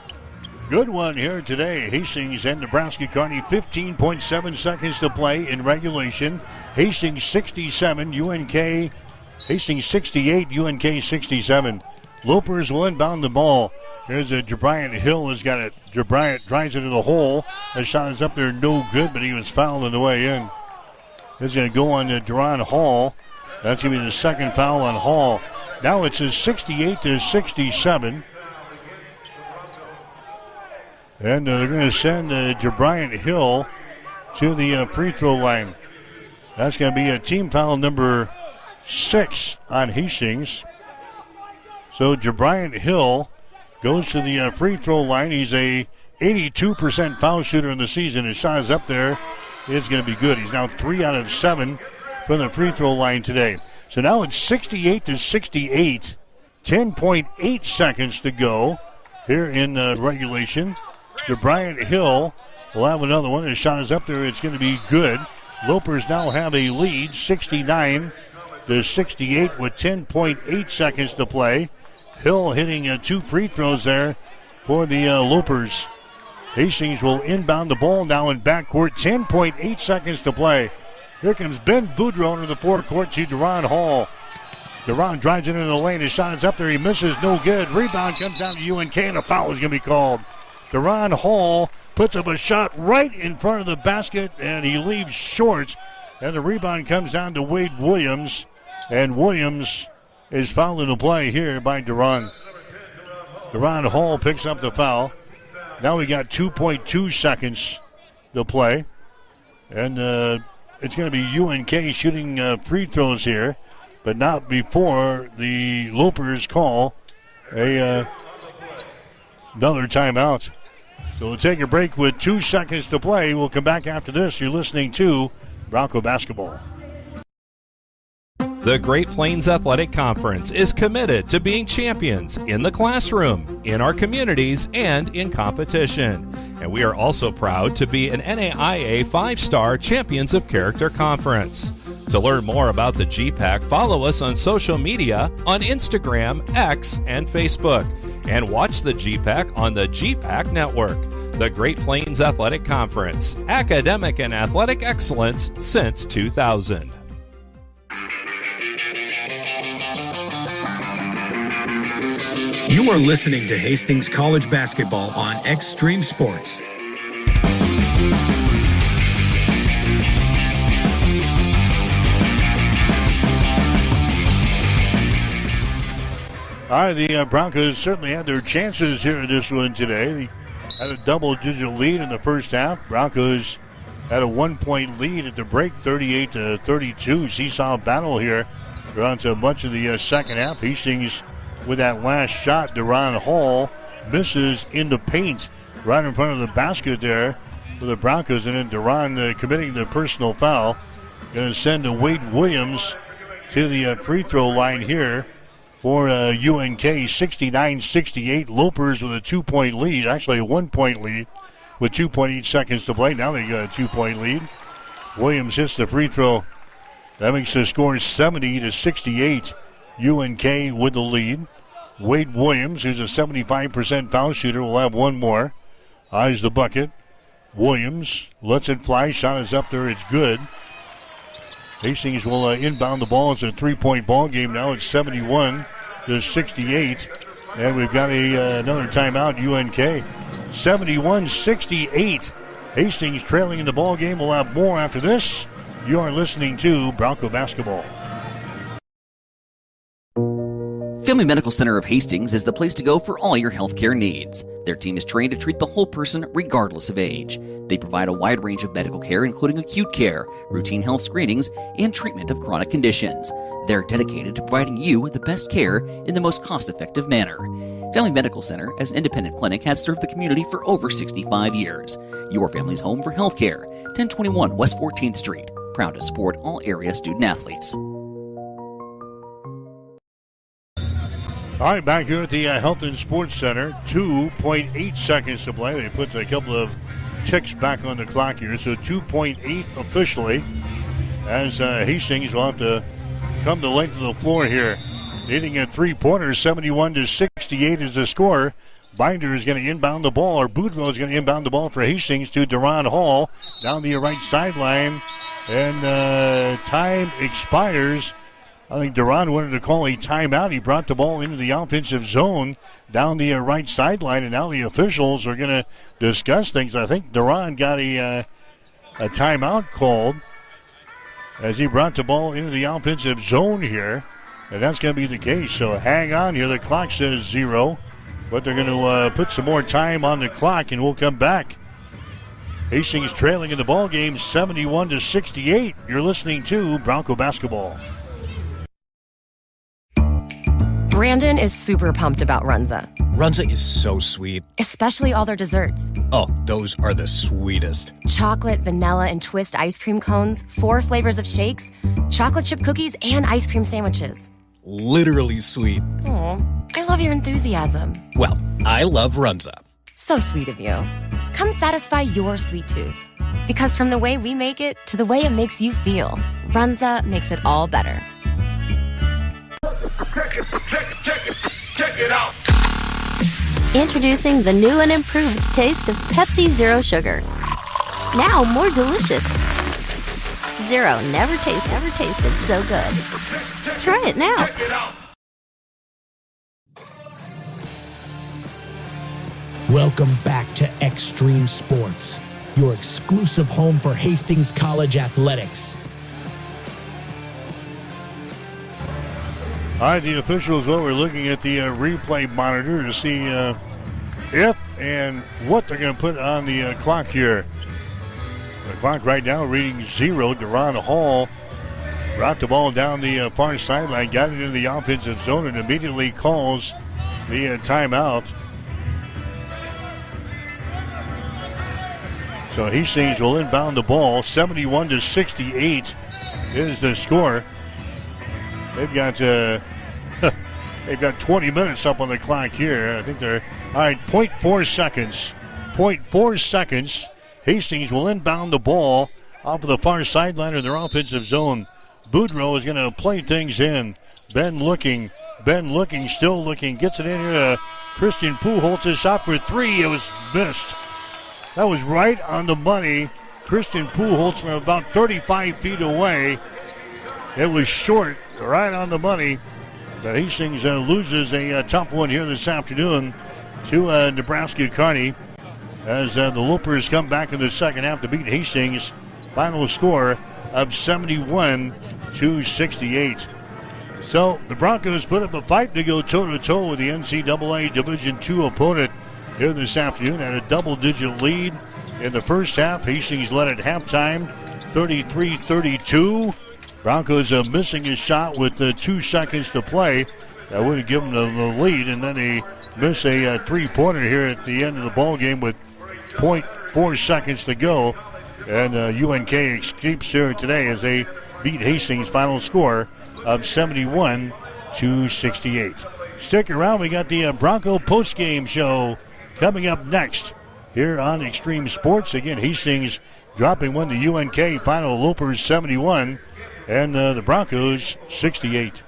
Good one here today. Hastings and Nebraska Kearney, 15.7 seconds to play in regulation. Hastings 67, UNK, Hastings 68, UNK 67. Lopers will inbound the ball. There's a DeBryant Hill has got it. DeBryant drives it to the hole. The shot is up there, no good, but he was fouled on the way in. This is going to go on to Duran Hall. That's going to be the second foul on Hall. Now it's a 68-67. And they're going to send DeBryant Hill to the free throw line. That's going to be a team foul number 6 on Hastings. So DeBryant Hill goes to the free throw line. He's a 82% foul shooter in the season. His shot is up there. It's going to be good. He's now 3 out of 7 from the free throw line today. So now it's 68-68. 10.8 seconds to go here in regulation. DeBryant Hill will have another one. His shot is up there. It's going to be good. Lopers now have a lead, 69-68 with 10.8 seconds to play. Hill hitting 2 free throws there for the Lopers. Hastings will inbound the ball now in backcourt. 10.8 seconds to play. Here comes Ben Boudreau into the forecourt to Duran Hall. Duran drives it into the lane. His shot is up there. He misses. No good. Rebound comes down to UNK, and a foul is going to be called. Duran Hall puts up a shot right in front of the basket, and he leaves short. And the rebound comes down to Wade Williams. And Williams is fouled in the play here by Duran. Duran Hall picks up the foul. Now we got 2.2 seconds to play. And it's going to be UNK shooting free throws here, but not before the Lopers call another timeout. So we'll take a break with 2 seconds to play. We'll come back after this. You're listening to Bronco Basketball. The Great Plains Athletic Conference is committed to being champions in the classroom, in our communities, and in competition. And we are also proud to be an NAIA 5-star Champions of Character Conference. To learn more about the GPAC, follow us on social media on Instagram, X, and Facebook. And watch the GPAC on the GPAC Network. The Great Plains Athletic Conference, academic and athletic excellence since 2000. You are listening to Hastings College Basketball on Extreme Sports. All right, the Broncos certainly had their chances here in this one today. They had a double-digit lead in the first half. Broncos had a 1-point lead at the break, 38-32. Seesaw battle here throughout much of the second half. Hastings with that last shot. Duran Hall misses in the paint right in front of the basket there for the Broncos. And then Duran committing the personal foul. Going to send Wade Williams to the free throw line here for UNK. 69-68. Lopers with a 2-point lead. Actually a 1-point lead with 2.8 seconds to play. Now they got a 2-point lead. Williams hits the free throw. That makes the score 70-68. UNK with the lead. Wade Williams, who's a 75% foul shooter, will have one more. Eyes the bucket. Williams lets it fly. Shot is up there. It's good. Hastings will inbound the ball. It's a 3-point ball game now. It's 71-68. And we've got another timeout, UNK. 71-68. Hastings trailing in the ball game. We'll have more after this. You are listening to Bronco Basketball. Family Medical Center of Hastings is the place to go for all your healthcare needs. Their team is trained to treat the whole person regardless of age. They provide a wide range of medical care, including acute care, routine health screenings, and treatment of chronic conditions. They're dedicated to providing you the best care in the most cost-effective manner. Family Medical Center, as an independent clinic, has served the community for over 65 years. Your family's home for healthcare. 1021 West 14th Street. Proud to support all area student-athletes. All right, back here at the Health and Sports Center, 2.8 seconds to play. They put a couple of ticks back on the clock here, so 2.8 officially, as Hastings will have to come the length of the floor here. Needing a three-pointer, 71-68 is the score. Binder is going to inbound the ball, or Boudreaux is going to inbound the ball for Hastings to Duran Hall down the right sideline, and time expires. I think Duran wanted to call a timeout. He brought the ball into the offensive zone down the right sideline, and now the officials are going to discuss things. I think Duran got a timeout called as he brought the ball into the offensive zone here, and that's going to be the case. So hang on here. The clock says 0, but they're going to put some more time on the clock, and we'll come back. Hastings trailing in the ball game 71-68. You're listening to Bronco Basketball. Brandon is super pumped about Runza. Runza is so sweet. Especially all their desserts. Oh, those are the sweetest. Chocolate, vanilla, and twist ice cream cones, 4 flavors of shakes, chocolate chip cookies, and ice cream sandwiches. Literally sweet. Aw, I love your enthusiasm. Well, I love Runza. So sweet of you. Come satisfy your sweet tooth. Because from the way we make it to the way it makes you feel, Runza makes it all better. Check it out. Introducing the new and improved taste of Pepsi Zero Sugar. Now more delicious. Zero never tasted so good. Try it now. Welcome back to Extreme Sports, your exclusive home for Hastings College athletics. All right, the officials over looking at the replay monitor to see if and what they're going to put on the clock here. The clock right now reading 0. Deron Hall brought the ball down the far sideline, got it into the offensive zone, and immediately calls the timeout. So Hastings will inbound the ball. 71-68 is the score. They've got 20 minutes up on the clock here. I think they're all right. 0.4 seconds. 0.4 seconds. Hastings will inbound the ball off of the far sideline of their offensive zone. Boudreaux is going to play things in. Ben looking, still looking. Gets it in here to Christian Pujols. Shot for 3. It was missed. That was right on the money. Christian Pujols from about 35 feet away. It was short, right on the money. But Hastings loses a tough one here this afternoon to Nebraska Kearney as the Lopers come back in the second half to beat Hastings. Final score of 71-68. So the Broncos put up a fight to go toe-to-toe with the NCAA Division II opponent here this afternoon. Had a double-digit lead in the first half. Hastings led at halftime, 33-32. Broncos missing a shot with 2 seconds to play. That would have given them the lead, and then they miss a three-pointer here at the end of the ball game with 0.4 seconds to go. And UNK escapes here today as they beat Hastings. Final score of 71-68. Stick around. We got the Bronco postgame show coming up next here on Extreme Sports. Again, Hastings dropping one to UNK. Final Lopers 71 and the Broncos 68.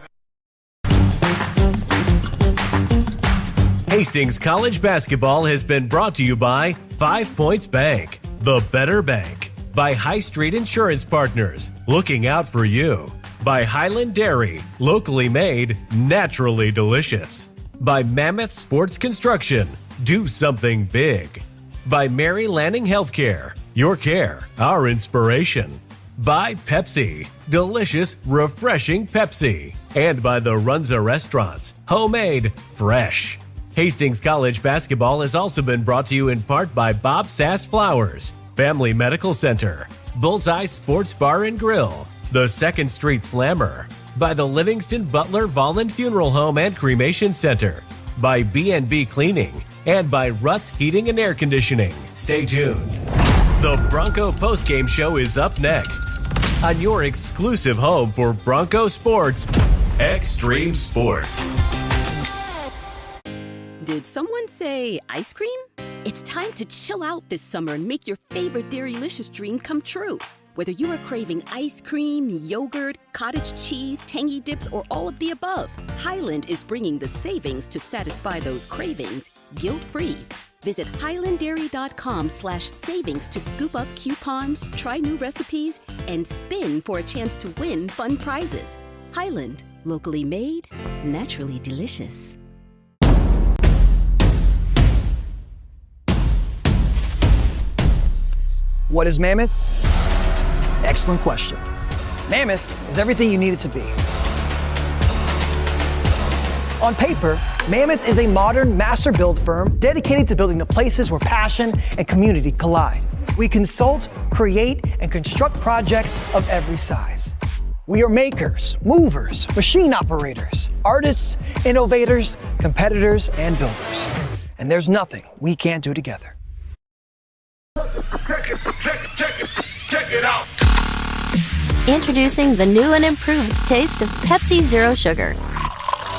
Hastings College basketball has been brought to you by 5 Points Bank, the better bank. By High Street Insurance Partners, looking out for you. By Highland Dairy, locally made, naturally delicious. By Mammoth Sports Construction, do something big. By Mary Lanning Healthcare, your care, our inspiration. By Pepsi, delicious, refreshing Pepsi. And by the Runza Restaurants, homemade, fresh. Hastings College basketball has also been brought to you in part by Bob Sass Flowers, Family Medical Center, Bullseye Sports Bar and Grill, the 2nd Street Slammer, by the Livingston Butler Volland Funeral Home and Cremation Center, by B&B Cleaning, and by Ruts Heating and Air Conditioning. Stay tuned. The Bronco postgame show is up next on your exclusive home for Bronco sports, Extreme Sports. Did someone say ice cream? It's time to chill out this summer and make your favorite Dairylicious dream come true. Whether you are craving ice cream, yogurt, cottage cheese, tangy dips, or all of the above, Highland is bringing the savings to satisfy those cravings guilt-free. Visit highlanddairy.com/savings to scoop up coupons, try new recipes, and spin for a chance to win fun prizes. Highland, locally made, naturally delicious. What is Mammoth? Excellent question. Mammoth is everything you need it to be. On paper, Mammoth is a modern master build firm dedicated to building the places where passion and community collide. We consult, create, and construct projects of every size. We are makers, movers, machine operators, artists, innovators, competitors, and builders. And there's nothing we can't do together. Check it out. Introducing the new and improved taste of Pepsi Zero Sugar.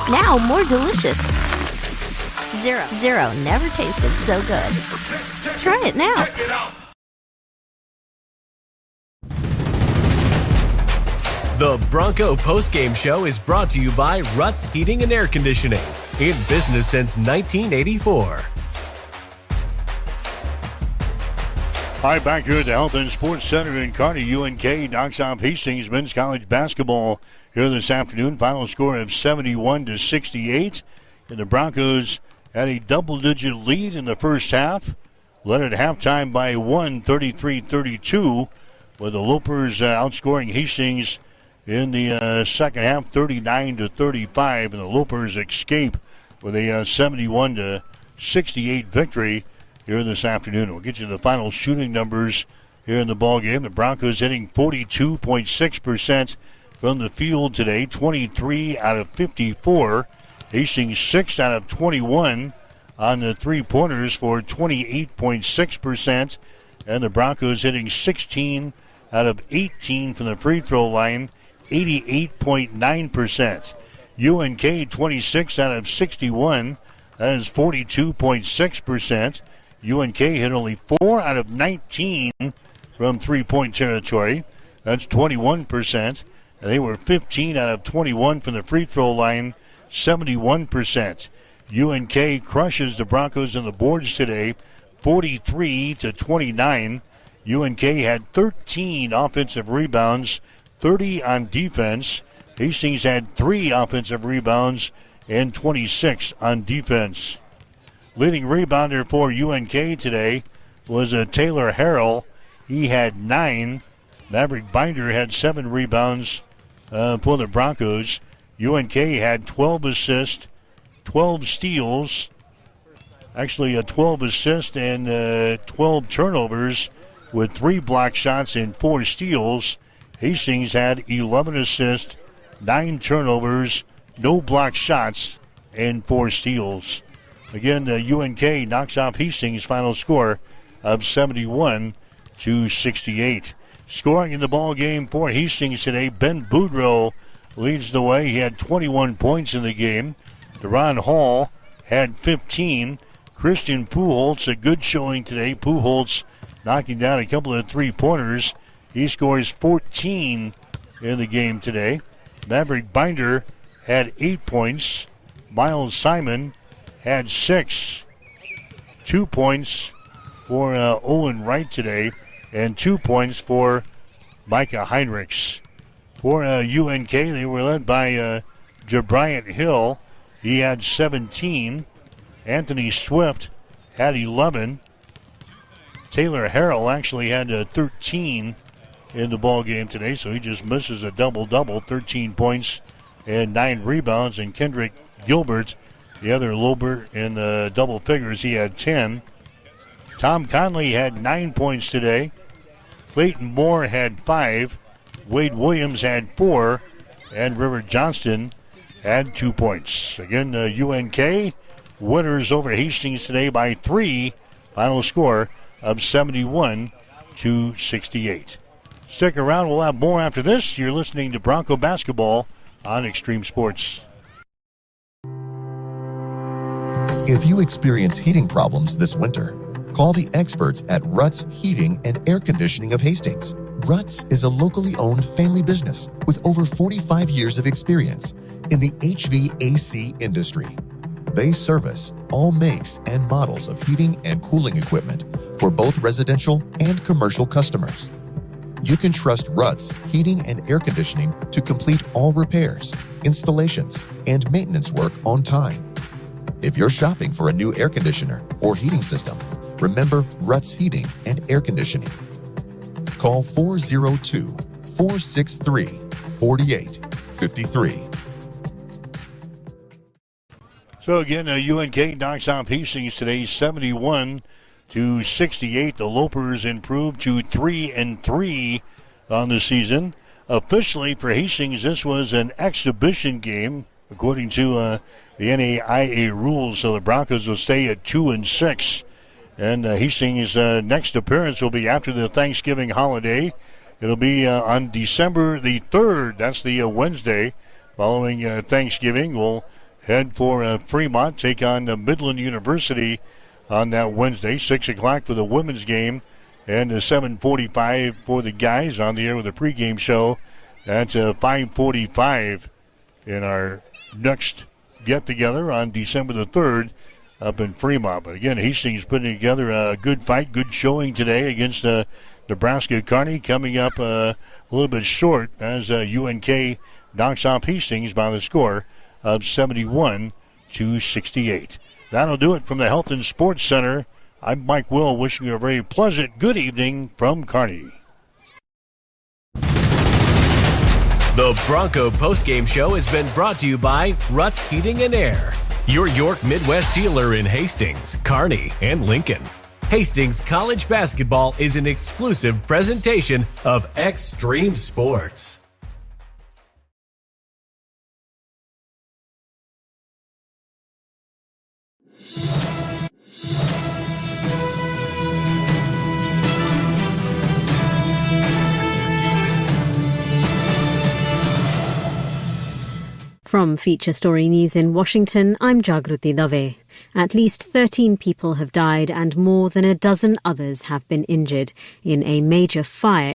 Now more delicious. Zero never tasted so good. Try it now. The Bronco postgame show is brought to you by Ruts Heating and Air Conditioning, in business since 1984. Hi, back here at the Health and Sports Center in Kearney. UNK knocks off Hastings men's college basketball here this afternoon. Final score of 71-68. And the Broncos had a double-digit lead in the first half. Led at halftime by 1, 33-32, with the Lopers outscoring Hastings in the second half, 39-35, and the Lopers escape with a 71-68 victory here this afternoon. We'll get you the final shooting numbers here in the ball game. The Broncos hitting 42.6% from the field today, 23 out of 54. Hastings 6 out of 21 on the three-pointers for 28.6%. And the Broncos hitting 16 out of 18 from the free throw line, 88.9%. UNK 26 out of 61. That is 42.6%. UNK hit only 4 out of 19 from three-point territory. That's 21%. And they were 15 out of 21 from the free throw line, 71%. UNK crushes the Broncos on the boards today, 43-29. UNK had 13 offensive rebounds, 30 on defense. Hastings had 3 offensive rebounds and 26 on defense. Leading rebounder for UNK today was Taylor Harrell. He had 9. Maverick Binder had 7 rebounds for the Broncos. UNK had 12 assists, 12 steals. Actually, 12 assists and 12 turnovers with 3 block shots and 4 steals. Hastings had 11 assists, 9 turnovers, no block shots, and 4 steals. Again, UNK knocks off Hastings' final score of 71-68. Scoring in the ball game for Hastings today, Ben Boudreau leads the way. He had 21 points in the game. Deron Hall had 15. Christian Puholtz, a good showing today. Puholtz knocking down a couple of three-pointers. He scores 14 in the game today. Maverick Binder had 8 points. Miles Simon had 6. 2 points for Owen Wright today, and 2 points for Micah Heinrichs. For UNK, they were led by Jabriant Hill. He had 17. Anthony Swift had 11. Taylor Harrell actually had 13 in the ball game today, so he just misses a double-double, 13 points and 9 rebounds. And Kendrick Gilbert, the other Lober in the double figures, he had 10. Tom Conley had 9 points today. Clayton Moore had 5. Wade Williams had 4. And River Johnston had 2 points. Again, UNK winners over Hastings today by 3. Final score of 71-68. Stick around. We'll have more after this. You're listening to Bronco Basketball on Extreme Sports. If you experience heating problems this winter, call the experts at Ruts Heating and Air Conditioning of Hastings. Ruts is a locally owned family business with over 45 years of experience in the HVAC industry. They service all makes and models of heating and cooling equipment for both residential and commercial customers. You can trust Ruts Heating and Air Conditioning to complete all repairs, installations, and maintenance work on time. If you're shopping for a new air conditioner or heating system, remember Ruts Heating and Air Conditioning. Call 402-463-4853. So again, UNK knocks off Hastings today, 71-68. The Lopers improved to 3-3 on the season. Officially for Hastings, this was an exhibition game according to the NAIA rules. So the Broncos will stay at 2-6. And Hastings' next appearance will be after the Thanksgiving holiday. It'll be on December the 3rd. That's the Wednesday following Thanksgiving. We'll head for Fremont, take on Midland University on that Wednesday. 6 o'clock for the women's game, and 7:45 for the guys on the air with a pregame show. That's 5:45 in our next get-together on December the 3rd up in Fremont. But again, Hastings putting together a good fight, good showing today against Nebraska Kearney, coming up a little bit short as UNK knocks off Hastings by the score of 71-68. That'll do it from the Health and Sports Center. I'm Mike Will, wishing you a very pleasant good evening from Kearney. The Bronco postgame show has been brought to you by Ruts Heating and Air, your York Midwest dealer in Hastings, Kearney, and Lincoln. Hastings College Basketball is an exclusive presentation of Extreme Sports. From Feature Story News in Washington, I'm Jagruti Dave. At least 13 people have died and more than a dozen others have been injured in a major fire